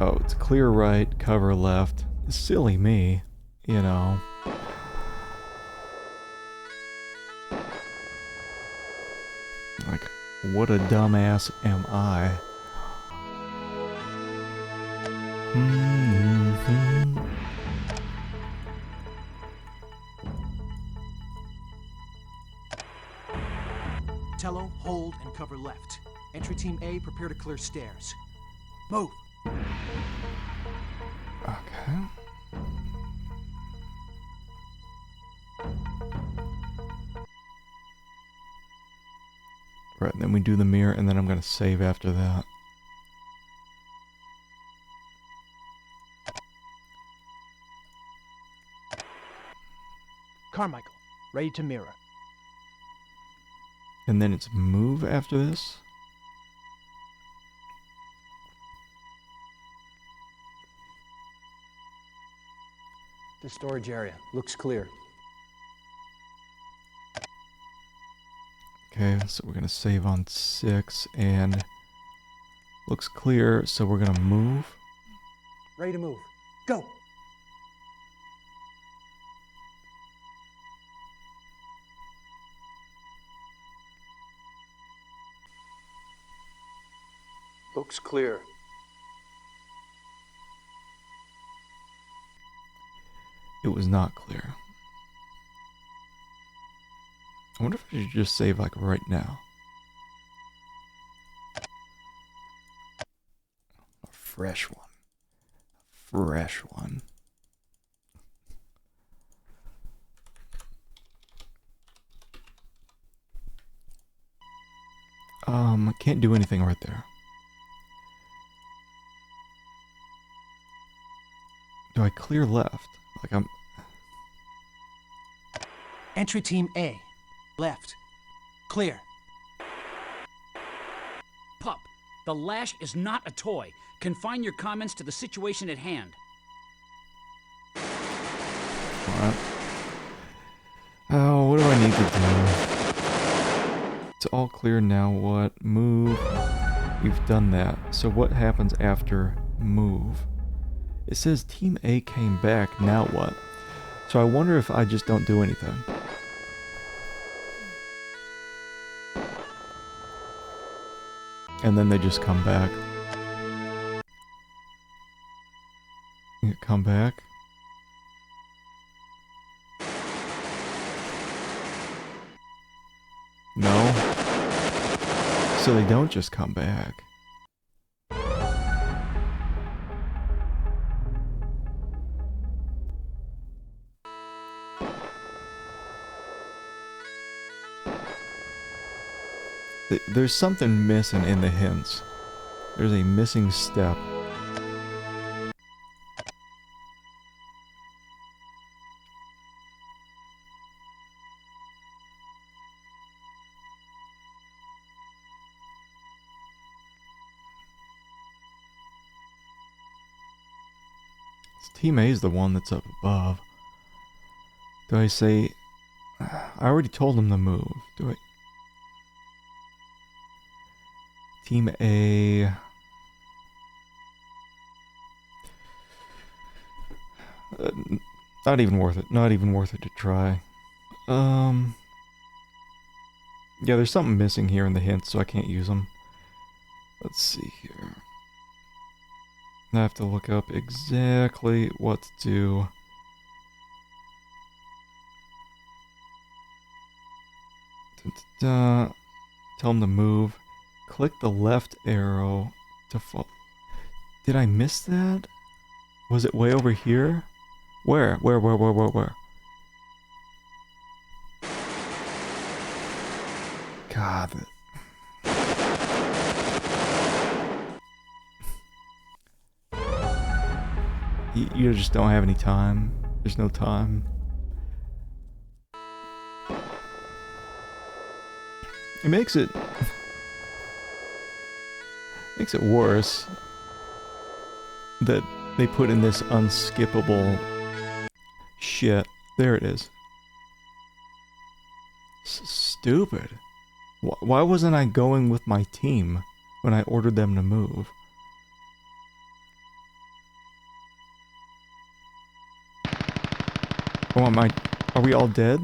Oh, it's clear right, cover left. Silly me, you know. Like, what a dumbass am I? Tello, hold, and cover left. Entry team A, prepare to clear stairs. Move. Okay. Right, and then we do the mirror, and then I'm gonna save after that. Carmichael, ready to mirror. And then it's move after this? The storage area looks clear. Okay, so we're gonna save on 6, and looks clear, so we're gonna move. Ready to move. Go! Looks clear. It was not clear. I wonder if I should just save like right now. A fresh one. Fresh one. I can't do anything right there. Do I clear left? Like I'm... Entry team A, left. Clear. Pup, the lash is not a toy. Confine your comments to the situation at hand. Alright. Oh, what do I need to do? It's all clear now. What? Move. We've done that. So what happens after move? It says Team A came back. Now what? So I wonder if I just don't do anything. And then they just come back. You come back. No. So they don't just come back. There's something missing in the hints. There's a missing step. Team A is the one that's up above. Do I say I already told them to move. Do I? Team A. Not even worth it. Not even worth it to try. Yeah, there's something missing here in the hints, so I can't use them. Let's see here. I have to look up exactly what to do. Tell them to move. Click the left arrow to follow. Did I miss that? Was it way over here? Where? Where? God. You just don't have any time. There's no time. It makes it worse that they put in this unskippable shit. There it is. Stupid. Why wasn't I going with my team when I ordered them to move? Oh, are we all dead?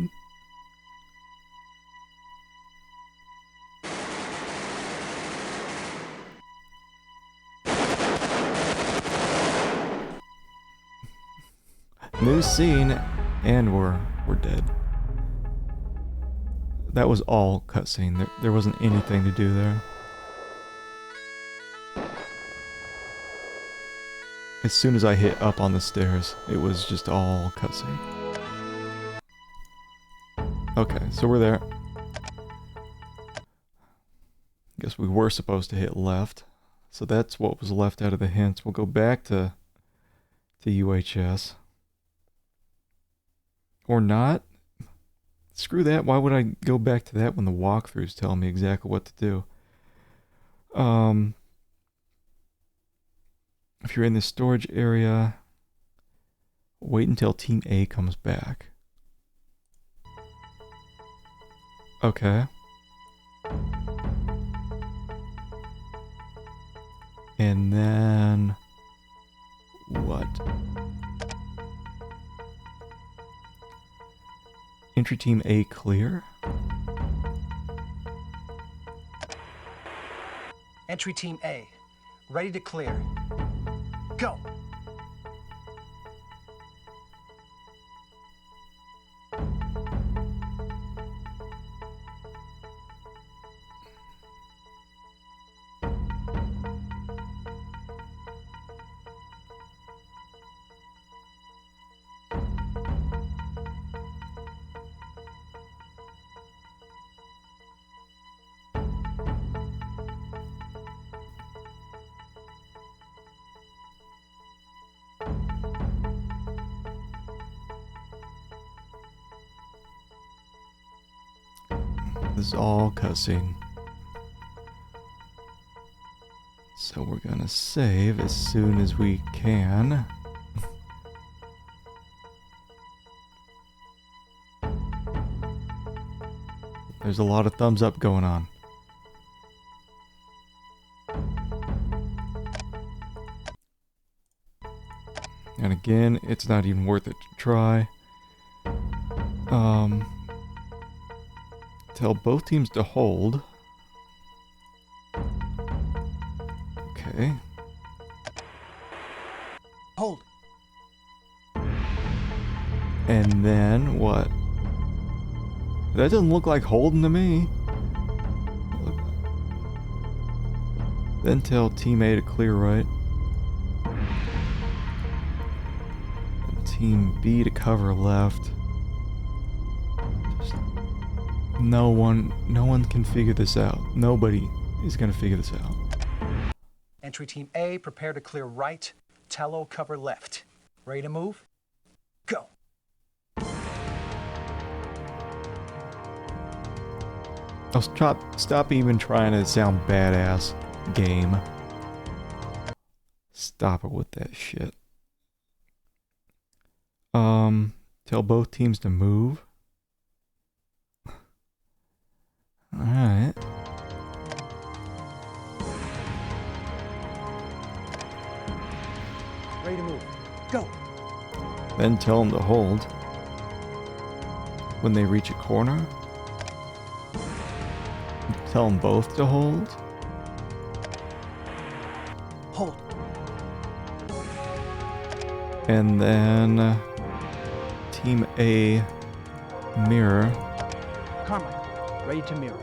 New scene, and we're dead. That was all cutscene. There wasn't anything to do there. As soon as I hit up on the stairs, it was just all cutscene. Okay, so we're there. Guess we were supposed to hit left. So that's what was left out of the hints. We'll go back to UHS. Or not. Screw that. Why would I go back to that when the walkthrough's telling me exactly what to do? If you're in the storage area, wait until Team A comes back. Okay. And then what? Entry Team A clear? Entry Team A, ready to clear. Go! This is all cutscene. So we're gonna save as soon as we can. There's a lot of thumbs up going on. And again, it's not even worth it to try. Tell both teams to hold. Okay. Hold. And then what? That doesn't look like holding to me. Then tell Team A to clear right. And Team B to cover left. No one can figure this out. Nobody is gonna figure this out. Entry Team A, prepare to clear right. Tello, cover left. Ready to move? Go! Stop even trying to sound badass, game. Stop it with that shit. Tell both teams to move. Alright. Ready to move. Go. Then tell them to hold. When they reach a corner, tell them both to hold. Hold. And then Team A mirror. Carmichael, ready to mirror.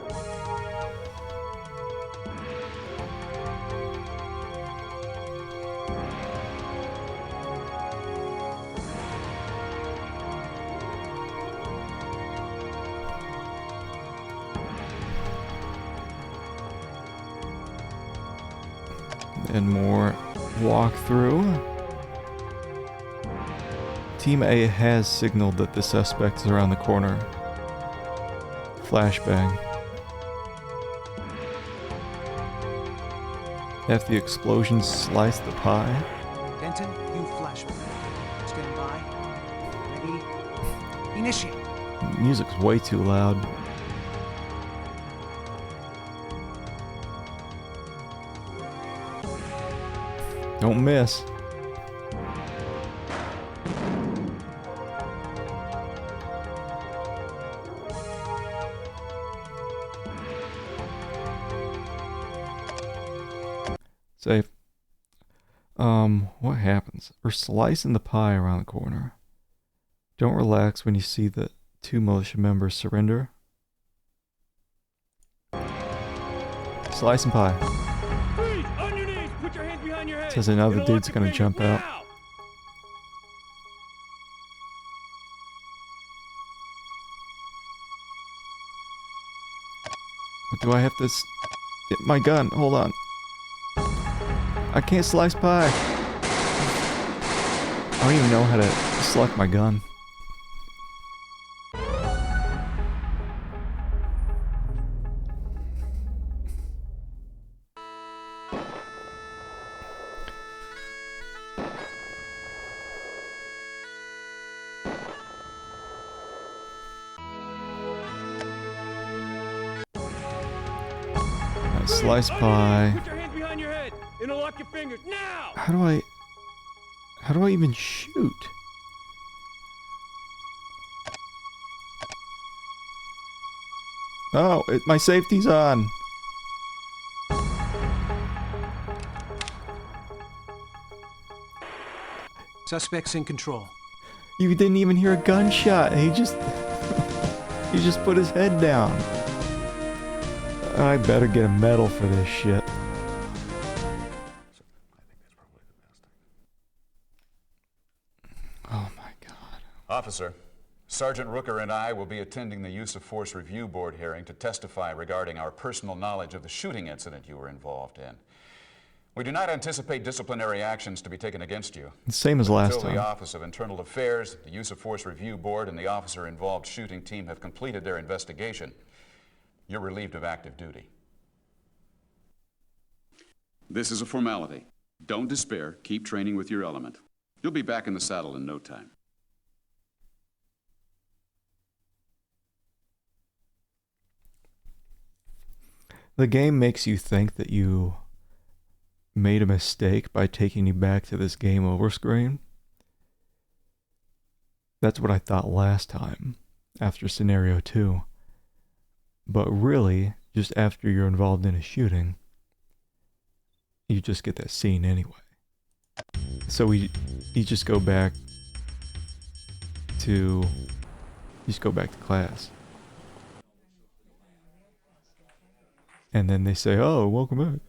And more walkthrough. Team A has signaled that the suspect is around the corner. Flashbang. After the explosion sliced the pie. Denton, you flashback. Stand by. Ready. Initiate. Music's way too loud. Don't miss. Safe. What happens? We're slicing the pie around the corner. Don't relax when you see the 2 militia members surrender. Slicing pie. Freeze! On your knees! Put your hands behind your head! Says another dude's gonna jump out. But do I have to get my gun? Hold on. I can't slice pie. I don't even know how to select my gun. Slice pie. Put your hands behind your head and unlock your fingers now! How do I even shoot? Oh, my safety's on. Suspect's in control. You didn't even hear a gunshot. He just put his head down. I better get a medal for this shit. Oh my God. Officer, Sergeant Rooker and I will be attending the Use of Force Review Board hearing to testify regarding our personal knowledge of the shooting incident you were involved in. We do not anticipate disciplinary actions to be taken against you. Same as last Until time. the Office of Internal Affairs, the Use of Force Review Board, and the officer-involved shooting team have completed their investigation, you're relieved of active duty. This is a formality. Don't despair. Keep training with your element. You'll be back in the saddle in no time. The game makes you think that you made a mistake by taking you back to this game over screen. That's what I thought last time, after scenario 2. But really, just after you're involved in a shooting, you just get that scene anyway. So you just go back to class. And then they say, "Oh, welcome back."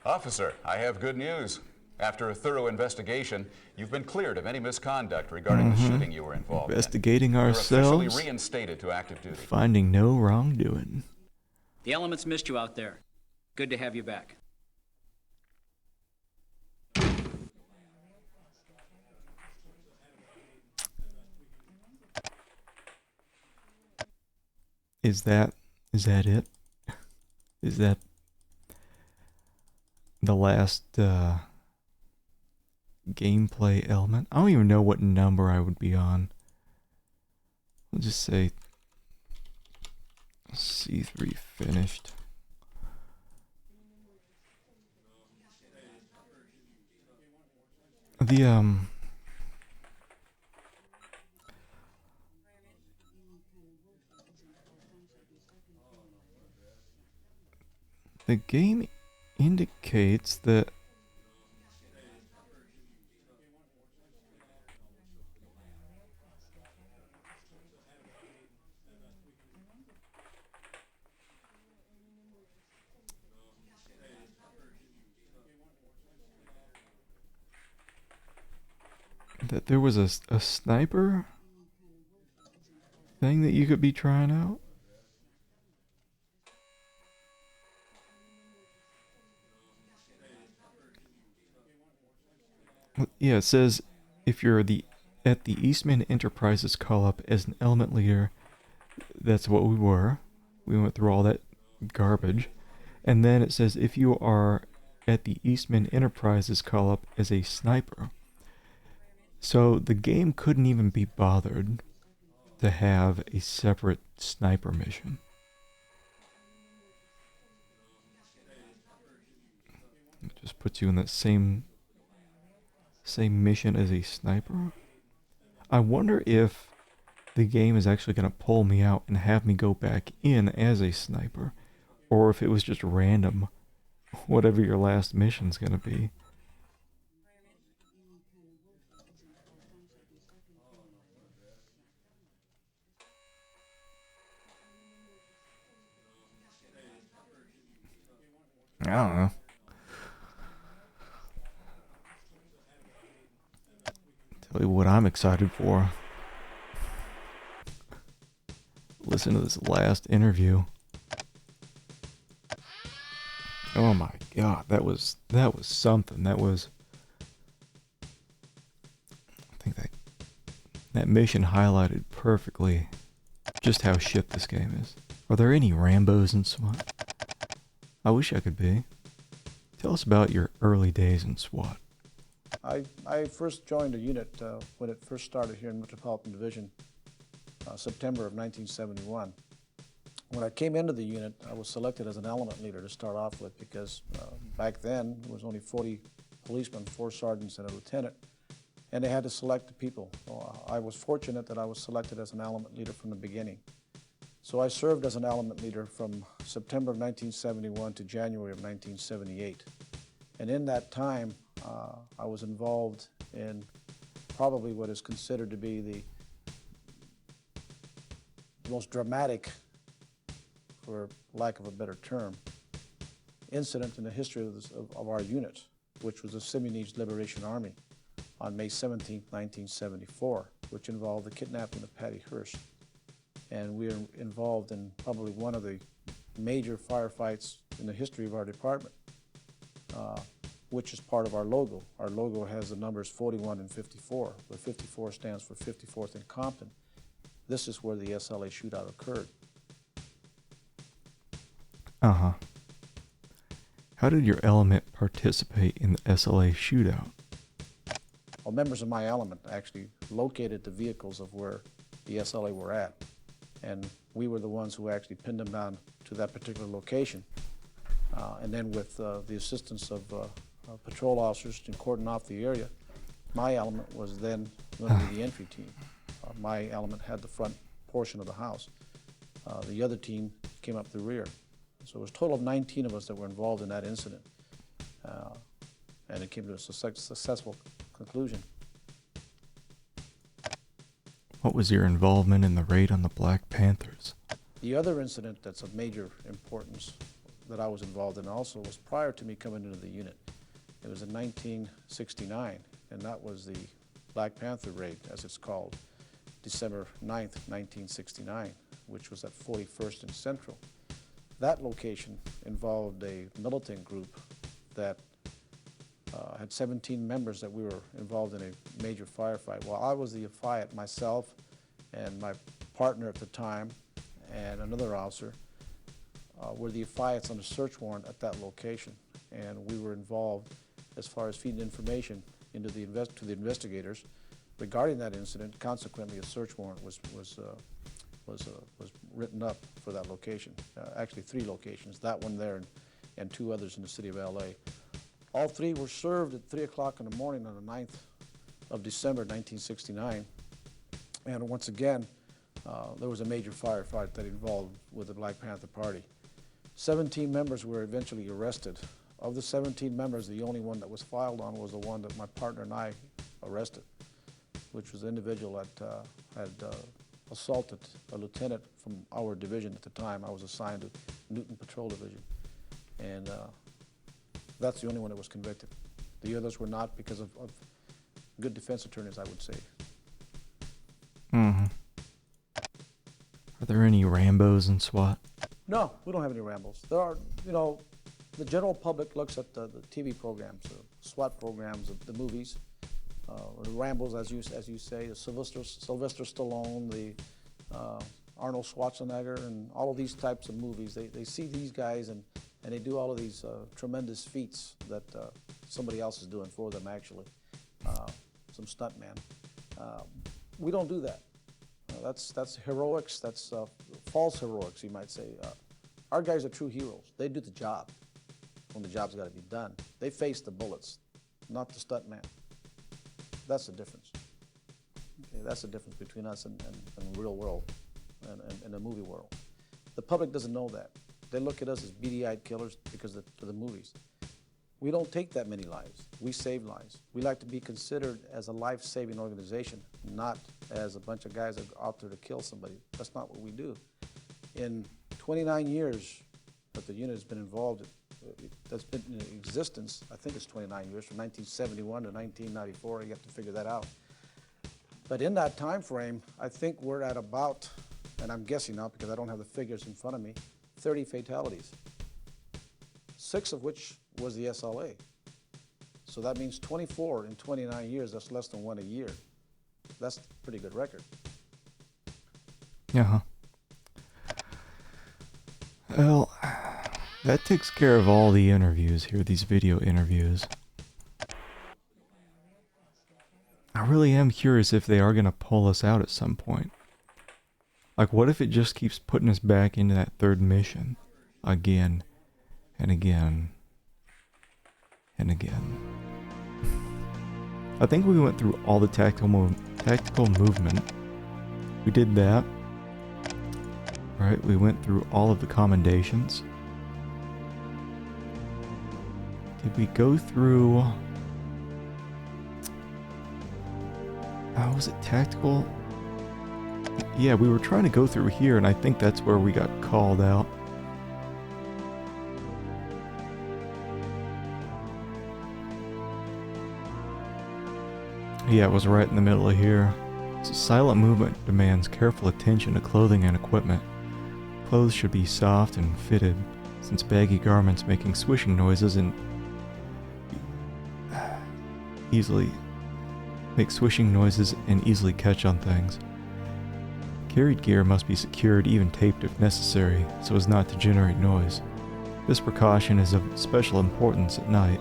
Officer, I have good news. After a thorough investigation, you've been cleared of any misconduct regarding the shooting you were involved Investigating in. ourselves. You're officially reinstated to active duty. Finding no wrongdoing. The elements missed you out there. Good to have you back. Is that it? Is that the last gameplay element? I don't even know what number I would be on. I'll just say C3 finished. The game indicates that there was a sniper thing that you could be trying out. Yeah, it says if you're at the Eastman Enterprises call up as an element leader, that's what we were. We went through all that garbage. And then it says if you are at the Eastman Enterprises call up as a sniper. So the game couldn't even be bothered to have a separate sniper mission. It just puts you in that same mission as a sniper. I wonder if the game is actually going to pull me out and have me go back in as a sniper, or if it was just random, whatever your last mission's going to be. I don't know. Tell you what I'm excited for. Listen to this last interview. Oh my god, that was something. I think that mission highlighted perfectly just how shit this game is. Are there any Rambos in SWAT? I wish I could be. Tell us about your early days in SWAT. I first joined a unit when it first started here in Metropolitan Division, September of 1971. When I came into the unit, I was selected as an element leader to start off with because back then there was only 40 policemen, 4 sergeants, and a lieutenant, and they had to select the people. So, I was fortunate that I was selected as an element leader from the beginning. So I served as an element leader from September of 1971 to January of 1978. And in that time, I was involved in probably what is considered to be the most dramatic, for lack of a better term, incident in the history of our unit, which was the Simeonese Liberation Army on May 17, 1974, which involved the kidnapping of Patty Hearst. And we are involved in probably one of the major firefights in the history of our department, which is part of our logo. Our logo has the numbers 41 and 54, where 54 stands for 54th and Compton. This is where the SLA shootout occurred. Uh-huh. How did your element participate in the SLA shootout? Well, members of my element actually located the vehicles of where the SLA were at. And we were the ones who actually pinned them down to that particular location. And then with the assistance of patrol officers to cordon off the area, my element was then going to be the entry team. My element had the front portion of the house. The other team came up the rear. So it was a total of 19 of us that were involved in that incident. And it came to a successful conclusion. What was your involvement in the raid on the Black Panthers? The other incident that's of major importance that I was involved in also was prior to me coming into the unit. It was in 1969, and that was the Black Panther raid, as it's called, December 9th, 1969, which was at 41st and Central. That location involved a militant group that had 17 members that we were involved in a major firefight. Well, I was the firefight myself and my partner at the time and another officer were the fights on a search warrant at that location. And we were involved as far as feeding information into to the investigators regarding that incident. Consequently, a search warrant was was written up for that location. Actually, 3 locations, that one there and 2 others in the city of LA. All 3 were served at 3 o'clock in the morning on the 9th of December 1969. And once again, there was a major firefight that involved with the Black Panther Party. 17 members were eventually arrested. Of the 17 members, the only one that was filed on was the one that my partner and I arrested, which was the individual that had assaulted a lieutenant from our division at the time. I was assigned to Newton Patrol Division. And that's the only one that was convicted. The others were not because of good defense attorneys, I would say. Mm-hmm. Are there any Rambos in SWAT? No, we don't have any Rambos. There are, you know, the general public looks at the TV programs, the SWAT programs, the movies, the Rambos, as you say, the Sylvester Stallone, the Arnold Schwarzenegger, and all of these types of movies. They see these guys and they do all of these tremendous feats that somebody else is doing for them, actually. Some stuntman. We don't do that. That's heroics. That's false heroics, you might say. Our guys are true heroes. They do the job when the job's got to be done. They face the bullets, not the stuntman. That's the difference. Okay, that's the difference between us and the real world and the movie world. The public doesn't know that. They look at us as beady-eyed killers because of the movies. We don't take that many lives. We save lives. We like to be considered as a life-saving organization, not as a bunch of guys that are out there to kill somebody. That's not what we do. In 29 years that the unit has been involved, that's been in existence, I think it's 29 years, from 1971 to 1994. You have to figure that out. But in that time frame, I think we're at about, and I'm guessing now because I don't have the figures in front of me, 30 fatalities, 6 of which was the SLA. So that means 24 in 29 years, that's less than 1 a year. That's a pretty good record. Yeah. Well, that takes care of all the interviews here, these video interviews. I really am curious if they are going to pull us out at some point. Like, what if it just keeps putting us back into that 3rd mission again and again and again? I think we went through all the tactical movement. We did that. Right, we went through all of the commendations. Did we go through... was it tactical? Yeah, we were trying to go through here, and I think that's where we got called out. Yeah, it was right in the middle of here. So silent movement demands careful attention to clothing and equipment. Clothes should be soft and fitted, since baggy garments making swishing noises and easily catch on things. Carried gear must be secured, even taped if necessary, so as not to generate noise. This precaution is of special importance at night,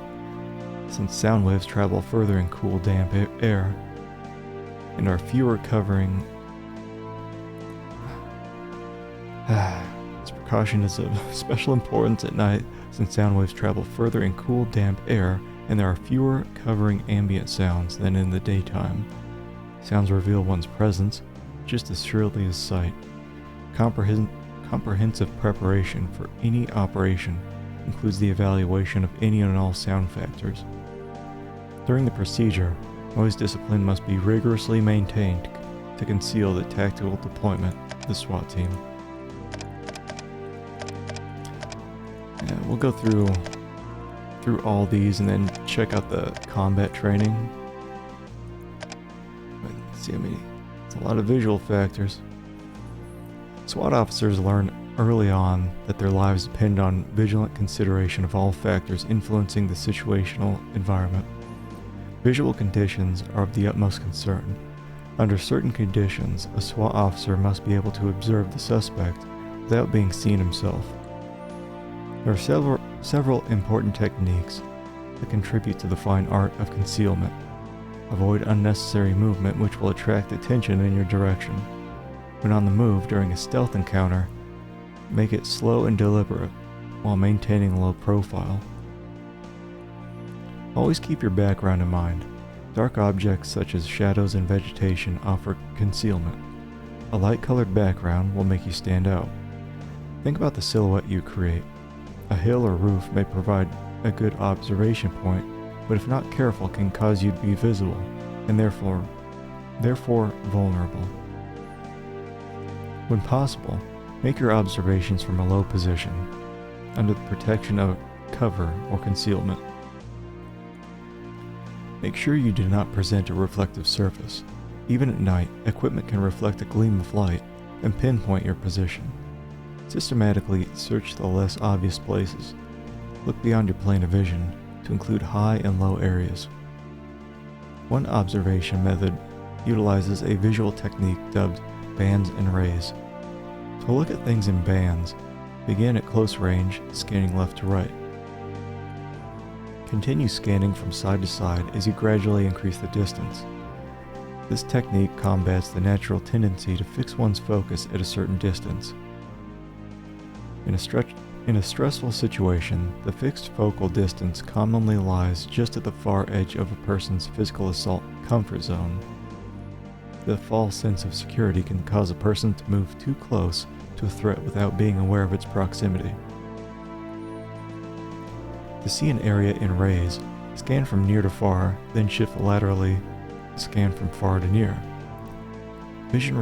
since sound waves travel further in cool, damp air, and are fewer covering. This precaution is of special importance at night, since sound waves travel further in cool, damp air, and there are fewer covering ambient sounds than in the daytime. Sounds reveal one's presence just as surely as sight. Comprehensive preparation for any operation includes the evaluation of any and all sound factors. During the procedure, noise discipline must be rigorously maintained to conceal the tactical deployment of the SWAT team. Yeah, we'll go through all these and then check out the combat training. But see, I mean, it's a lot of visual factors. SWAT officers learn early on that their lives depend on vigilant consideration of all factors influencing the situational environment. Visual conditions are of the utmost concern. Under certain conditions, a SWAT officer must be able to observe the suspect without being seen himself. There are several important techniques that contribute to the fine art of concealment. Avoid unnecessary movement which will attract attention in your direction. When on the move during a stealth encounter, make it slow and deliberate while maintaining a low profile. Always keep your background in mind. Dark objects such as shadows and vegetation offer concealment. A light-colored background will make you stand out. Think about the silhouette you create. A hill or roof may provide a good observation point, but if not careful can cause you to be visible, and therefore vulnerable. When possible, make your observations from a low position, under the protection of cover or concealment. Make sure you do not present a reflective surface. Even at night, equipment can reflect a gleam of light and pinpoint your position. Systematically search the less obvious places. Look beyond your plane of vision to include high and low areas. One observation method utilizes a visual technique dubbed bands and rays. To look at things in bands, begin at close range, scanning left to right. Continue scanning from side to side as you gradually increase the distance. This technique combats the natural tendency to fix one's focus at a certain distance. In a stressful situation, the fixed focal distance commonly lies just at the far edge of a person's physical assault comfort zone. The false sense of security can cause a person to move too close to a threat without being aware of its proximity. To see an area in rays, scan from near to far, then shift laterally, scan from far to near. Vision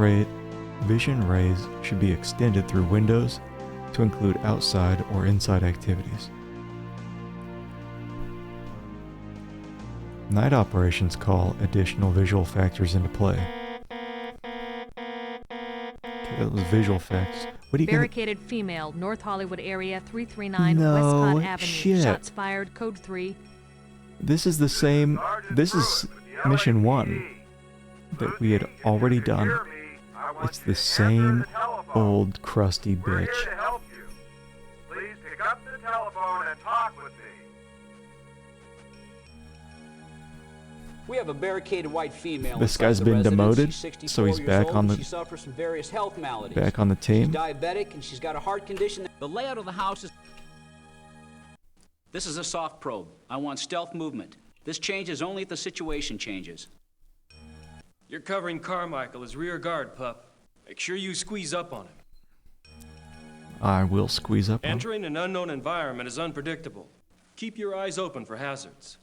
rays should be extended through windows to include outside or inside activities. Night operations call additional visual factors into play. Okay, that was visual facts. What are you Barricaded female, North Hollywood area, 339 No Westcott Avenue. shit. Shots fired, code 3. This is the same. This is mission 1 that we had already done. It's the same old crusty bitch. Please pick up the telephone and talk with me. We have a barricaded white female. This inside guy's the been residence. demoted, She's 64 so he's years back old, on and the she suffers from various health maladies. back on the team. She's diabetic and she's got a heart condition. The layout of the house is... This is a soft probe. I want stealth movement. This changes only if the situation changes. You're covering Carmichael as rear guard, pup. Make sure you squeeze up on him. I will squeeze up on. Entering an unknown environment is unpredictable. Keep your eyes open for hazards.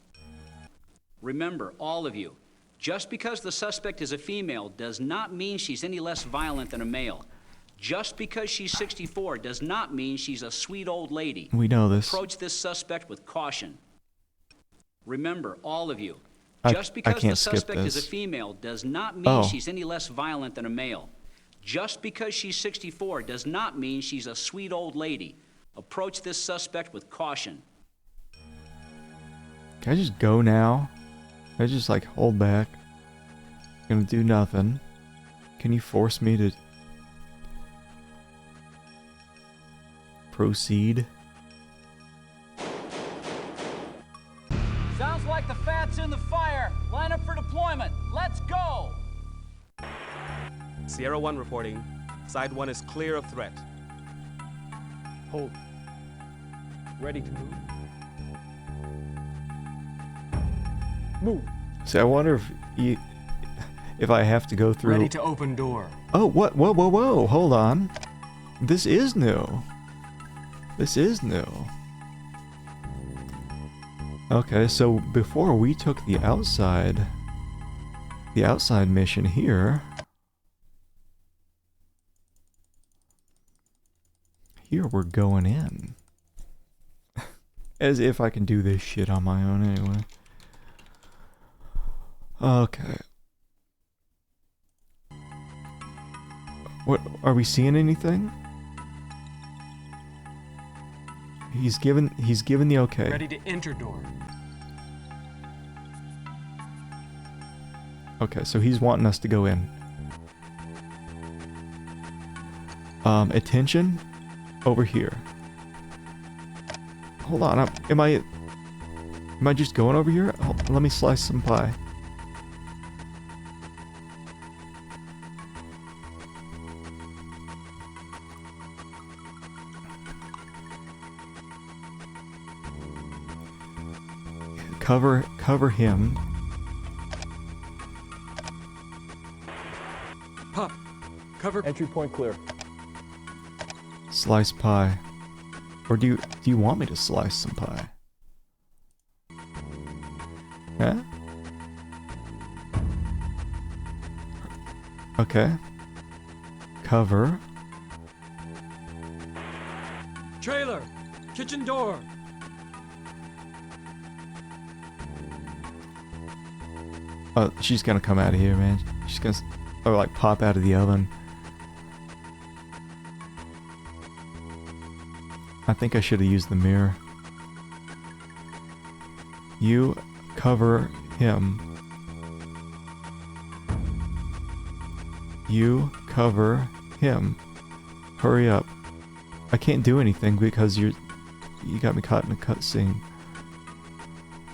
Remember, all of you, just because the suspect is a female does not mean she's any less violent than a male. Just because she's 64 does not mean she's a sweet old lady. We know this. Approach this suspect with caution. Remember, all of you, I just because the can't skip suspect is a this. female does not mean Oh. she's any less violent than a male. Just because she's 64 does not mean she's a sweet old lady. Approach this suspect with caution. Can I just go now? Can I just like hold back? I'm gonna do nothing. Can you force me to proceed? Sounds like the fat's in the fire. Line up for deployment. Let's go! Sierra 1 reporting. Side 1 is clear of threat. Hold. Ready to move. Move. See, I wonder if I have to go through. Ready to open door. Oh, what? Whoa, whoa, whoa! Hold on. This is new. This is new. Okay, so before we took the outside mission here. Here we're going in. As if I can do this shit on my own anyway. Okay. What, are we seeing anything? He's given the okay. Ready to enter door. Okay, so he's wanting us to go in. Attention over here. Hold on, am I just going over here? Oh, let me slice some pie. cover him. Pop, cover. Entry point clear. Slice pie. Or do you want me to slice some pie? Yeah? Okay. Cover. Trailer, kitchen door. Oh, she's gonna come out of here, man. She's gonna, or like pop out of the oven. I think I should have used the mirror. You cover him. You cover him. Hurry up. I can't do anything because you got me caught in a cutscene.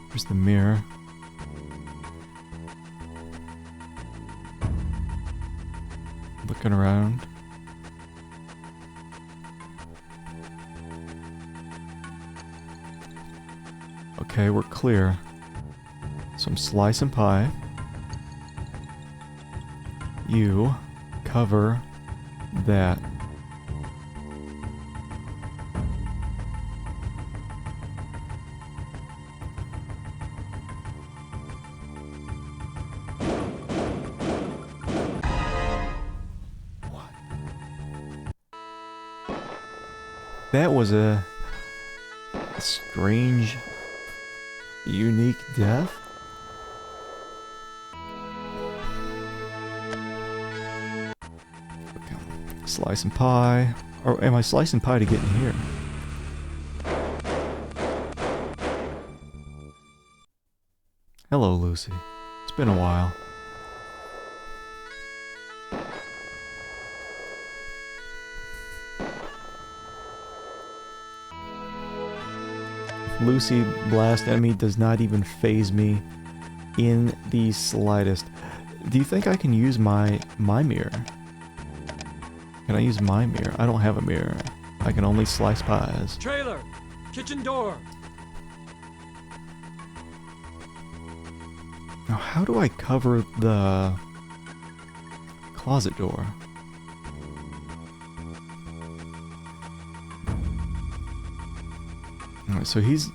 Here's the mirror. Looking around. Okay, we're clear. Some slice and pie. You cover that. What? That was a strange, unique death. Slice and pie. Or am I slicing pie to get in here? Hello, Lucy. It's been a while. Lucy Blast Enemy does not even faze me in the slightest. Do you think I can use my mirror? Can I use my mirror? I don't have a mirror. I can only slice pies. Trailer, kitchen door. Now, how do I cover the closet door? Alright, so he's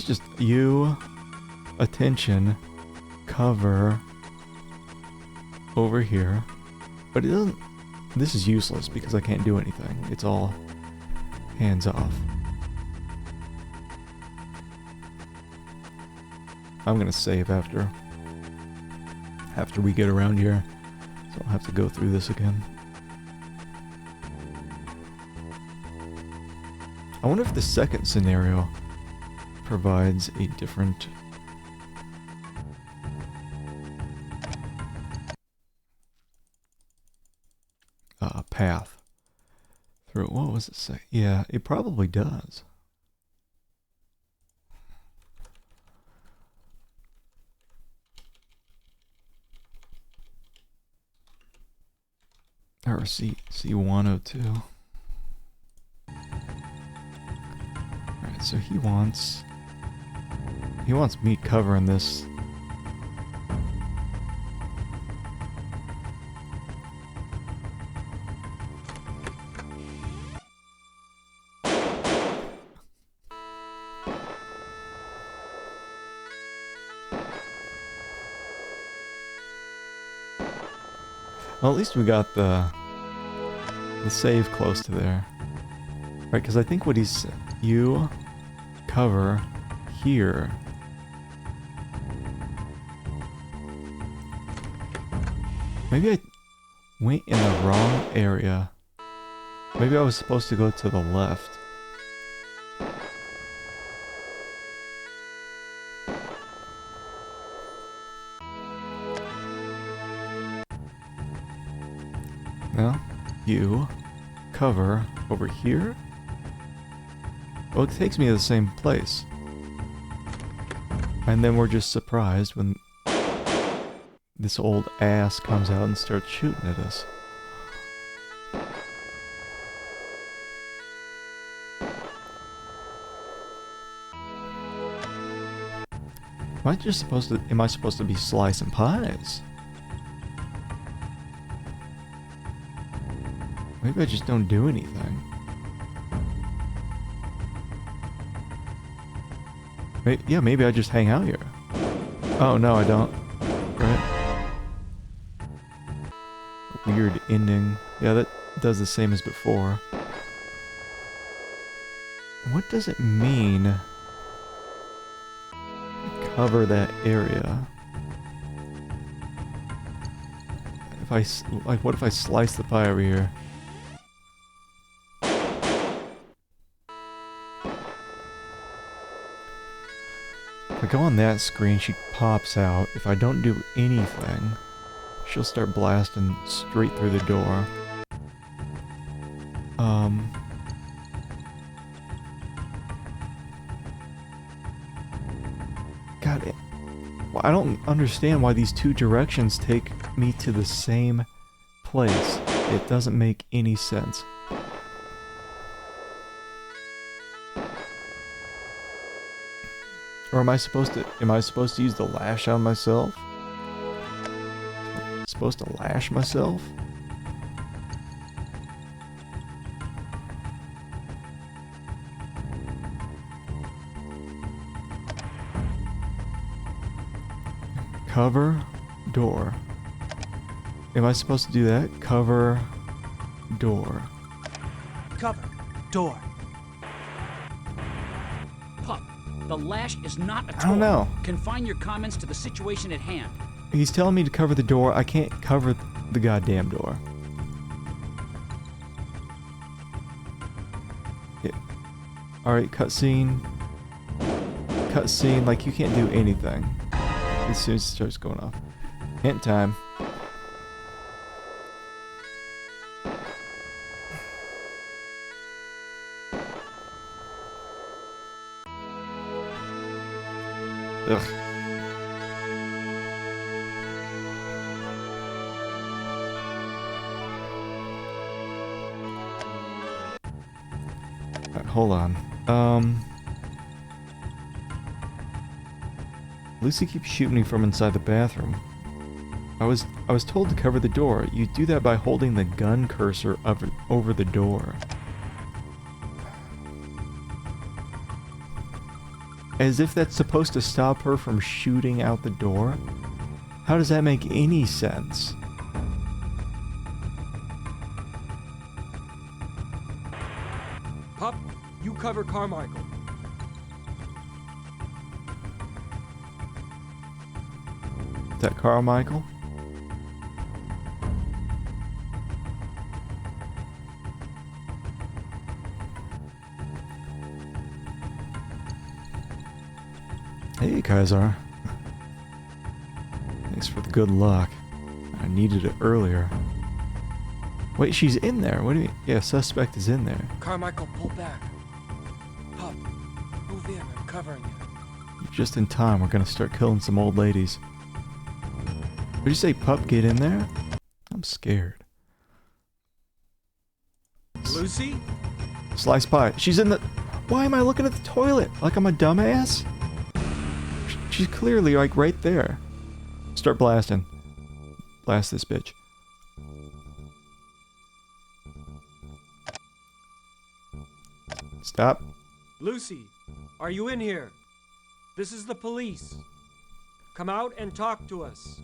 just you, attention, cover over here. But it doesn't. This is useless because I can't do anything. It's all hands off. I'm gonna save after we get around here, so I'll have to go through this again. I wonder if the second scenario provides a different path through. What was it say? Yeah, it probably does. Or C102. Alright, so he wants me covering this. Well, at least we got the save close to there. Right, because I think what he's... You cover here. Maybe I went in the wrong area. Maybe I was supposed to go to the left. No, you cover over here. Well, it takes me to the same place. And then we're just surprised when this old ass comes out and starts shooting at us. Am I supposed to be slicing pies? Maybe I just don't do anything. Maybe I just hang out here. Oh, no, I don't. Right. Weird ending. Yeah, that does the same as before. What does it mean? Cover that area. If I, like, what if I slice the pie over here? If I go on that screen, she pops out. If I don't do anything, she'll start blasting straight through the door. God, well, I don't understand why these two directions take me to the same place. It doesn't make any sense. Or am I supposed to use the lash on myself? Supposed to lash myself? Cover door. Am I supposed to do that? Cover door. Cover door. Pup, the lash is not a tool. I don't know. Confine your comments to the situation at hand. He's telling me to cover the door. I can't cover the goddamn door. Yeah. Alright, cutscene. Cutscene, like you can't do anything. As soon as it starts going off. Hint time. Ugh. Alright, hold on. Lucy keeps shooting me from inside the bathroom. I was told to cover the door. You do that by holding the gun cursor over the door. As if that's supposed to stop her from shooting out the door? How does that make any sense? Pup, you cover Carmichael. Is that Carmichael? Hey, Kaiser. Thanks for the good luck. I needed it earlier. Wait, she's in there. What do you mean? Yeah, suspect is in there. Carmichael, pull back. Pup, move in. I'm covering you. Just in time, we're gonna start killing some old ladies. Did you say pup get in there? I'm scared. Lucy? Slice pie. She's in the... Why am I looking at the toilet? Like I'm a dumbass? She's clearly like right there. Start blasting. Blast this bitch. Stop. Lucy, are you in here? This is the police. Come out and talk to us.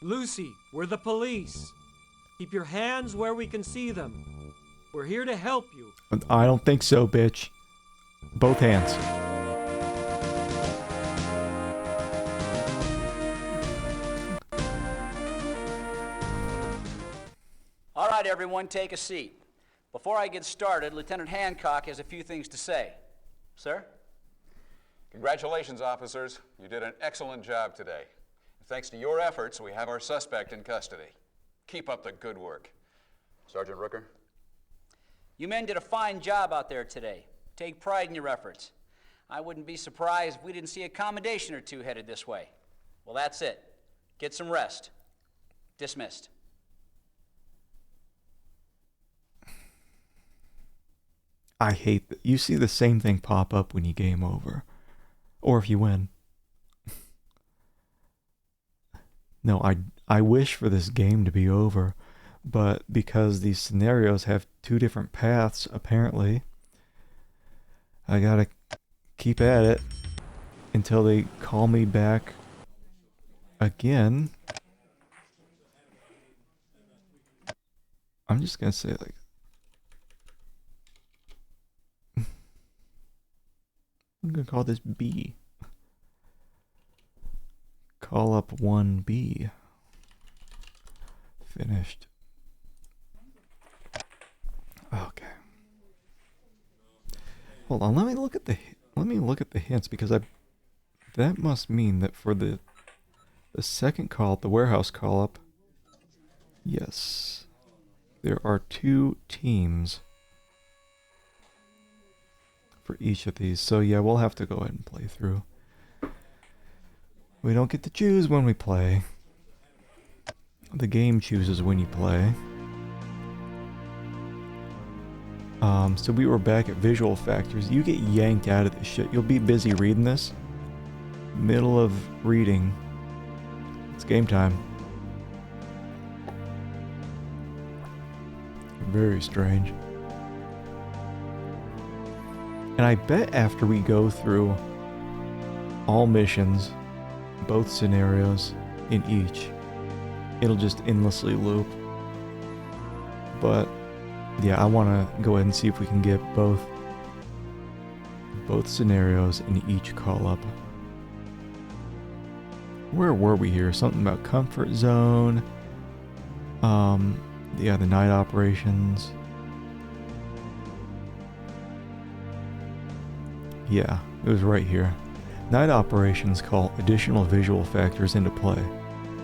Lucy, we're the police. Keep your hands where we can see them. We're here to help you. I don't think so, bitch. Both hands. All right, everyone, take a seat. Before I get started, Lieutenant Hancock has a few things to say. Sir? Congratulations, officers. You did an excellent job today. Thanks to your efforts, we have our suspect in custody. Keep up the good work. Sergeant Rooker? You men did a fine job out there today. Take pride in your efforts. I wouldn't be surprised if we didn't see a commendation or two headed this way. Well, that's it. Get some rest. Dismissed. I hate that. You see the same thing pop up when you game over. Or if you win. No, I wish for this game to be over, but because these scenarios have two different paths, apparently, I gotta keep at it until they call me back again. I'm just gonna say, like, I'm gonna call this B. Call up 1B. Finished. Okay. Hold on, let me look at the hints, because that must mean that for the second call up, the warehouse call up, yes, there are 2 teams for each of these. So yeah, we'll have to go ahead and play through. We don't get to choose when we play. The game chooses when you play. So we were back at visual factors. You get yanked out of this shit. You'll be busy reading this. Middle of reading. It's game time. Very strange. And I bet after we go through all missions, both scenarios in each, it'll just endlessly loop. But yeah, I want to go ahead and see if we can get both scenarios in each call up. Where were we here? Something about comfort zone. Yeah, the night operations. Yeah, it was right here. Night operations call additional visual factors into play.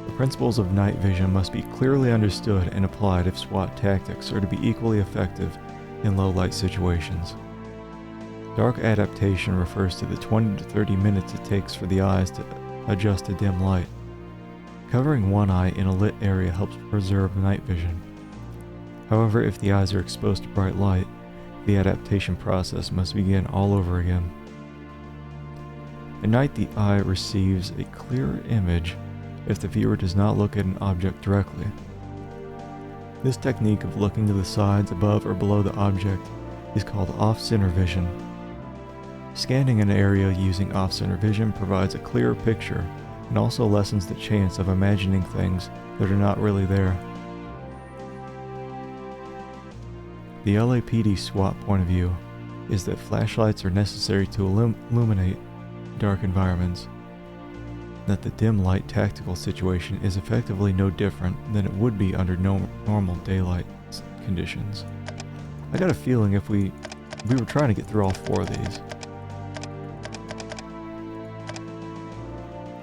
The principles of night vision must be clearly understood and applied if SWAT tactics are to be equally effective in low light situations. Dark adaptation refers to the 20 to 30 minutes it takes for the eyes to adjust to dim light. Covering one eye in a lit area helps preserve night vision. However, if the eyes are exposed to bright light, the adaptation process must begin all over again. At night, the eye receives a clearer image if the viewer does not look at an object directly. This technique of looking to the sides, above, or below the object is called off-center vision. Scanning an area using off-center vision provides a clearer picture and also lessens the chance of imagining things that are not really there. The LAPD SWAT point of view is that flashlights are necessary to illuminate dark environments, that the dim light tactical situation is effectively no different than it would be under normal daylight conditions. I got a feeling if we were trying to get through all 4 of these.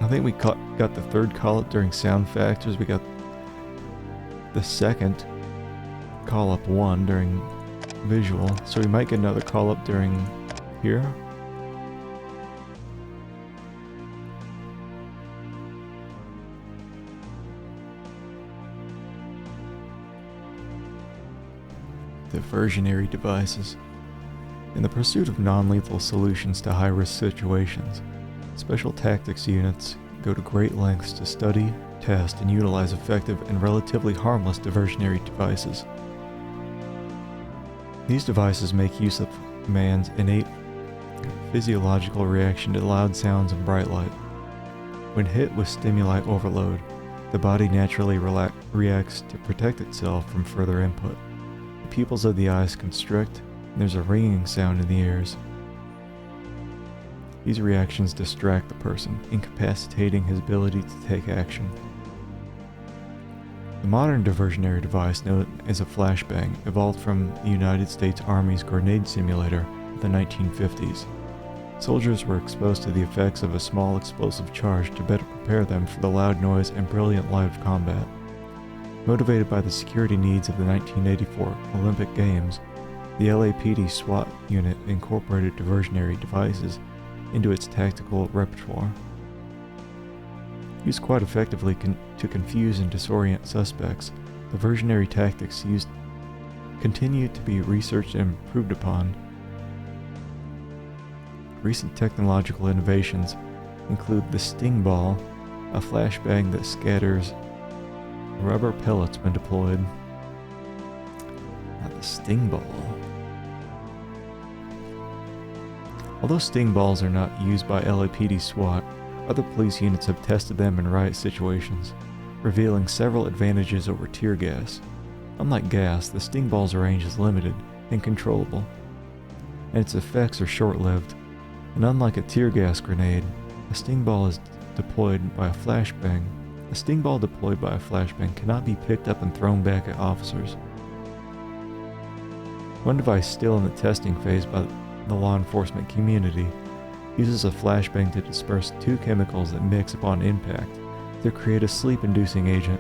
I think we got the 3rd call-up during sound factors. We got the 2nd call-up 1 during visual. So we might get another call-up during here. Diversionary devices. In the pursuit of non-lethal solutions to high-risk situations, special tactics units go to great lengths to study, test, and utilize effective and relatively harmless diversionary devices. These devices make use of man's innate physiological reaction to loud sounds and bright light. When hit with stimuli overload, the body naturally reacts to protect itself from further input. The pupils of the eyes constrict, and there's a ringing sound in the ears. These reactions distract the person, incapacitating his ability to take action. The modern diversionary device, known as a flashbang, evolved from the United States Army's grenade simulator in the 1950s. Soldiers were exposed to the effects of a small explosive charge to better prepare them for the loud noise and brilliant light of combat. Motivated by the security needs of the 1984 Olympic Games, the LAPD SWAT unit incorporated diversionary devices into its tactical repertoire. Used quite effectively to confuse and disorient suspects, diversionary tactics used continue to be researched and improved upon Recent technological innovations include the Sting Ball, a flashbang that scatters rubber pellets when deployed. Now the Sting Ball. Although Sting Balls are not used by LAPD SWAT, other police units have tested them in riot situations, revealing several advantages over tear gas. Unlike gas, the Sting Ball's range is limited and controllable, and its effects are short-lived. And unlike a tear gas grenade, a Sting Ball is deployed by a flashbang. A Sting Ball deployed by a flashbang cannot be picked up and thrown back at officers. One device still in the testing phase by the law enforcement community uses a flashbang to disperse two chemicals that mix upon impact to create a sleep-inducing agent.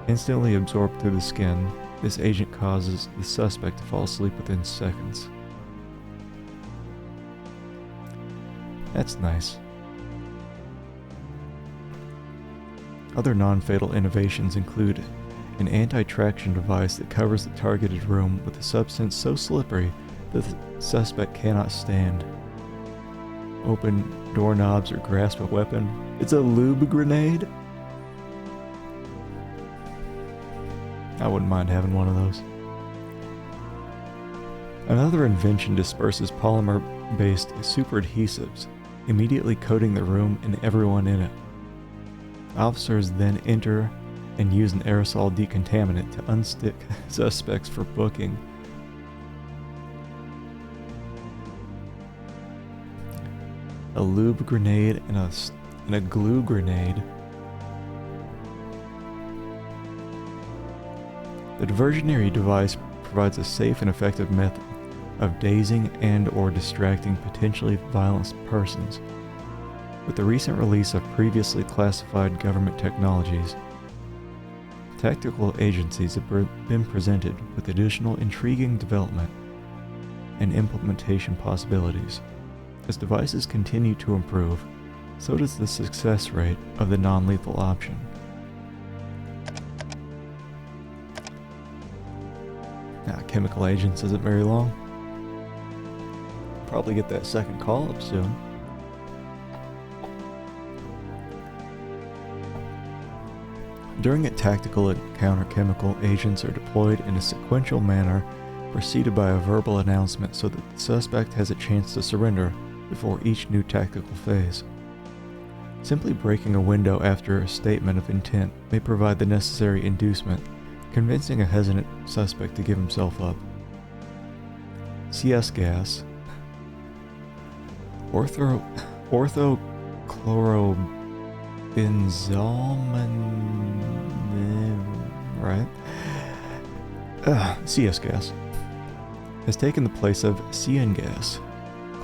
Instantly absorbed through the skin, this agent causes the suspect to fall asleep within seconds. That's nice. Other non-fatal innovations include an anti-traction device that covers the targeted room with a substance so slippery that the suspect cannot stand, open doorknobs, or grasp a weapon. It's a lube grenade? I wouldn't mind having one of those. Another invention disperses polymer-based super adhesives, immediately coating the room and everyone in it. Officers then enter and use an aerosol decontaminant to unstick suspects for booking. A lube grenade and a glue grenade. The diversionary device provides a safe and effective method of dazing and/or distracting potentially violent persons. With the recent release of previously classified government technologies, tactical agencies have been presented with additional intriguing development and implementation possibilities. As devices continue to improve, so does the success rate of the non-lethal option. Chemical agents isn't very long. Probably get that second call up soon. During a tactical encounter, chemical agents are deployed in a sequential manner, preceded by a verbal announcement so that the suspect has a chance to surrender before each new tactical phase. Simply breaking a window after a statement of intent may provide the necessary inducement, convincing a hesitant suspect to give himself up. CS gas, right? CS gas has taken the place of cyan gas,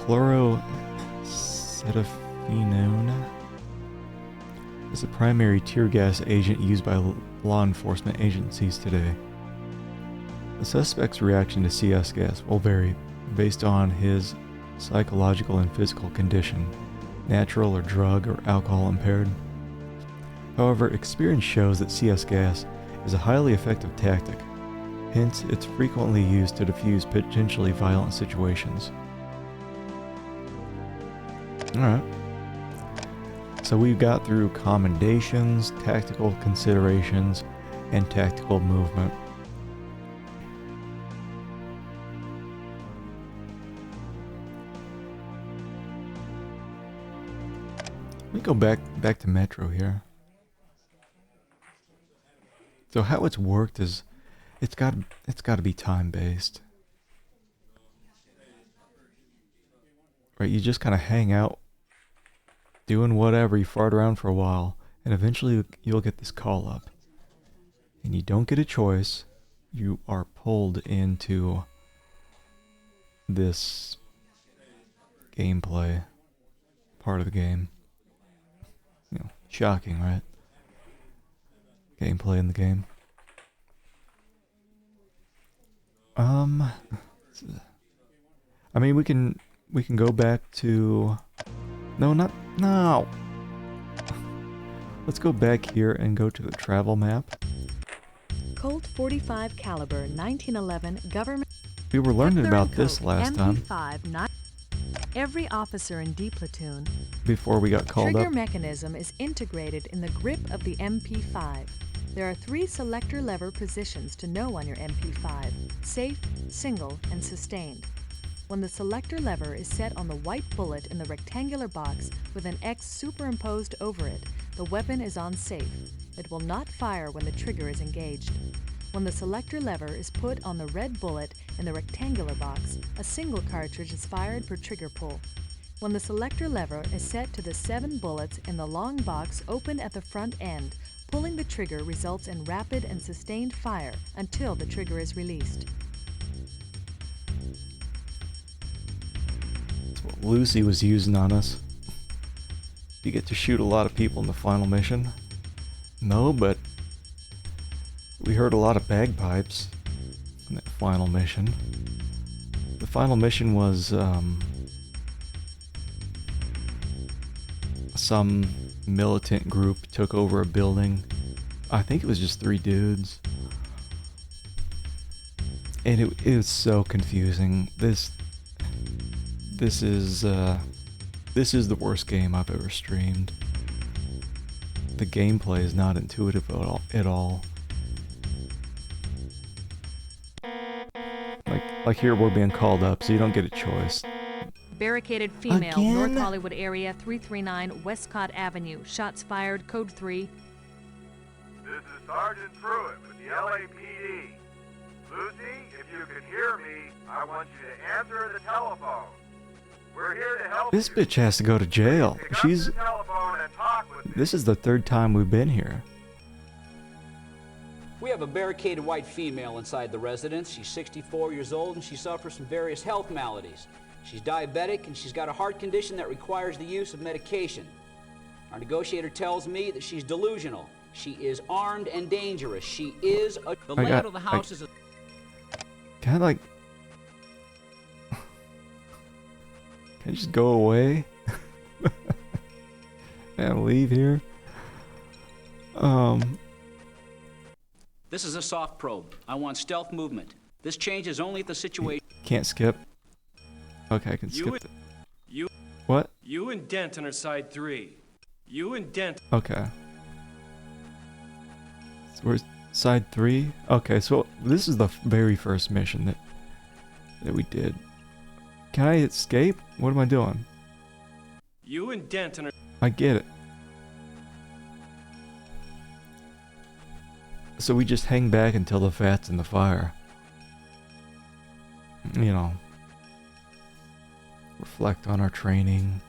chlorocetiphenone, is a primary tear gas agent used by law enforcement agencies today. The suspect's reaction to CS gas will vary based on his psychological and physical condition, natural or drug or alcohol impaired. However, experience shows that CS gas is a highly effective tactic, hence it's frequently used to defuse potentially violent situations. Alright. So we've got through commendations, tactical considerations, and tactical movement. Let me go back to Metro here. So how it's worked is it's got to be time-based. Right, you just kind of hang out doing whatever, you fart around for a while, and eventually you'll get this call up. And you don't get a choice. You are pulled into this gameplay part of the game. You know, shocking, right? Gameplay in the game. I mean, we can go back to... No. Let's go back here and go to the travel map. Colt 45 caliber 1911 government. We were learning about this last time. Every officer in D platoon before we got called trigger up. mechanism is integrated in the grip of the MP5. There are 3 selector lever positions to know on your MP5: safe, single, and sustained. When the selector lever is set on the white bullet in the rectangular box with an X superimposed over it, the weapon is on safe. It will not fire when the trigger is engaged. When the selector lever is put on the red bullet in the rectangular box, a single cartridge is fired per trigger pull. When the selector lever is set to the 7 bullets in the long box open at the front end, pulling the trigger results in rapid and sustained fire until the trigger is released. That's what Lucy was using on us. You get to shoot a lot of people in the final mission. No, but we heard a lot of bagpipes in that final mission. The final mission was some militant group took over a building. I think it was just 3 dudes. And it was so confusing. This is the worst game I've ever streamed. The gameplay is not intuitive at all. Like here we're being called up, so you don't get a choice. Barricaded female, Again? North Hollywood area, 339 Westcott Avenue. Shots fired, code 3. This is Sergeant Pruitt with the LAPD. Lucy, if you can hear me, I want you to answer the telephone. We're here to help This you. bitch has to go to jail. Pick up She's... the telephone and talk with me. This is the 3rd time we've been here. We have a barricaded white female inside the residence. She's 64 years old and she suffers from various health maladies. She's diabetic and she's got a heart condition that requires the use of medication. Our negotiator tells me that she's delusional. She is armed and dangerous. She is a... The layout of the house is a... Can I like... Can I just go away? And leave here? This is a soft probe. I want stealth movement. This changes only if the situation... Can't skip. Okay, I can skip it. You. What? You and Denton are side 3. You and Denton. Okay. So we're side 3? Okay, so this is the very first mission that we did. Can I escape? What am I doing? You and Denton are... I get it. So we just hang back until the fat's in the fire. You know. Reflect on our training.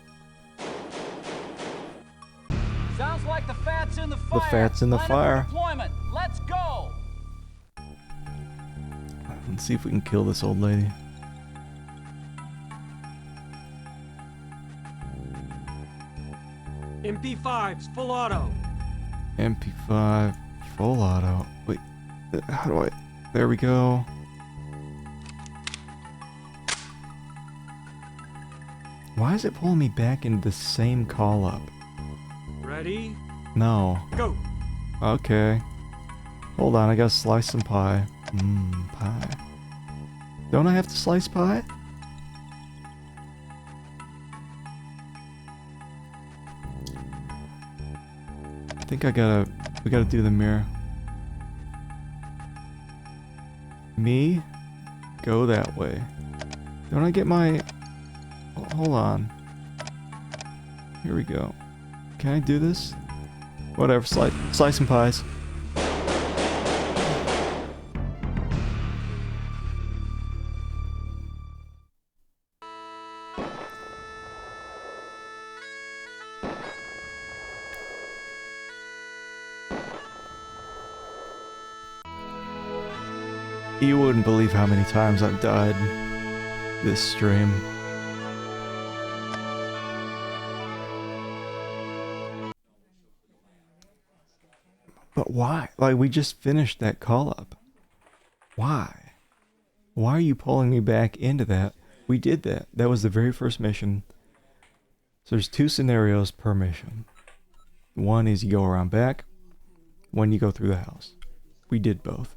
Sounds like the fat's in the fire. The fat's in the Line up fire. for deployment. Let's go. Let's see if we can kill this old lady. MP5s, full auto. MP5, full auto. Wait, how do I... There we go. Why is it pulling me back into the same call up? Ready? No. Go. Okay. Hold on, I gotta slice some pie. Pie. Don't I have to slice pie? I think we gotta do the mirror. Me? Go that way. Don't I get my... Hold on. Here we go. Can I do this? Whatever, slice some pies. You wouldn't believe how many times I've died this stream. But why? Like, we just finished that call up. Why? Why are you pulling me back into that? We did that. That was the very first mission. So there's 2 scenarios per mission. One is you go around back. One you go through the house. We did both.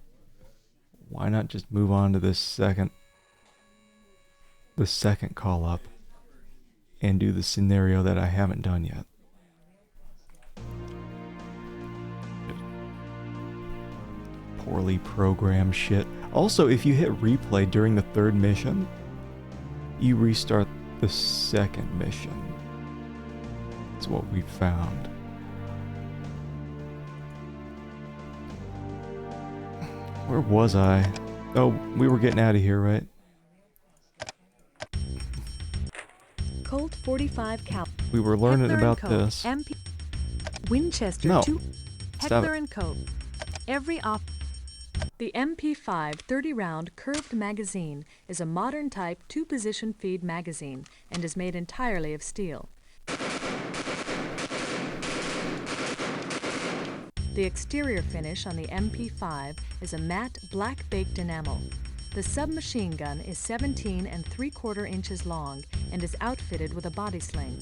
Why not just move on to the second call up? and do the scenario that I haven't done yet. Poorly programmed shit. Also, if you hit replay during the third mission, you restart the second mission. That's what we found. Where was I? Oh, we were getting out of here, right? Colt 45 cal. We were learning Heckler & about Co. this. MP Winchester No. 2 Stop Heckler it. & Co. Every op. The MP5 30-round curved magazine is a modern type 2-position feed magazine and is made entirely of steel. The exterior finish on the MP5 is a matte black baked enamel. The submachine gun is 17 3/4 inches long and is outfitted with a body sling.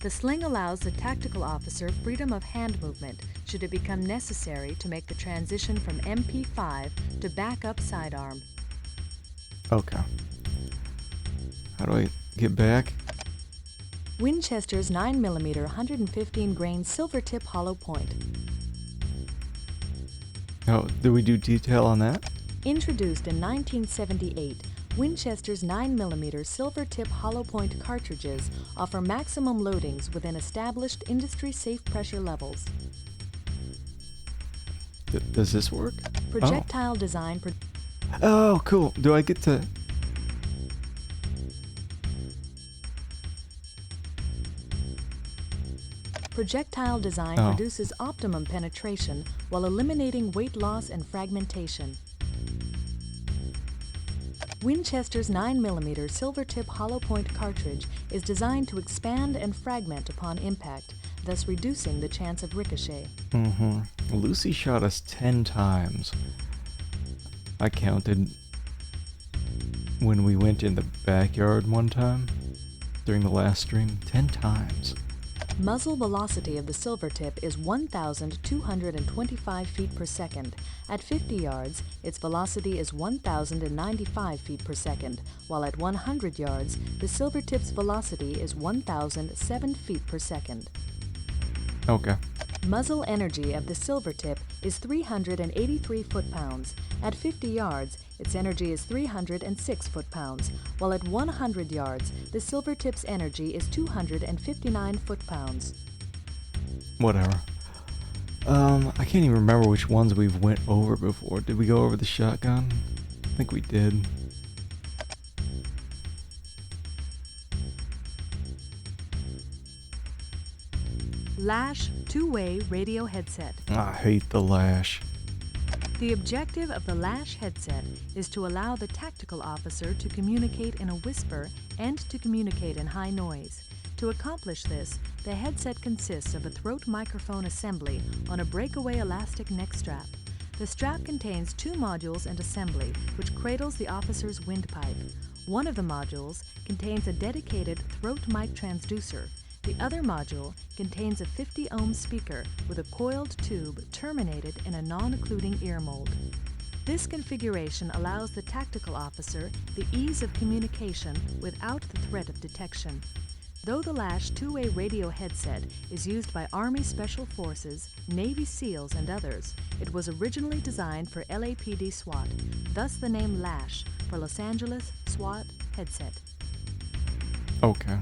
The sling allows the tactical officer freedom of hand movement should it become necessary to make the transition from MP5 to backup sidearm. Okay. How do I get back? Winchester's 9mm 115 grain silver tip hollow point. Oh, did we do detail on that? Introduced in 1978, Winchester's 9mm silver tip hollow point cartridges offer maximum loadings within established industry safe pressure levels. Does this work? Projectile design. Oh, cool. Do I get to... Projectile design produces optimum penetration while eliminating weight loss and fragmentation. Winchester's 9mm silver tip hollow point cartridge is designed to expand and fragment upon impact, thus reducing the chance of ricochet. Lucy shot us 10 times. I counted when we went in the backyard one time during the last stream. 10 times. Muzzle velocity of the silver tip is 1,225 feet per second. At 50 yards, its velocity is 1,095 feet per second, while at 100 yards, the silver tip's velocity is 1,007 feet per second. Okay. Muzzle energy of the silver tip is 383 foot-pounds. At 50 yards, its energy is 306 foot-pounds, while at 100 yards, the silver tip's energy is 259 foot-pounds. Whatever. I can't even remember which ones we've went over before. Did we go over the shotgun? I think we did. Lash two-way radio headset. I hate the lash. The objective of the Lash headset is to allow the tactical officer to communicate in a whisper and to communicate in high noise. To accomplish this, the headset consists of a throat microphone assembly on a breakaway elastic neck strap. The strap contains 2 modules and assembly, which cradles the officer's windpipe. One of the modules contains a dedicated throat mic transducer. The other module contains a 50-ohm speaker with a coiled tube terminated in a non-occluding ear mold. This configuration allows the tactical officer the ease of communication without the threat of detection. Though the Lash two-way radio headset is used by Army Special Forces, Navy SEALs, and others, it was originally designed for LAPD SWAT, thus the name Lash for Los Angeles SWAT headset. Okay.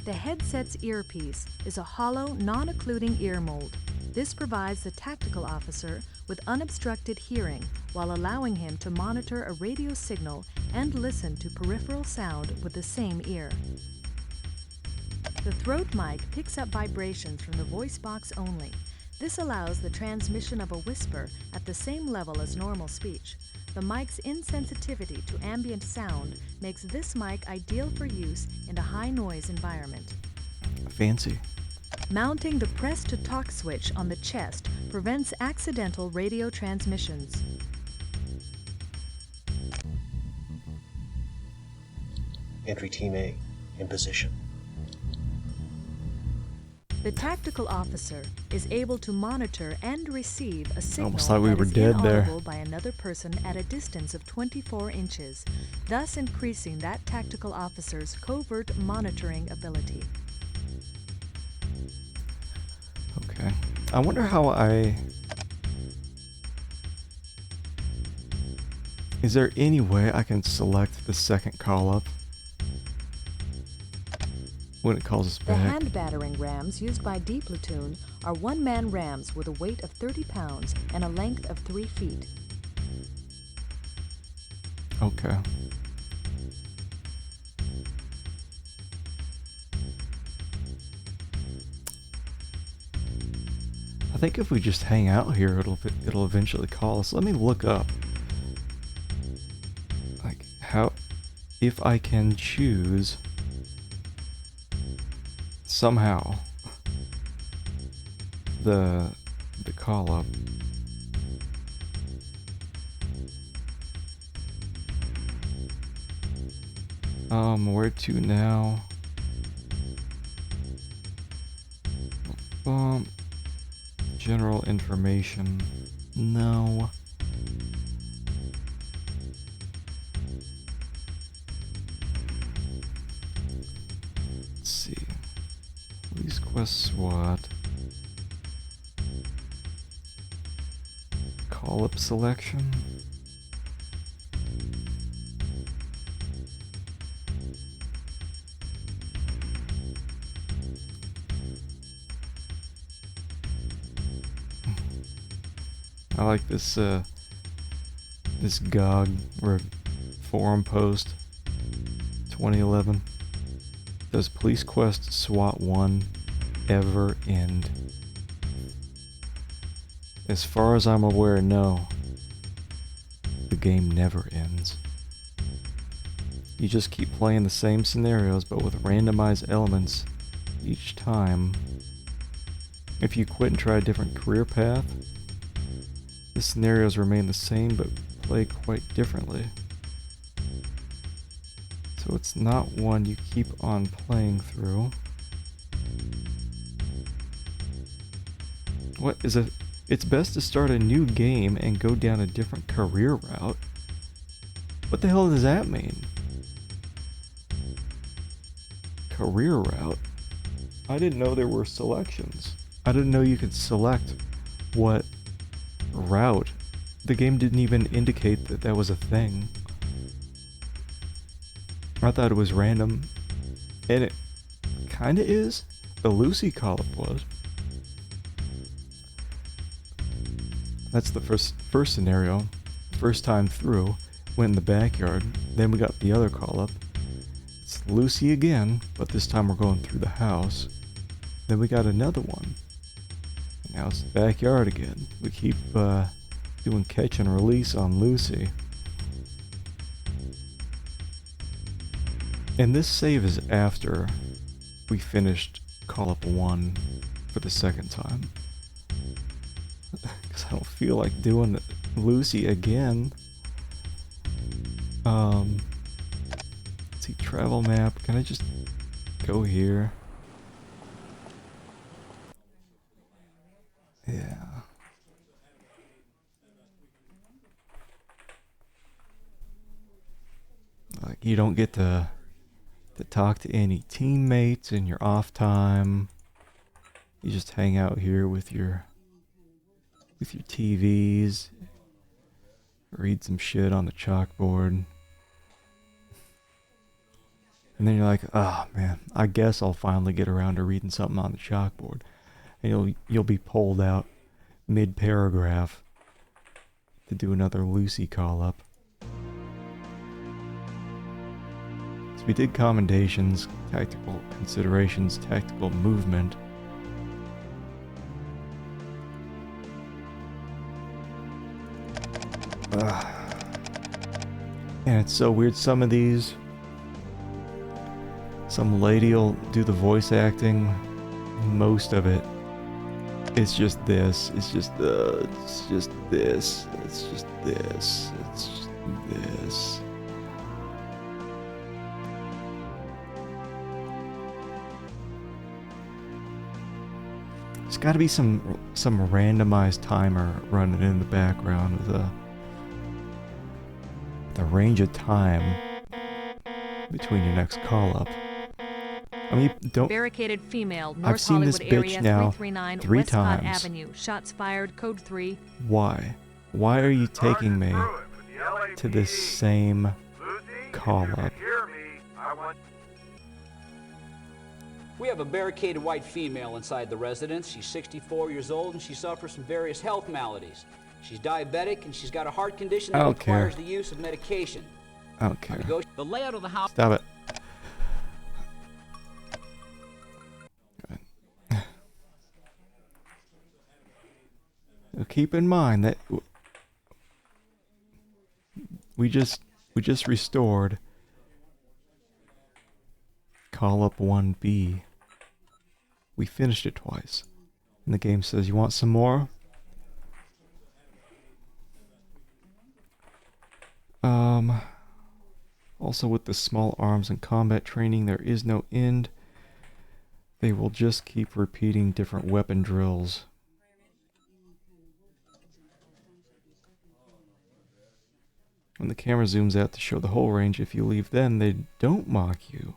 The headset's earpiece is a hollow, non-occluding ear mold. This provides the tactical officer with unobstructed hearing while allowing him to monitor a radio signal and listen to peripheral sound with the same ear. The throat mic picks up vibrations from the voice box only. This allows the transmission of a whisper at the same level as normal speech. The mic's insensitivity to ambient sound makes this mic ideal for use in a high-noise environment. Fancy. Mounting the press-to-talk switch on the chest prevents accidental radio transmissions. Entry Team A, in position. The tactical officer is able to monitor and receive a signal Almost thought we that were is dead there. inaudible by another person at a distance of 24 inches, thus increasing that tactical officer's covert monitoring ability. Okay. I wonder how Is there any way I can select the second call-up when it calls us The back? hand battering rams used by D Platoon are one-man rams with a weight of 30 pounds and a length of 3 feet. Okay. I think if we just hang out here, it'll eventually call us. Let me look up, like, how, if I can choose somehow the call up. Where to now? General information. No. Let's see. Police Quest SWAT. Call-up selection. I like this this GOG or forum post 2011. Does Police Quest SWAT 1 ever end? As far as I'm aware, no. The game never ends. You just keep playing the same scenarios but with randomized elements each time. If you quit and try a different career path, the scenarios remain the same but play quite differently. So it's not one you keep on playing through. What is it? It's best to start a new game and go down a different career route. What the hell does that mean? Career route? I didn't know there were selections. I didn't know you could select what route. The game didn't even indicate that that was a thing. I thought it was random, and it kinda is. The Lucy call-up was. That's the first scenario. First time through, went in the backyard. Then we got the other call-up. It's Lucy again, but this time we're going through the house. Then we got another one. And now it's the backyard again. We keep doing catch and release on Lucy. And this save is after we finished call-up 1 for the second time. Because I don't feel like doing Lucy again. Let's see, travel map. Can I just go here? Yeah. Like, you don't get to talk to any teammates in your off time. You just hang out here with your TVs, read some shit on the chalkboard. And then you're like, oh man, I guess I'll finally get around to reading something on the chalkboard. And you'll be pulled out mid-paragraph to do another Lucy call-up. So we did commendations, tactical considerations, tactical movement. And it's so weird, some of these, some lady will do the voice acting. Most of it, it's just this, it's just this, it's just this, it's just this. There's got to be some randomized timer running in the background of the range of time between your next call up. I mean, don't. Barricaded female, North I've seen this Hollywood area, bitch now 339 3 Westcott times. Avenue. Shots fired, code 3. Why? Why are you taking me to this same call up? We have a barricaded white female inside the residence. She's 64 years old and she suffers from various health maladies. She's diabetic and she's got a heart condition that requires the use of medication. I don't care. The layout of the house. Stop it. Keep in mind that we just restored call up 1B. We finished it twice. And the game says, you want some more? Also with the small arms and combat training, there is no end. They will just keep repeating different weapon drills. When the camera zooms out to show the whole range, if you leave then, they don't mock you.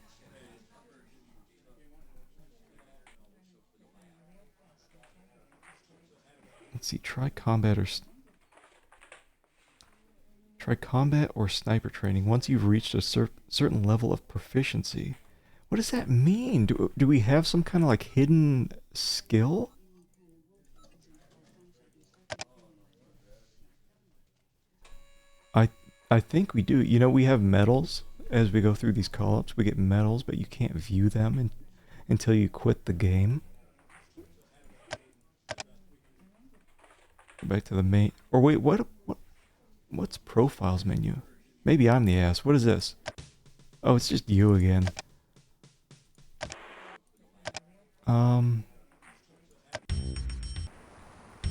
Let's see, try combat or sniper training once you've reached a certain level of proficiency. What does that mean? Do we have some kind of like hidden skill? I think we do. You know, we have medals as we go through these call-ups. We get medals, but you can't view them until you quit the game. Go back to the main. Or wait, what's profiles menu? Maybe I'm the ass. What is this? Oh, it's just you again.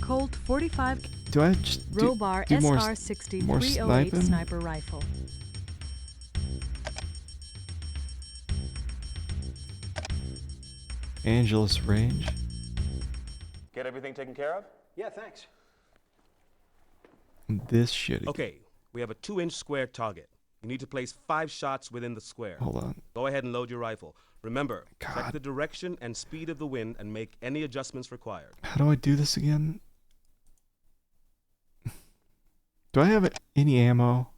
Colt 45. Do I just do Robar more SR-60 more 308 sniping? sniper rifle. Angeles range. Get everything taken care of? Yeah, thanks. This shit. Okay, we have a 2-inch square target. You need to place 5 shots within the square. Hold on. Go ahead and load your rifle. Remember, check the direction and speed of the wind and make any adjustments required. How do I do this again? Do I have any ammo?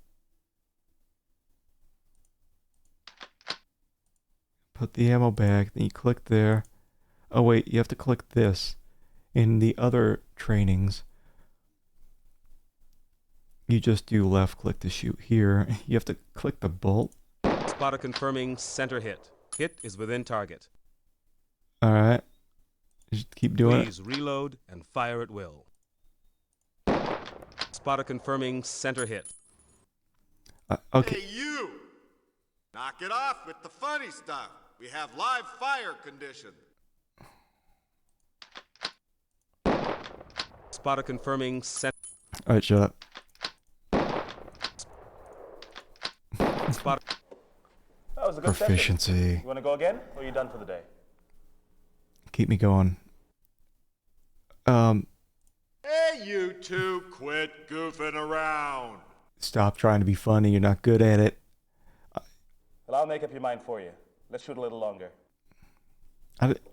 Put the ammo back, then you click there. Oh wait, you have to click this. In the other trainings, you just do left click to shoot. Here, you have to click the bolt. Spotter confirming center hit. Hit is within target. Alright. Just keep doing Please reload and fire at will. Spotter confirming center hit. Okay. Hey, you! Knock it off with the funny stuff. We have live fire condition. Spotter confirming center. Alright, shut up. Spotter. That was a good Proficiency. session. You want to go again, or are you done for the day? Keep me going. Hey, you two, quit goofing around. Stop trying to be funny. You're not good at it. Well, I'll make up your mind for you. Let's shoot a little longer.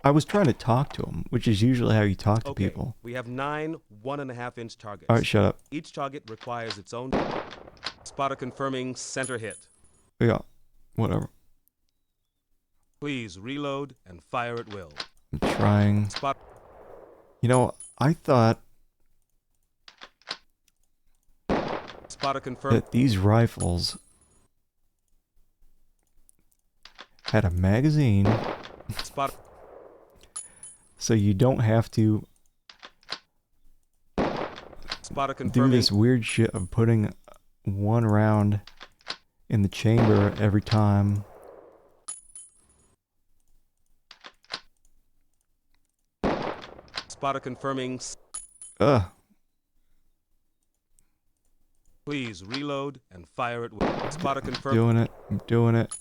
I was trying to talk to him, which is usually how you talk to Okay, people. we have 9 1.5-inch targets. Alright, shut up. Each target requires its own. Spotter confirming center hit. Yeah, whatever. Please reload and fire at will. I'm trying. Spot. You know, I thought Spotter confirm. that these rifles had a magazine, Spot. so you don't have to Spotter do confirming. this weird shit of putting one round in the chamber every time. Spotter confirming. Ugh. Please reload and fire at will. Spotter confirm. Doing it. I'm doing it.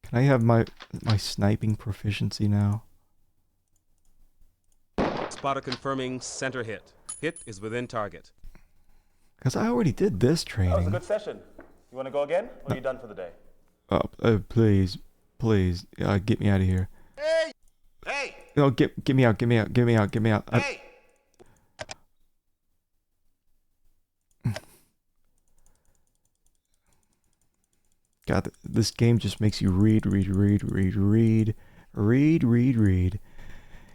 Can I have my sniping proficiency now? Spotter confirming center hit. Hit is within target. Because I already did this That was a training. good session. You want to go again, or are you done for the day? Please, get me out of here. Hey! Hey! No, get me out, get me out, get me out, get me out. Hey! God, this game just makes you read.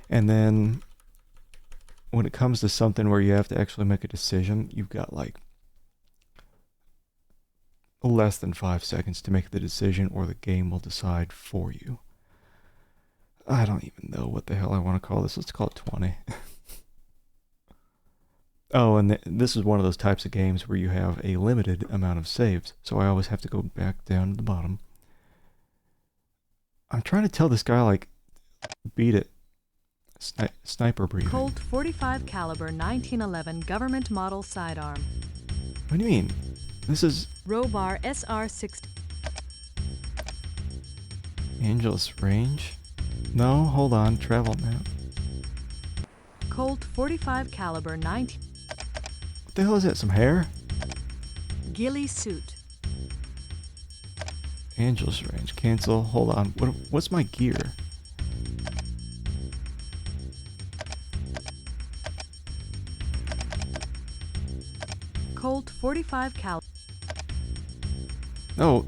And then when it comes to something where you have to actually make a decision, you've got like less than 5 seconds to make the decision, or the game will decide for you. I don't even know what the hell I want to call this. Let's call it 20. Oh, and this is one of those types of games where you have a limited amount of saves, so I always have to go back down to the bottom. I'm trying to tell this guy, like, beat it. Sniper breathing. Colt .45 caliber 1911 government model sidearm. What do you mean? This is Robar SR-60. Angeles range? No, hold on. Travel map. Colt .45 caliber 19. What the hell is that? Some hair? Ghillie suit. Angeles range. Cancel. Hold on. What's my gear? Colt .45 caliber. No,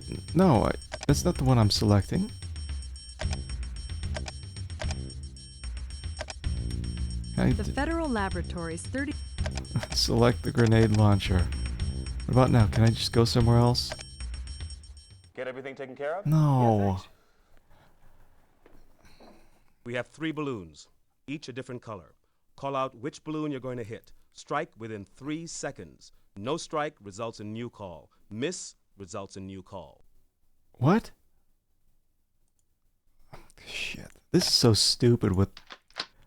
that's not the one I'm selecting. The Federal Laboratories 30. Select the grenade launcher. What about now? Can I just go somewhere else? Get everything taken care of? No. We have 3 balloons, each a different color. Call out which balloon you're going to hit. Strike within 3 seconds. No strike results in new call. Miss results in new call. What? Shit. This is so stupid with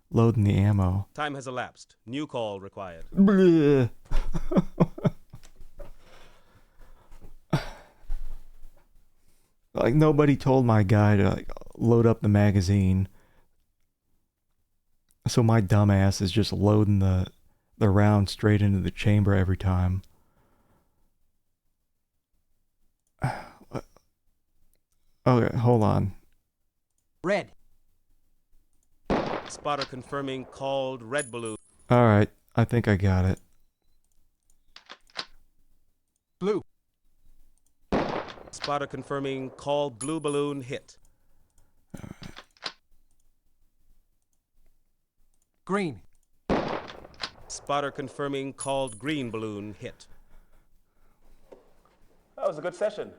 loading the ammo. Time has elapsed. New call required. Bleh. Like, nobody told my guy to like load up the magazine. So my dumbass is just loading the round straight into the chamber every time. Okay, hold on. Red. Spotter confirming called red balloon. Alright, I think I got it. Blue. Spotter confirming called blue balloon hit. Green. Spotter confirming called green balloon hit. That was a good session.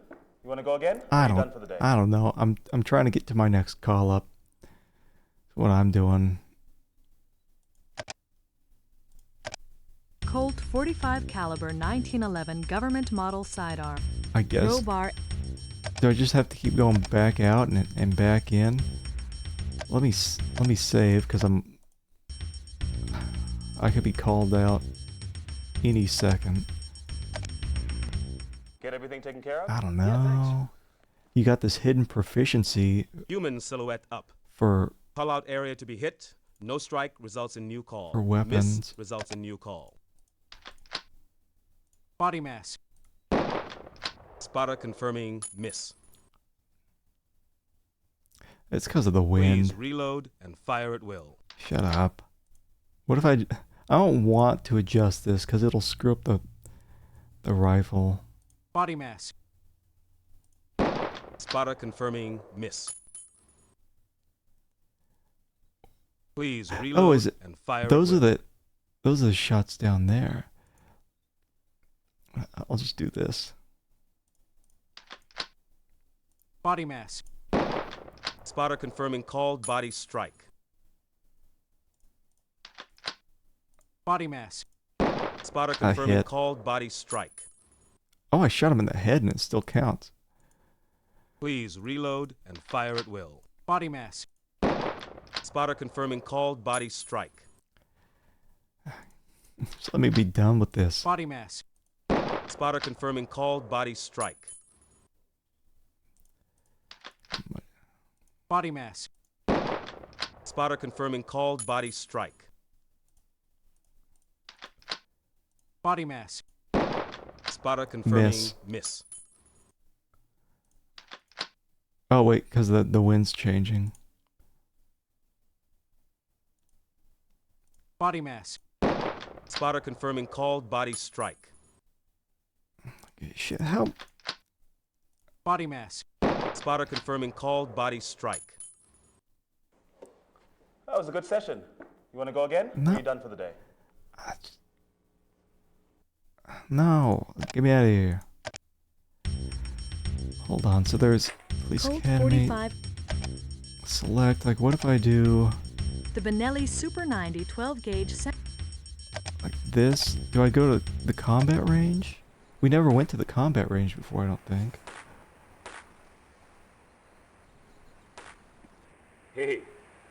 You want to go again? Or I are you done for the day? don't know. I'm trying to get to my next call up. That's what I'm doing. Colt .45 caliber 1911 government model sidearm. I guess. Robar. Do I just have to keep going back out and back in? Let me save, because I could be called out any second. Get everything taken care of? I don't know. You got this hidden proficiency Human silhouette up. for Call out area to be hit. No strike results in new call. For weapons. Miss results in new call. Body mask. Spotter confirming miss. It's because of the wind. Please reload and fire at will. Shut up. What if I don't want to adjust this because it'll screw up the rifle. Body mask. Spotter confirming miss. Please reload Oh, is it? and fire at Those are will. those are the shots down there. I'll just do this. Body mask. Spotter confirming called body strike. Body mask. Spotter I confirming hit. called body strike. Oh, I shot him in the head and it still counts. Please reload and fire at will. Body mask. Spotter confirming called body strike. Just let me be done with this. Body mask. Spotter confirming called body strike. Body mask. Spotter confirming called body strike. Body mask. Spotter confirming Miss. miss. Oh wait, because the wind's changing. Body mask. Spotter confirming called body strike. Shit, how? Body mask. Spotter confirming called body strike. That was a good session. You want to go again? No. Or are you done for the day? No, get me out of here. Hold on, so there's Police Code Academy. 45. Select, like, what if I do The Benelli Super 90 12 gauge. like this? Do I go to the combat range? We never went to the combat range before, I don't think. Hey,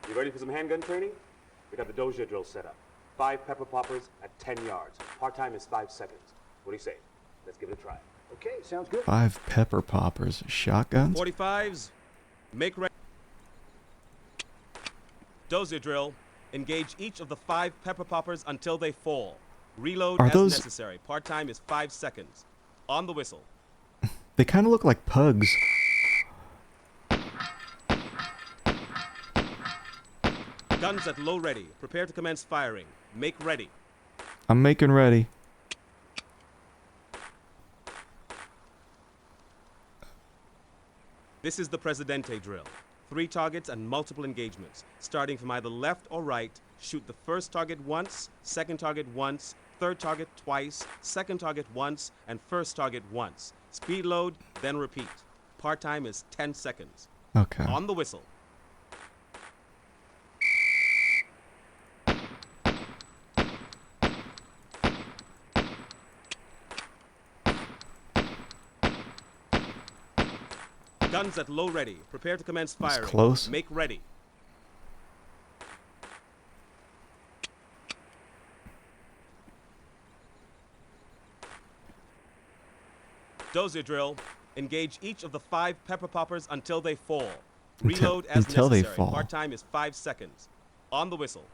you ready for some handgun training? We got the Dozier drill set up. 5 pepper poppers at 10 yards. Part-time is 5 seconds. What do you say? Let's give it a try. Okay, sounds good. 5 pepper poppers. Shotguns? 45s, make ready. Dozier drill. Engage each of the 5 pepper poppers until they fall. Reload Are as those- necessary. Part-time is 5 seconds. On the whistle. They kind of look like pugs. Guns at low ready. Prepare to commence firing. Make ready. I'm making ready. This is the Presidente drill. 3 targets and multiple engagements. Starting from either left or right, shoot the first target once, second target once, third target twice, second target once, and first target once. Speed load, then repeat. Part time is 10 seconds. Okay. On the whistle. Guns at low ready. Prepare to commence firing. close. Make ready. Dozier drill. Engage each of the 5 pepper poppers until they fall. Reload as until they necessary. fall. Part time is 5 seconds. On the whistle.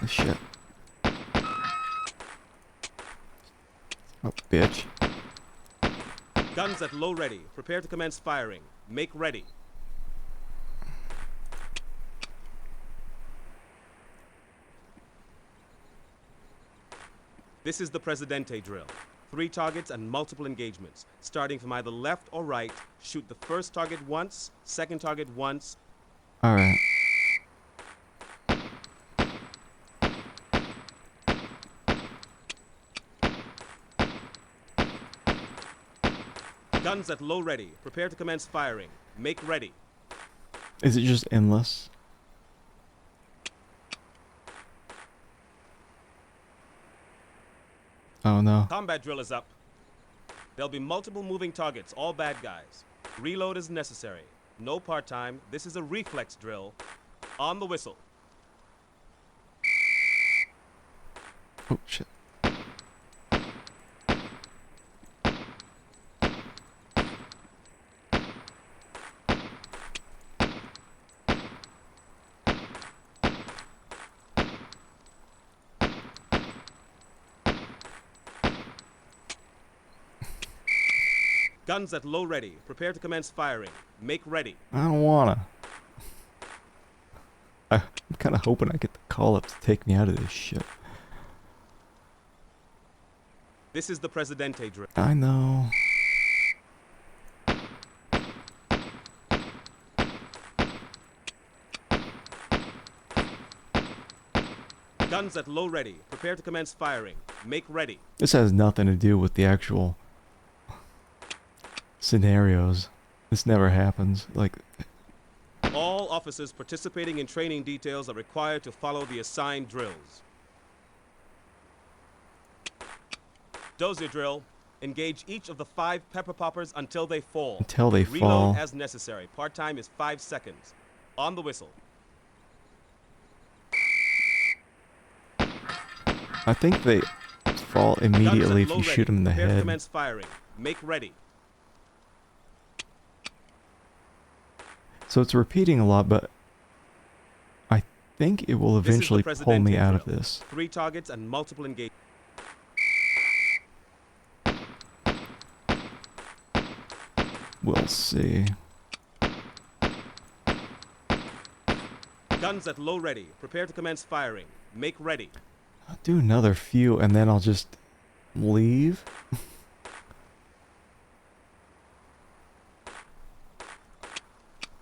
Shit. Oh, bitch. Guns at low ready. Prepare to commence firing. Make ready. This is the Presidente drill. 3 targets and multiple engagements. Starting from either left or right, shoot the first target once, second target once. Alright. Guns at low ready. Prepare to commence firing. Make ready. Is it just endless? Oh no. Combat drill is up. There'll be multiple moving targets, all bad guys. Reload is necessary. No part-time. This is a reflex drill. On the whistle. Oh shit. Guns at low ready. Prepare to commence firing. Make ready. I don't wanna. I'm kind of hoping I get the call up to take me out of this shit. This is the Presidente drill. I know. Guns at low ready. Prepare to commence firing. Make ready. This has nothing to do with the actual scenarios. This never happens. Like, All officers participating in training details are required to follow the assigned drills. Dozier drill. Engage each of the 5 pepper poppers until they fall. Until they Reload fall. as necessary. Part-time is 5 seconds. On the whistle. I think they fall immediately if Guns at you low shoot them in the ready. Prepare to head. commence firing. Make ready. So it's repeating a lot, but I think it will This is the eventually pull me Presidente out of drill. this. 3 targets and multiple engagements. We'll see. Guns at low ready. Prepare to commence firing. Make ready. I'll do another few and then I'll just leave.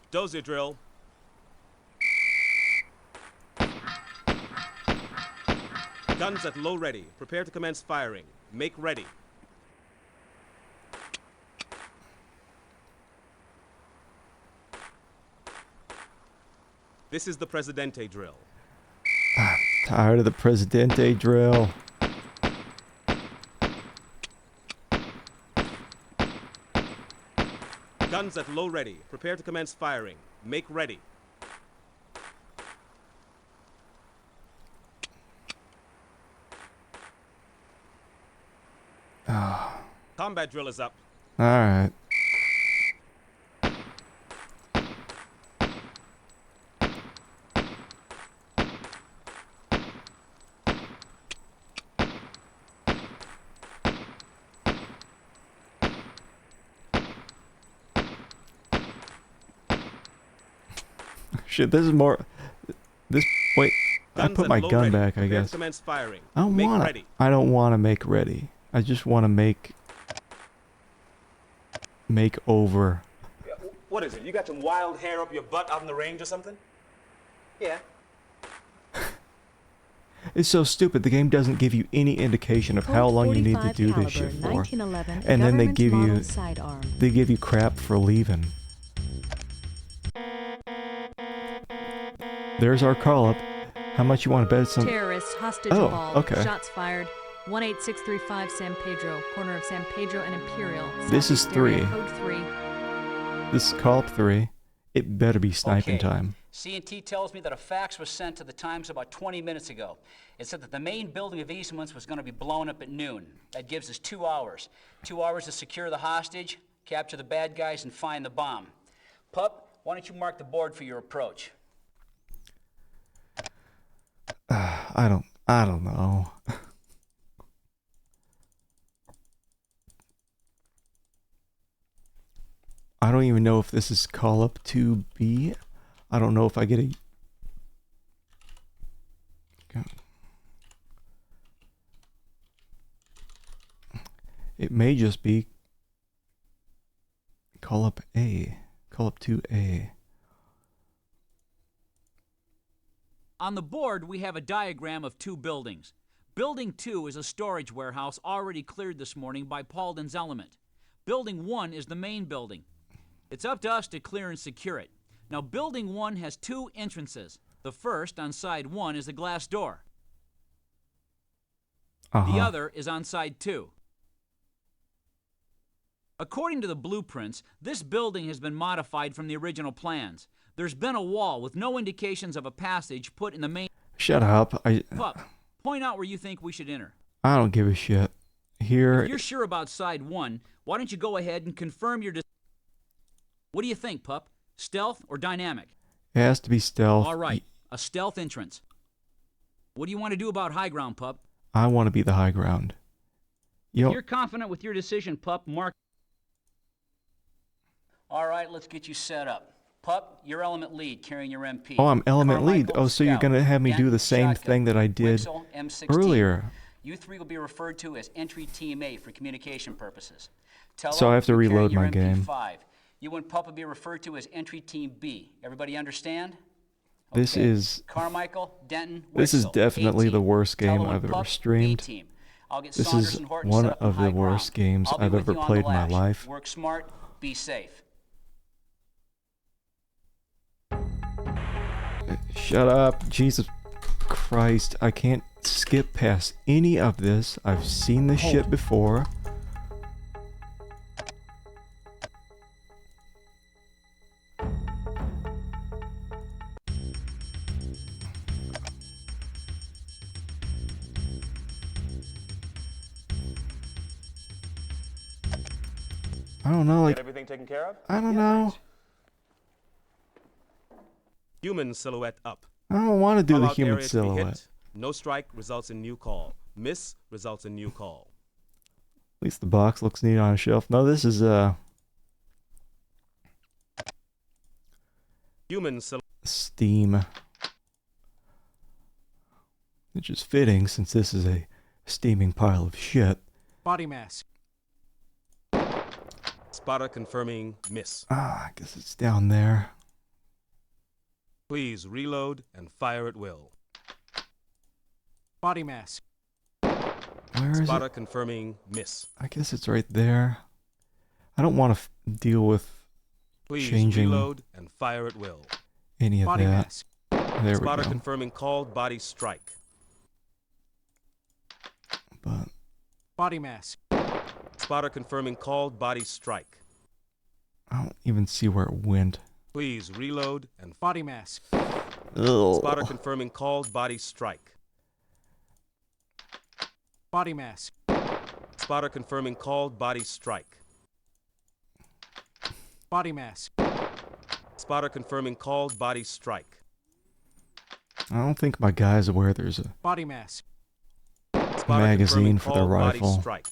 Dozier drill. Guns at low ready. Prepare to commence firing. Make ready. This is the Presidente drill. Tired of the Presidente drill. Guns at low ready. Prepare to commence firing. Make ready. Combat drill is up. Alright. Shit, this is more. This. Wait. I put my gun back, I guess. Firing. I don't want to. I don't want to make ready. I just want to make over. What is it? You got some wild hair up your butt out in the range or something? Yeah. It's so stupid. The game doesn't give you any indication of how long you need to do this shit for, and then they give you crap for leaving. There's our call up. How much you want to bet some? Terrorist hostage involved. Okay. Shots fired. 18635 San Pedro, corner of San Pedro and Imperial. This is Southeast area, 3. Code 3. This is call up 3. It better be sniping time. C&T tells me that a fax was sent to the Times about 20 minutes ago. It said that the main building of Eastman's was going to be blown up at noon. That gives us 2 hours. 2 hours to secure the hostage, capture the bad guys, and find the bomb. Pup, why don't you mark the board for your approach? I don't know. I don't even know if this is call up 2B. I don't know if I get a... It may just be call up A. Call up 2A. On the board, we have a diagram of 2 buildings. Building 2 is a storage warehouse already cleared this morning by Paulden's Element. Building 1 is the main building. It's up to us to clear and secure it. Now, Building 1 has 2 entrances. The first, on side 1, is a glass door. The other is on side 2. According to the blueprints, this building has been modified from the original plans. There's been a wall with no indications of a passage put in the main... Shut up. Pup, point out where you think we should enter. I don't give a shit. Here... If you're sure about side 1, why don't you go ahead and confirm your... What do you think, Pup? Stealth or dynamic? It has to be stealth. All right, a stealth entrance. What do you want to do about high ground, Pup? I want to be the high ground. If you're confident with your decision, Pup, mark... All right, let's get you set up. Pup, your element lead, carrying your MP. Oh, I'm element lead. Carmichael, Oh, so you're scout. going to have me do the same Shotgun. thing that I did Wixel, M16. earlier. You 3 will be referred to as entry team A for communication purposes. Tello, So I have to you're reload carrying my your game. MP5. You and Pup will be referred to as entry team B. Everybody understand? This is... Carmichael, Denton, This is Wixel, definitely the worst game Tello and I've ever Pup, streamed. B-team. I'll get This Saunders is and Horton one set up on of the high worst ground. games I'll be I've with ever you on played the in my lash. life. Work smart, be safe. Shut up. Jesus Christ. I can't skip past any of this. I've seen this shit before. I don't know, like... Get everything taken care of? I don't know. Human silhouette up. I don't want to do the Call-out human area to be hit. silhouette. No strike results in new call. Miss results in new call. At least the box looks neat on a shelf. No, this is Human Steam. Which is fitting since this is a steaming pile of shit. Body mask. Spotter confirming miss. I guess it's down there. Please reload and fire at will. Body mask. Where is Spotter it? confirming miss. I guess it's right there. I don't want to deal with Please changing reload and fire at will. any of Body that. mask. There Spotter we go. confirming called body strike. But Body mask. Spotter confirming called body strike. I don't even see where it went. Please reload and Body mask. Ugh. Spotter confirming called body strike. Body mask. Spotter confirming called body strike. Body mask. Spotter confirming called body strike. I don't think my guy's aware there's a Body mask. Spotter magazine confirming for the called body rifle. strike.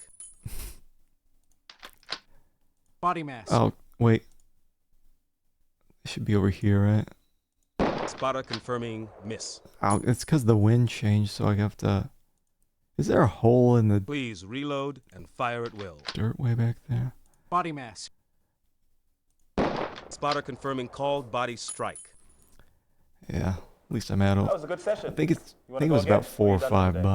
Body mask. Oh, wait. It should be over here, right? Spotter confirming miss. Oh, it's because the wind changed, so I have to... Is there a hole in the Please reload and fire at will. dirt way back there? Body mask. Spotter confirming called body strike. Yeah, at least I'm out of... That was a good session. I think You it wanna was go again? about $4 or Or you done for $5. today?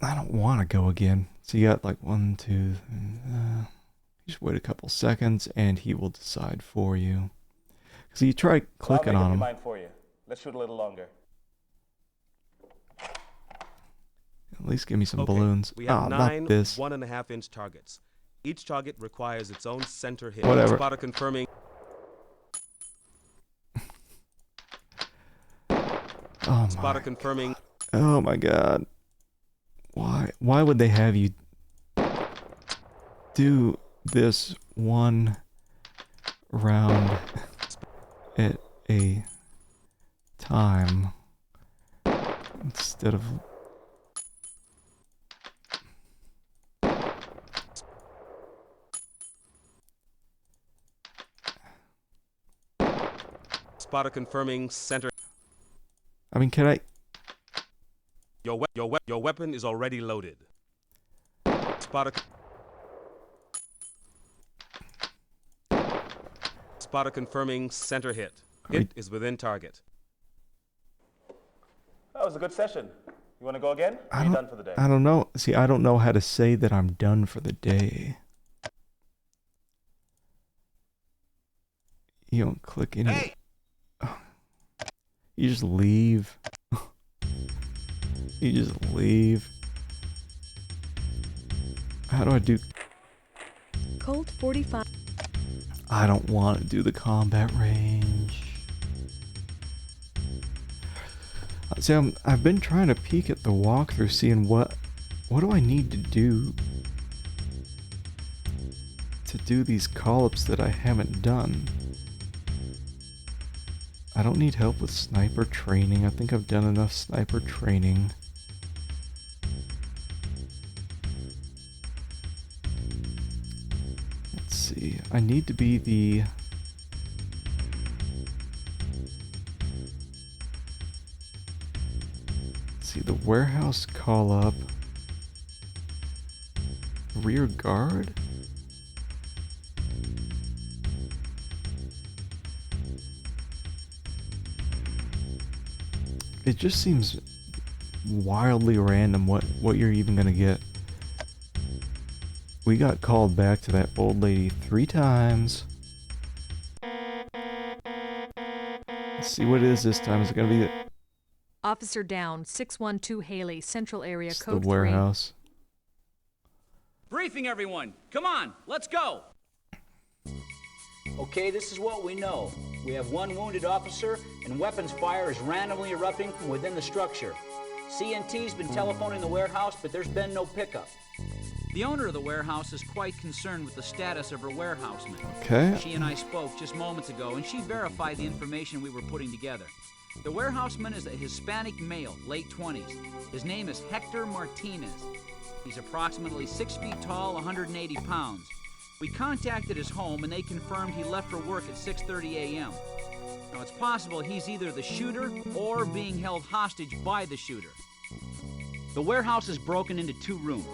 I don't want to go again. So you got like 1, 2... just wait a couple seconds and he will decide for you. So you try clicking I'll make up on your him. mind for you. Let's shoot a little longer. At least give me some Okay, balloons. We have Ah, 9 not this. 1.5-inch targets. Each target requires its own center hit. Whatever. Spotter confirming. Oh Spotter my confirming. Oh my god. Why would they have you do this one round at a time instead of Spotter confirming center. I mean, can I Your weapon is already loaded. Spotter. Spotter confirming center hit. Hit is within target. That was a good session. You want to go again? Or are you done for the day? I don't know. See, I don't know how to say that I'm done for the day. You don't click any. Hey! You just leave. You just leave. How do I do? Colt 45. I don't want to do the combat range. See, I've been trying to peek at the walkthrough, seeing what do I need to do these call-ups that I haven't done. I don't need help with sniper training. I think I've done enough sniper training. Let's see. I need to be the... Let's see, the warehouse call-up. Rear guard? It just seems wildly random what you're even gonna get. We got called back to that old lady 3 times. Let's see what it is this time. Is it gonna be Officer down, 612 Haley, Central Area the Code 3. warehouse? Briefing, everyone. Come on, let's go. Okay, this is what we know. We have 1 wounded officer, and weapons fire is randomly erupting from within the structure. CNT's been telephoning the warehouse, but there's been no pickup. The owner of the warehouse is quite concerned with the status of her warehouseman. Okay. She and I spoke just moments ago, and she verified the information we were putting together. The warehouseman is a Hispanic male, late 20s. His name is Hector Martinez. He's approximately 6 feet tall, 180 pounds. We contacted his home, and they confirmed he left for work at 6:30 a.m. Now, it's possible he's either the shooter or being held hostage by the shooter. The warehouse is broken into 2 rooms.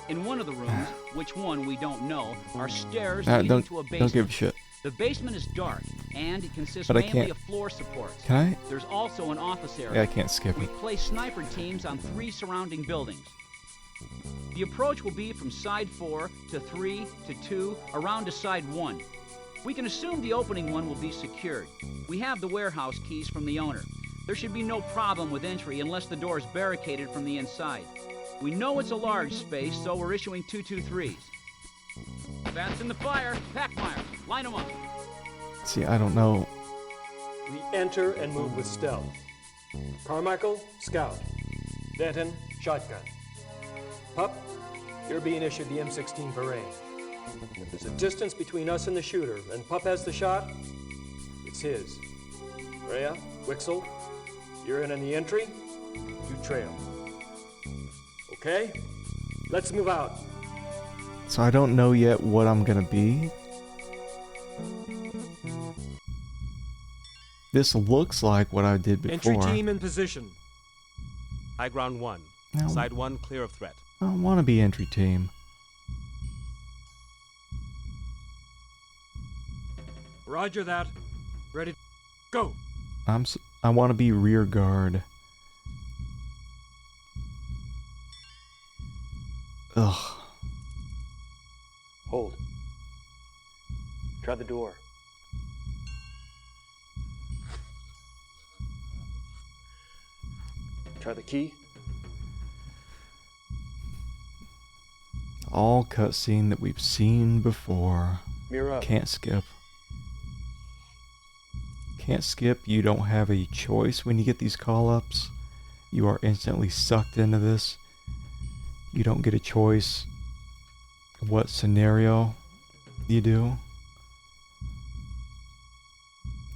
In one of the rooms, which one we don't know, are stairs leading to a basement. Don't give a shit. The basement is dark, and it consists But I mainly can't- of floor supports. Can I? There's also an office area. Yeah, I can't skip it. We've placed sniper teams on 3 surrounding buildings. The approach will be from side 4 to 3 to 2, around to side 1. We can assume the opening one will be secured. We have the warehouse keys from the owner. There should be no problem with entry unless the door is barricaded from the inside. We know it's a large space, so we're issuing 223s. Bats in the fire, pack fire, line them up. See, I don't know. We enter and move with stealth. Carmichael, scout. Denton, shotgun. Pup, you're being issued the M16 parade. If there's a distance between us and the shooter, and Pup has the shot, it's his. Rhea, Wixel, you're in on the entry, you trail. Okay? Let's move out. So I don't know yet what I'm gonna be. This looks like what I did before. Entry team in position. High ground 1. No. Side 1 clear of threat. I don't want to be entry team. Roger that. Ready, go. I want to be rear guard. Ugh. Hold. Try the door. Try the key. All cutscene that we've seen before. Mirror up. Can't skip. Can't skip. You don't have a choice when you get these call-ups. You are instantly sucked into this. You don't get a choice what scenario you do.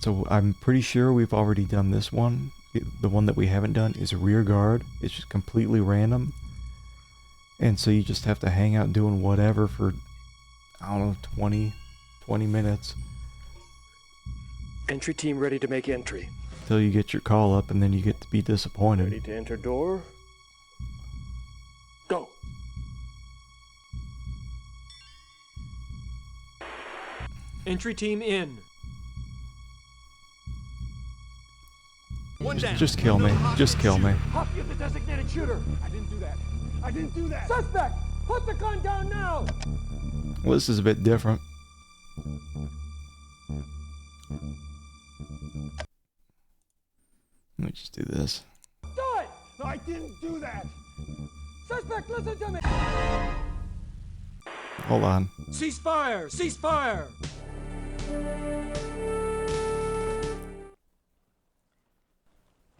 So I'm pretty sure we've already done this one. The one that we haven't done is rear guard. It's just completely random. And so you just have to hang out doing whatever for, I don't know, 20 minutes. Entry team ready to make entry. Till you get your call up, and then you get to be disappointed. Ready to enter door. Go. Entry team in. One down. Just kill me. Just kill me. Pup, you're the designated shooter. I didn't do that. I didn't do that. Suspect! Put the gun down now! Well, this is a bit different. Let me just do this. Do it! No, I didn't do that. Suspect, listen to me. Hold on. Cease fire! Cease fire!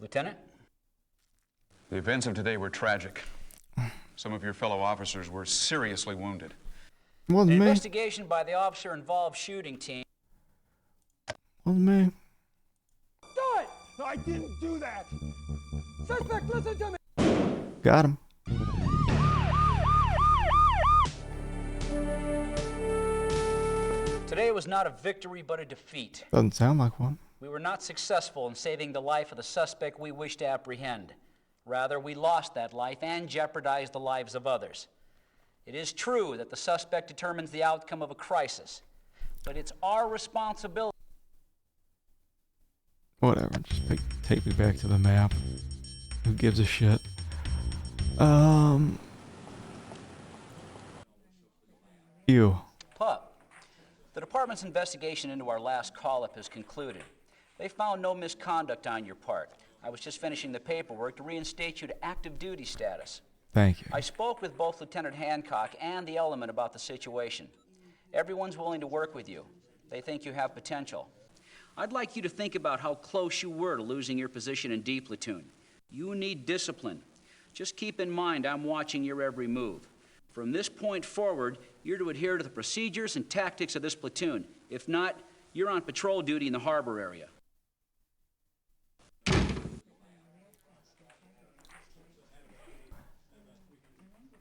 Lieutenant? The events of today were tragic. Some of your fellow officers were seriously wounded. Wasn't An me. investigation by the officer-involved shooting team. Wasn't me. Do it! No, I didn't do that. Suspect, listen to me. Got him. Today was not a victory, but a defeat. Doesn't sound like one. We were not successful in saving the life of the suspect we wished to apprehend. Rather, we lost that life and jeopardized the lives of others. It is true that the suspect determines the outcome of a crisis, but it's our responsibility. Whatever. Just take me back to the map. Who gives a shit? You. Pup, the department's investigation into our last call-up has concluded. They found no misconduct on your part. I was just finishing the paperwork to reinstate you to active duty status. Thank you. I spoke with both Lieutenant Hancock and the element about the situation. Everyone's willing to work with you. They think you have potential. I'd like you to think about how close you were to losing your position in D platoon. You need discipline. Just keep in mind I'm watching your every move. From this point forward, you're to adhere to the procedures and tactics of this platoon. If not, you're on patrol duty in the harbor area.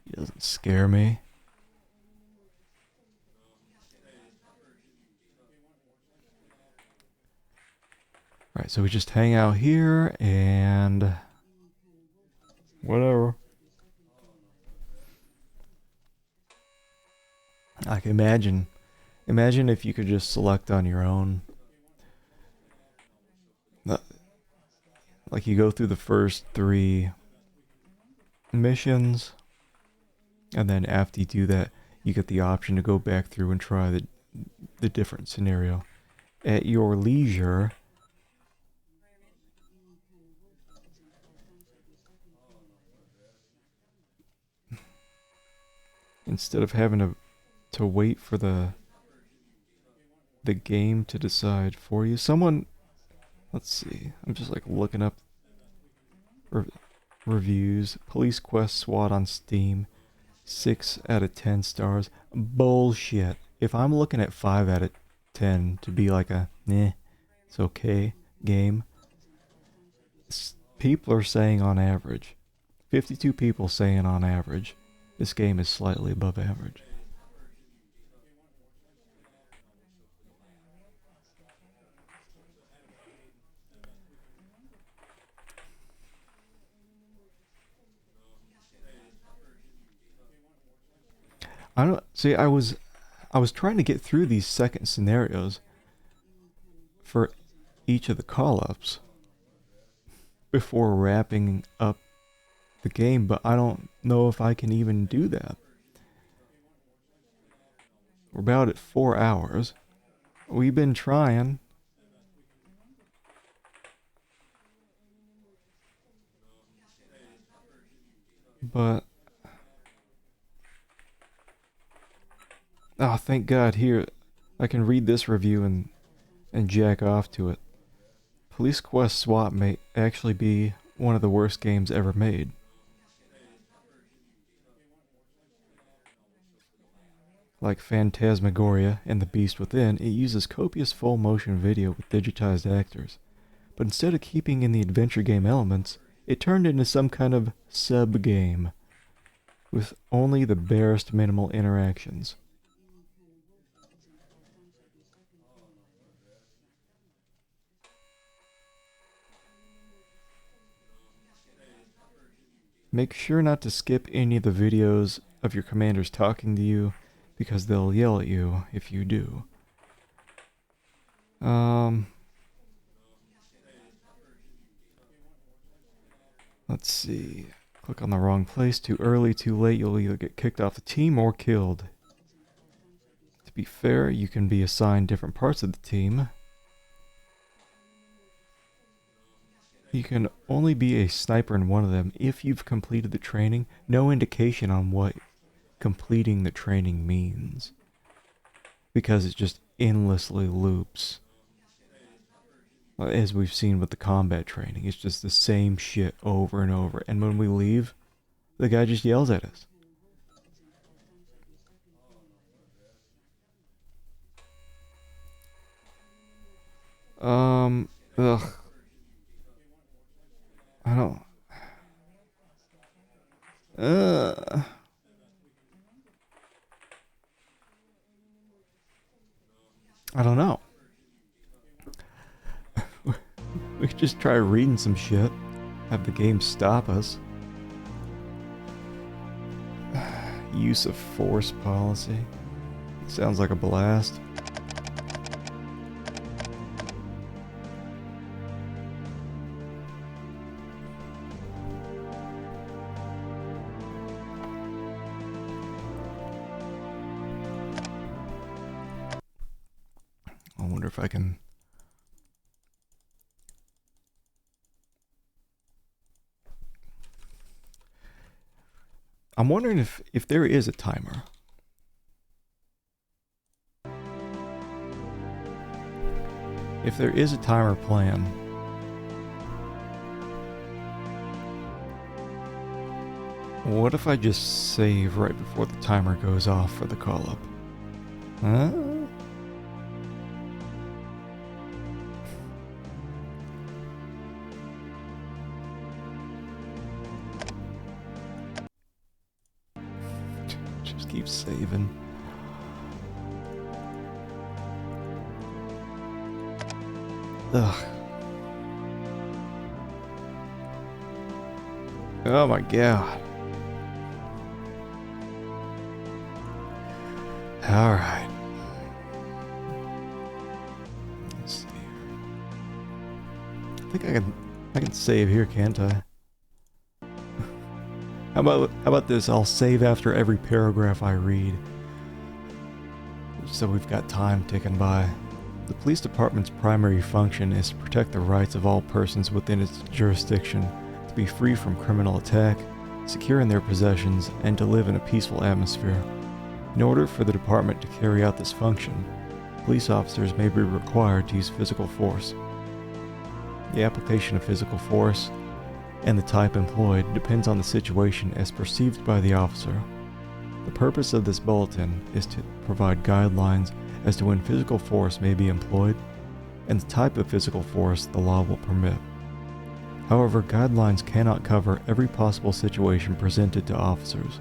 He doesn't scare me. Right, so we just hang out here and whatever. Like imagine if you could just select on your own. Like you go through the first 3 missions, and then after you do that, you get the option to go back through and try the different scenario at your leisure. Instead of having to wait for the game to decide for you. Someone, let's see, I'm just like looking up reviews. Police Quest SWAT on Steam, 6 out of 10 stars. Bullshit. If I'm looking at 5 out of 10 to be like a, it's okay game, people are saying on average, 52 people saying on average, this game is slightly above average. I don't see. I was trying to get through these second scenarios for each of the call-ups before wrapping up the game, but I don't know if I can even do that. We're about at 4 hours. We've been trying. But oh, thank God, here I can read this review and jack off to it. Police Quest SWAT may actually be one of the worst games ever made. Like Phantasmagoria and The Beast Within, it uses copious full motion video with digitized actors. But instead of keeping in the adventure game elements, it turned into some kind of sub-game with only the barest minimal interactions. Make sure not to skip any of the videos of your commanders talking to you, because they'll yell at you if you do. Let's see. Click on the wrong place. Too early, too late. You'll either get kicked off the team or killed. To be fair, you can be assigned different parts of the team. You can only be a sniper in one of them if you've completed the training. No indication on what completing the training means, because it just endlessly loops. As we've seen with the combat training, it's just the same shit over and over, and when we leave, the guy just yells at us. Ugh. I don't. I don't know. We could just try reading some shit. Have the game stop us. Use of force policy. Sounds like a blast. I wonder if I can... I'm wondering if there is a timer. If there is a timer plan, What if I just save right before the timer goes off for the call-up? Huh? Just keep saving. Ugh. Oh my god. Alright. Let's see. I think I can save here, can't I? How about this? I'll save after every paragraph I read. So we've got time ticking by. The police department's primary function is to protect the rights of all persons within its jurisdiction, to be free from criminal attack, secure in their possessions, and to live in a peaceful atmosphere. In order for the department to carry out this function, police officers may be required to use physical force. The application of physical force and the type employed depends on the situation as perceived by the officer. The purpose of this bulletin is to provide guidelines as to when physical force may be employed and the type of physical force the law will permit. However, guidelines cannot cover every possible situation presented to officers.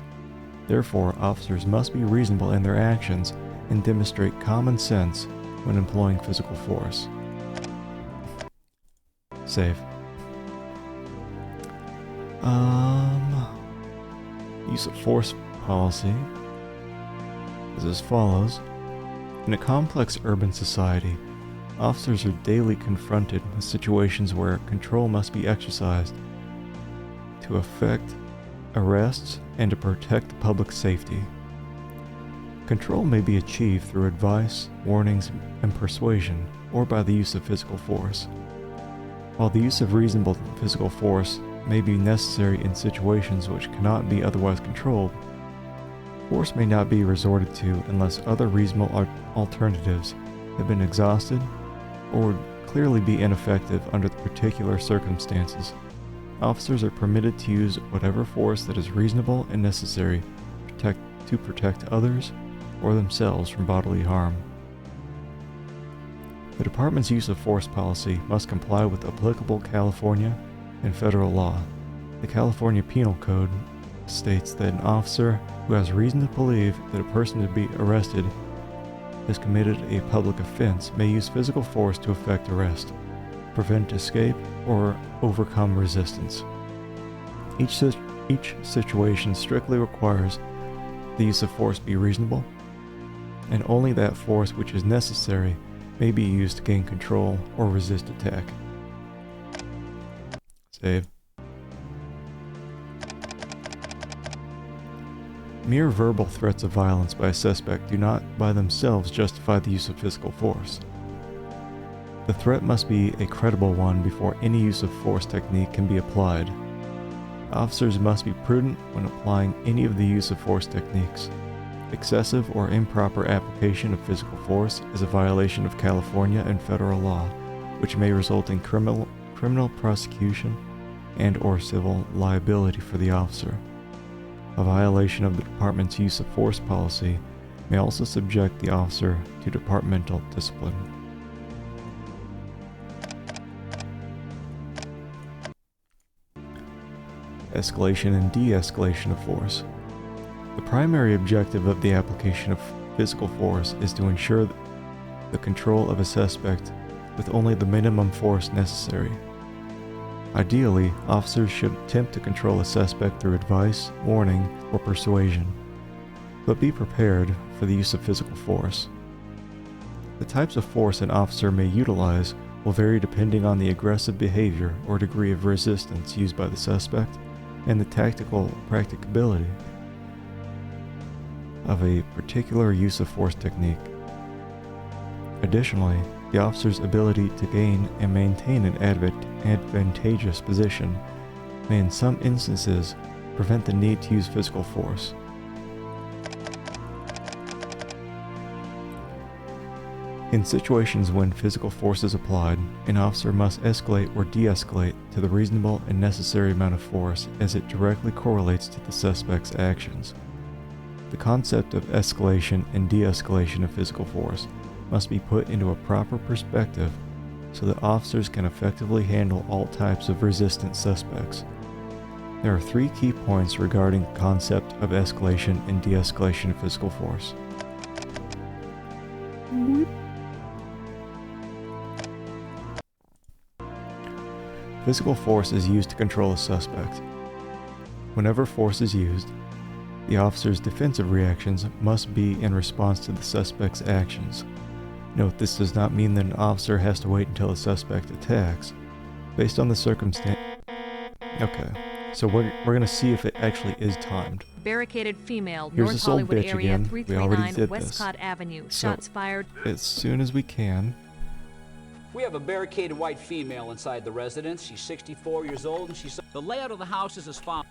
Therefore, officers must be reasonable in their actions and demonstrate common sense when employing physical force. Save. Use of force policy is as follows. In a complex urban society, officers are daily confronted with situations where control must be exercised to effect arrests and to protect the public safety. Control may be achieved through advice, warnings, and persuasion, or by the use of physical force. While the use of reasonable physical force may be necessary in situations which cannot be otherwise controlled, force may not be resorted to unless other reasonable alternatives have been exhausted or would clearly be ineffective under the particular circumstances. Officers are permitted to use whatever force that is reasonable and necessary to protect others or themselves from bodily harm. The department's use of force policy must comply with applicable California and federal law. The California Penal Code states that an officer who has reason to believe that a person to be arrested has committed a public offense may use physical force to effect arrest, prevent escape, or overcome resistance. Each situation strictly requires the use of force be reasonable, and only that force which is necessary may be used to gain control or resist attack. Save. Mere verbal threats of violence by a suspect do not by themselves justify the use of physical force. The threat must be a credible one before any use of force technique can be applied. Officers must be prudent when applying any of the use of force techniques. Excessive or improper application of physical force is a violation of California and federal law, which may result in criminal prosecution and/or civil liability for the officer. A violation of the department's use of force policy may also subject the officer to departmental discipline. Escalation and de-escalation of force. The primary objective of the application of physical force is to ensure the control of a suspect with only the minimum force necessary. Ideally, officers should attempt to control a suspect through advice, warning, or persuasion, but be prepared for the use of physical force. The types of force an officer may utilize will vary depending on the aggressive behavior or degree of resistance used by the suspect and the tactical practicability of a particular use of force technique. Additionally, the officer's ability to gain and maintain an advantageous position may in some instances prevent the need to use physical force. In situations when physical force is applied, an officer must escalate or de-escalate to the reasonable and necessary amount of force as it directly correlates to the suspect's actions. The concept of escalation and de-escalation of physical force must be put into a proper perspective so that officers can effectively handle all types of resistant suspects. There are 3 key points regarding the concept of escalation and de-escalation of physical force. Physical force is used to control a suspect. Whenever force is used, the officer's defensive reactions must be in response to the suspect's actions. Note, this does not mean that an officer has to wait until a suspect attacks. Based on the circumstance... Okay, so we're going to see if it actually is timed. Barricaded female, Here's North this old Hollywood bitch area, again. We already 339 did Westcott this. Avenue. So, Shots fired. as soon as we can. We have a barricaded white female inside the residence. She's 64 years old and she's... The layout of the house is as follows.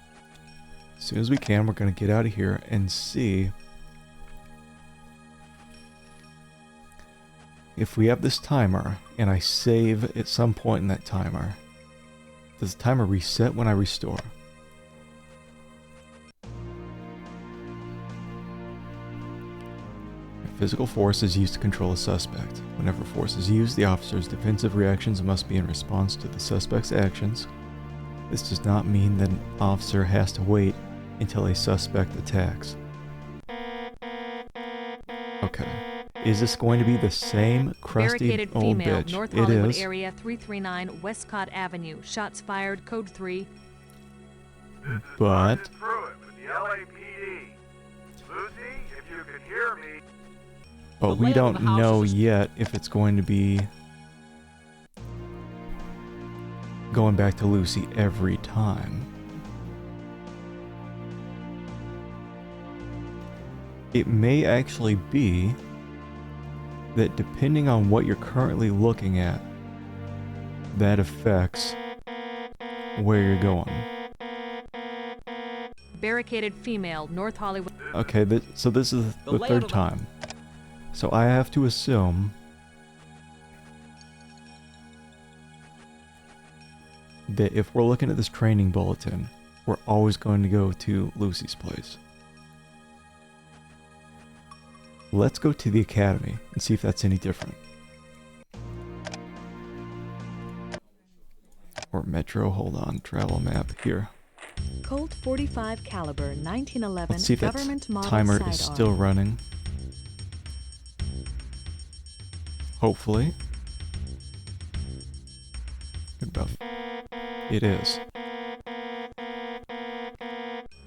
As soon as we can, we're going to get out of here and see if we have this timer and I save at some point in that timer. Does the timer reset when I restore? Physical force is used to control a suspect. Whenever force is used, the officer's defensive reactions must be in response to the suspect's actions. This does not mean that an officer has to wait until a suspect attacks. Okay. Is this going to be the same crusty Barricaded old female, bitch? North It Hollywood is. area, 339 Westcott Avenue. Shots fired. Code 3. But Pruitt with the LAPD. Lucy, if you could hear me. But we don't know yet if it's going to be going back to Lucy every time. It may actually be that depending on what you're currently looking at, that affects where you're going. Barricaded female, North Hollywood. Okay, so this is the third time. So I have to assume that if we're looking at this training bulletin, we're always going to go to Lucy's place. Let's go to the academy and see if that's any different. Or Metro, hold on, travel map here. Colt 45 caliber 1911 Let's see if that government model timer sidearm. is still running. Hopefully. Good buff. It is.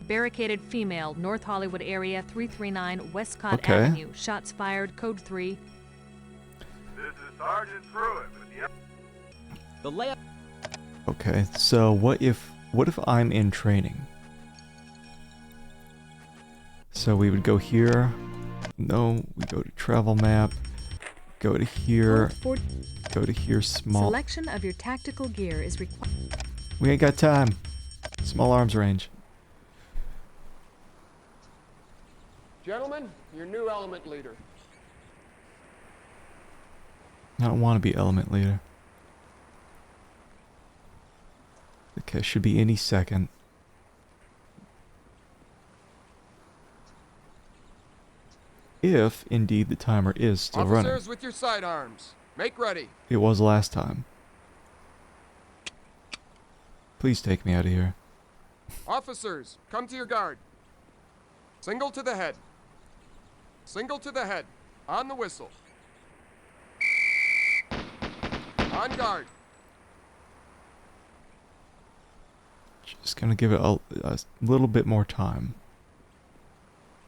Barricaded female, North Hollywood area, 339 Westcott Okay. Avenue. Shots fired. Code 3. This is Sergeant Pruitt with the... The layout. Okay, so what if I'm in training? So we would go here. No, we go to travel map. Go to here. Go to here, small. Selection of your tactical gear is required. We ain't got time. Small arms range. Gentlemen, your new element leader. I don't want to be element leader. Okay, should be any second. If, indeed, the timer is still running. Officers with your sidearms, make ready. It was last time. Please take me out of here. Officers, come to your guard. Single to the head. Single to the head. On the whistle. On guard. Just gonna give it a little bit more time.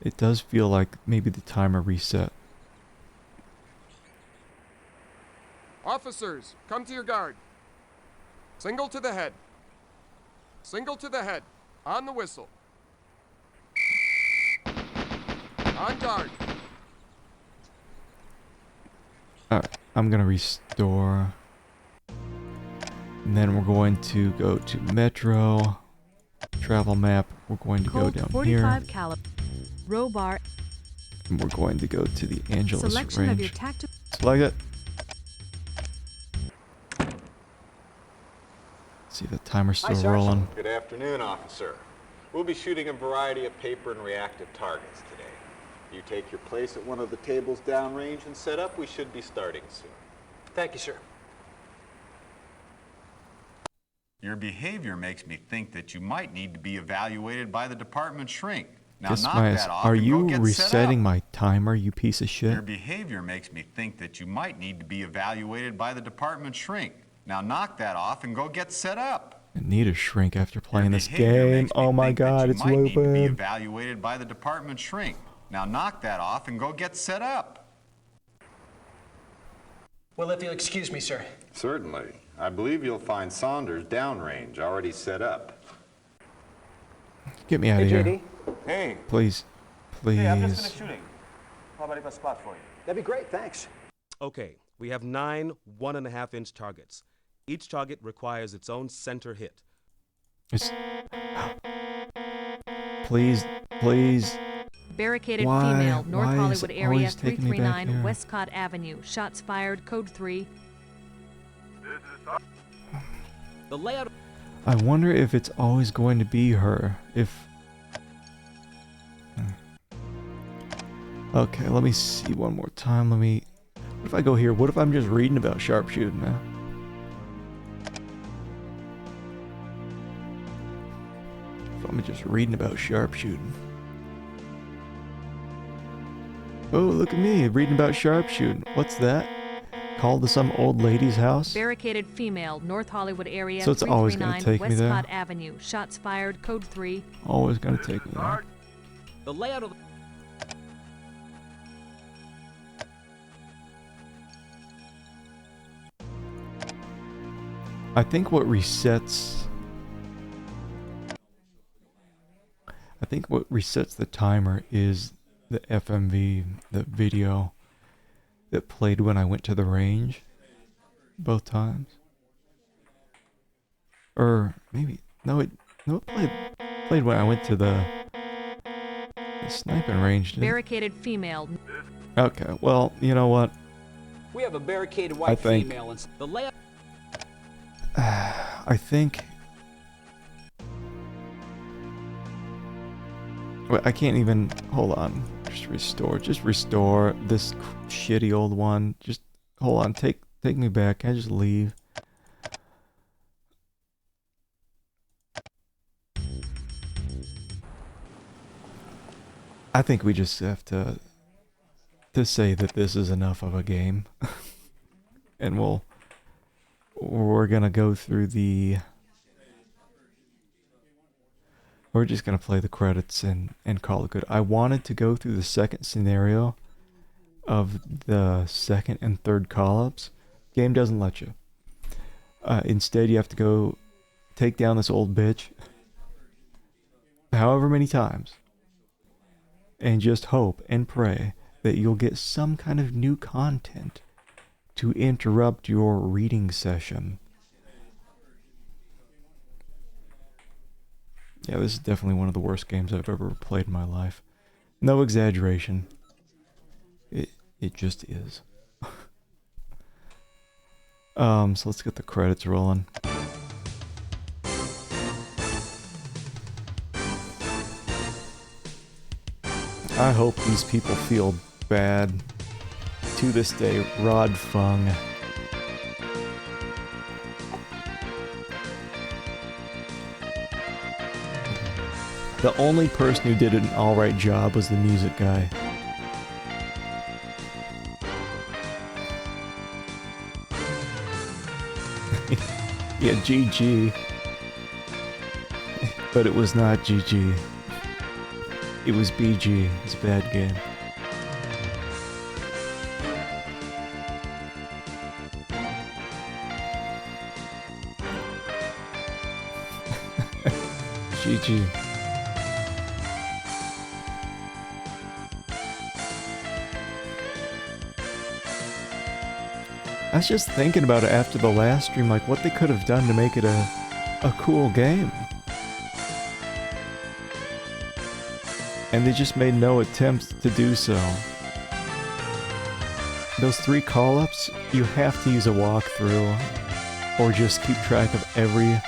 It does feel like maybe the timer reset. Officers, come to your guard. Single to the head. Single to the head. On the whistle. On guard. Alright, I'm gonna restore. And then we're going to go to Metro. Travel map. We're going to go Colt down 45 here. caliber. Row bar. And we're going to go to the Angeles Selection range. of your tactical. Select it. See, the timer's still rolling. Good afternoon, officer. We'll be shooting a variety of paper and reactive targets today. You take your place at one of the tables downrange and set up. We should be starting soon. Thank you, sir. Your behavior makes me think that you might need to be evaluated by the department shrink. Now Kiss knock my ass. that off Are and you go get set resetting up. my timer, you piece of shit? Your behavior makes me think that you might need to be evaluated by the department shrink. Now knock that off and go get set up. I need to shrink after playing this behavior game. makes me Oh my think that god, you it's might way need to be bad. evaluated by the department shrink. Now knock that off and go get set up. Well, if you'll excuse me, sir. Certainly. I believe you'll find Saunders downrange, already set up. Get me out of here. Hey. Please. Please. Hey, I've just finished shooting. How about if I spot for you? That'd be great, thanks. Okay, we have 9 1.5-inch targets. Each target requires its own center hit. Please. Please. Barricaded Why? female, North Why is Hollywood it area, always taking me back 339 there? Westcott Avenue. Shots fired, code 3. The layout. I wonder if it's always going to be her. Okay, let me see one more time. What if I go here? What if I'm just reading about sharpshooting now? If I'm just reading about sharpshooting. Oh, look at me, reading about sharpshooting. What's that? Called to some old lady's house? Barricaded female, North Hollywood area, So it's always gonna 339 take me there? Westcott Avenue. Shots fired, code 3. Always gonna take me there. The layout of. I think what resets the timer is the FMV, the video that played when I went to the range both times. Or maybe it played when I went to the sniping range. Didn't it? Barricaded female. Okay, well, you know what? We have a barricaded I white think- female and the layout. I think. Wait, I can't even. Hold on. Just restore this shitty old one. Just hold on. Take me back. Can I just leave? I think we just have to say that this is enough of a game, and we're gonna go through the. We're just gonna play the credits and call it good. I wanted to go through the second scenario of the second and third call-ups. Game doesn't let you. Instead, you have to go take down this old bitch however many times and just hope and pray that you'll get some kind of new content to interrupt your reading session. Yeah, this is definitely one of the worst games I've ever played in my life. No exaggeration. It just is. So let's get the credits rolling. I hope these people feel bad. To this day, Rod Fung. The only person who did an alright job was the music guy. Yeah, GG. But it was not GG. It was BG. It's a bad game. GG. I was just thinking about it after the last stream, like what they could have done to make it a cool game. and they just made no attempt to do so. Those 3 call-ups, you have to use a walkthrough, or just keep track of every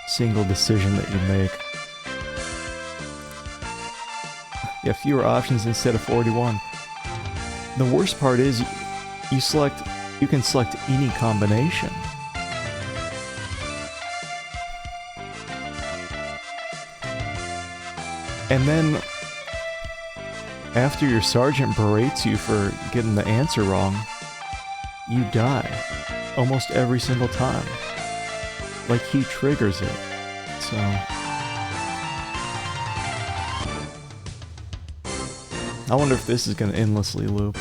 single decision that you make. Yeah, fewer options instead of 41. The worst part is, you can select any combination. And then, after your sergeant berates you for getting the answer wrong, you die. Almost every single time. Like, he triggers it. So... I wonder if this is going to endlessly loop.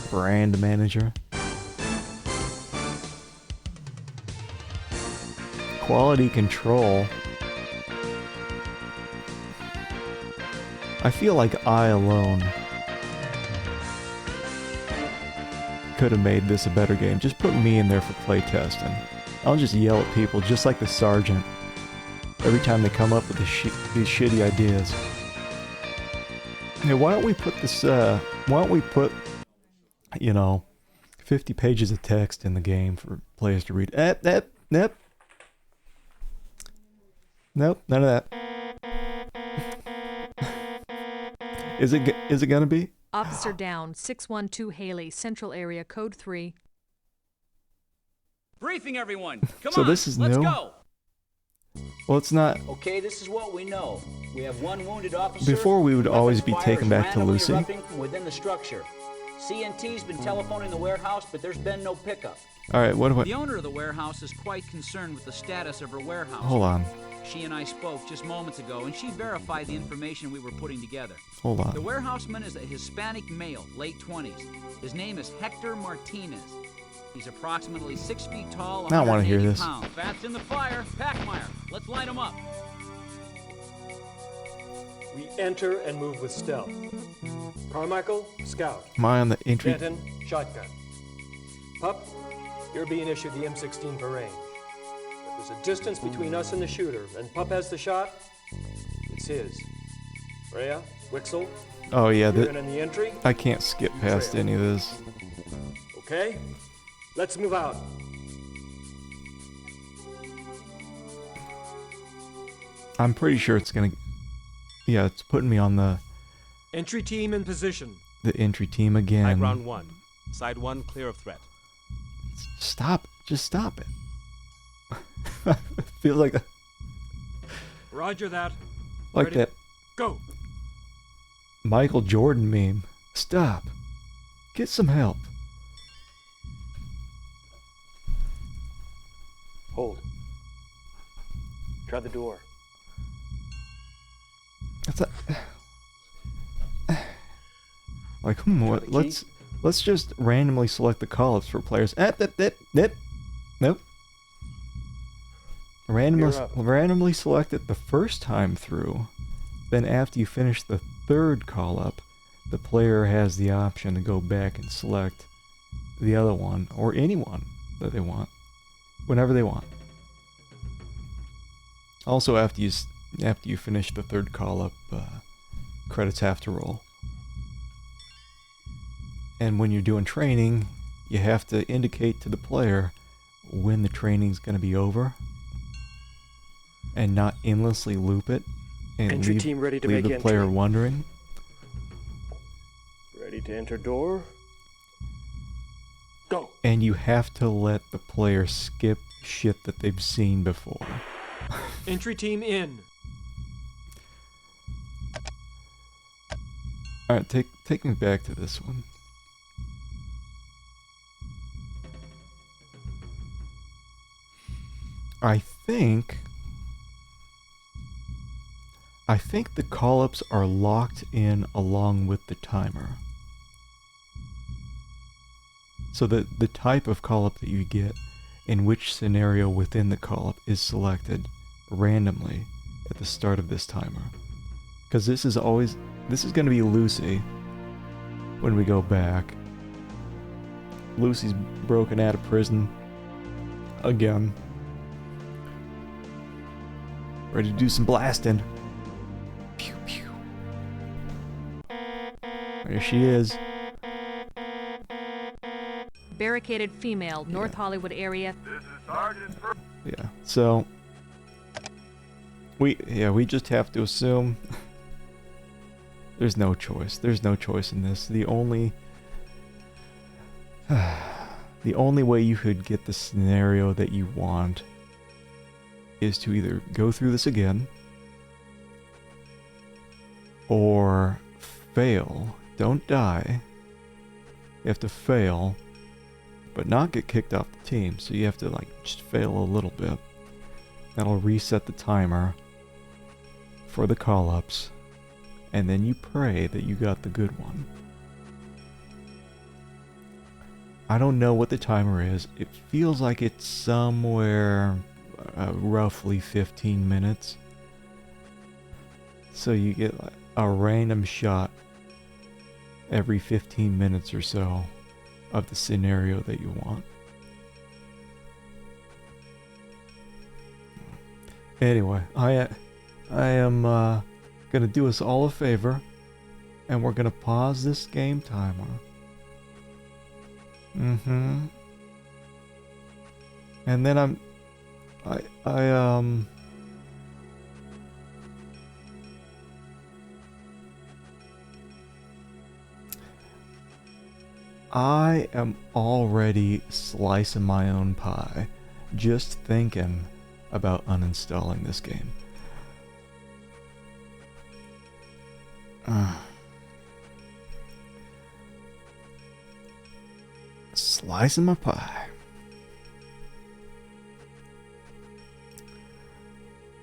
Brand manager. Quality control. I feel like I alone could have made this a better game. Just put me in there for playtesting. I'll just yell at people just like the sergeant every time they come up with these shitty ideas. Hey, why don't we put this, why don't we put, you know, 50 pages of text in the game for players to read? Nope, none of that. Is it gonna be? Officer down, 612 Haley, Central Area, Code 3. Briefing, everyone. Come So on, this is let's new? go. Well, it's not. Okay, this is what we know. We have 1 wounded officer. Before we would always be Weapons taken fire is back to randomly Lucy. erupting from within the structure. CNT's been telephoning the warehouse, but there's been no pickup. Alright, what do I... The owner of the warehouse is quite concerned with the status of her warehouse. Hold on. She and I spoke just moments ago, and she verified the information we were putting together. Hold on. The warehouseman is a Hispanic male, late 20s. His name is Hector Martinez. He's approximately 6 feet tall, I don't wanna hear 180 this. pounds. Fats in the fire. Packmeyer. Let's light him up. We enter and move with stealth. Carmichael, scout. Am I on the entry? Denton, shotgun. Pup, you're being issued the M16 for range. If there's a distance between us and the shooter, and Pup has the shot, it's his. Rhea, Wixel, Oh yeah, you're in the entry. I can't skip past any of this. Okay, let's move out. I'm pretty sure it's gonna... Yeah, it's putting me on the Entry team in position. entry team High again. ground 1. Side 1 clear of threat. Stop. Just stop it. Feels like a... Roger that. Like Ready? that Go. Michael Jordan meme. Stop. Get some help. Hold. Try the door. That's a... Like, let's just randomly select the call-ups for players. Nope. Randomly select it the first time through. Then after you finish the 3rd call-up, the player has the option to go back and select the other one, or any one that they want, whenever they want. Also, after you finish the 3rd call-up, credits have to roll. And when you're doing training, you have to indicate to the player when the training's going to be over, and not endlessly loop it and Entry leave, team ready to leave make the player entry. wondering. Ready to enter door. Go. And you have to let the player skip shit that they've seen before. Entry team in. Alright, take me back to this one. I think the call-ups are locked in along with the timer. So that the type of call-up that you get and which scenario within the call-up is selected randomly at the start of this timer. Because this is going to be Lucy when we go back. Lucy's broken out of prison again. Ready to do some blasting. Pew pew. There she is. Barricaded female, North Hollywood area. This is Sergeant Yeah. So we just have to assume there's no choice. There's no choice in this. The only way you could get the scenario that you want is to either go through this again or fail. Don't die. You have to fail, but not get kicked off the team. So you have to like just fail a little bit. That'll reset the timer for the call-ups, and then you pray that you got the good one. I don't know what the timer is. It feels like it's somewhere roughly 15 minutes. So you get a random shot every 15 minutes or so of the scenario that you want. Anyway, I am gonna do us all a favor, and we're gonna pause this game timer. And then I am already slicing my own pie just thinking about uninstalling this game. Slicing my pie.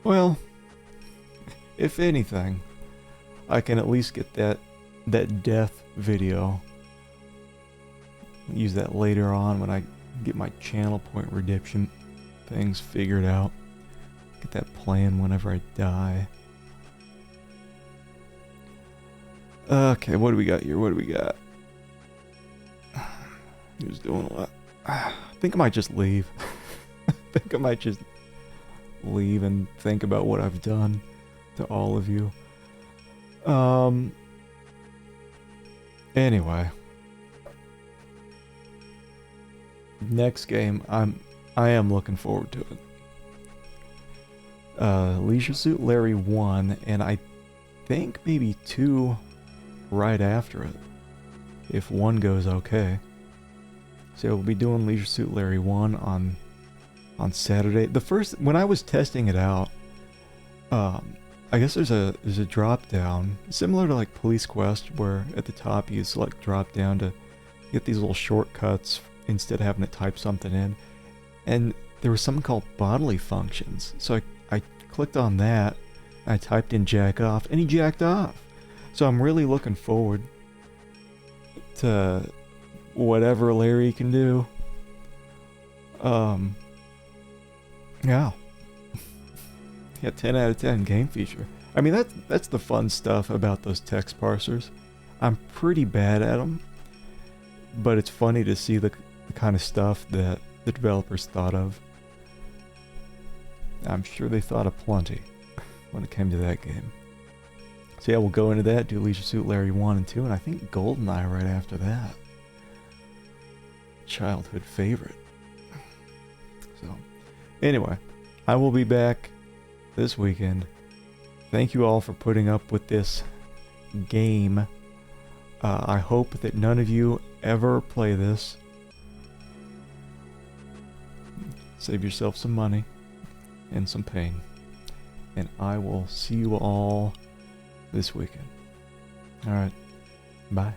Well, if anything, I can at least get that death video. Use that later on when I get my channel point redemption things figured out. Get that plan whenever I die. Okay, what do we got here? What do we got? Who's doing a lot? I think I might just leave. I think I might just leave and think about what I've done to all of you. Anyway. Next game, I am looking forward to it. Leisure Suit Larry 1, and I think maybe 2 right after it, if 1 goes okay. So we'll be doing Leisure Suit Larry 1 on Saturday. When I was testing it out, I guess there's a drop down similar to like Police Quest, where at the top you select drop down to get these little shortcuts instead of having to type something in. And there was something called bodily functions. So I clicked on that, I typed in jack off, and he jacked off. So I'm really looking forward to whatever Larry can do. Yeah. Yeah, 10 out of 10 game feature. I mean, that's the fun stuff about those text parsers. I'm pretty bad at them, but it's funny to see the kind of stuff that the developers thought of. I'm sure they thought of plenty when it came to that game. So yeah, we'll go into that, do Leisure Suit Larry 1 and 2, and I think GoldenEye right after that. Childhood favorite. So, anyway, I will be back this weekend. Thank you all for putting up with this game. I hope that none of you ever play this. Save yourself some money and some pain. And I will see you all this weekend. Alright, bye.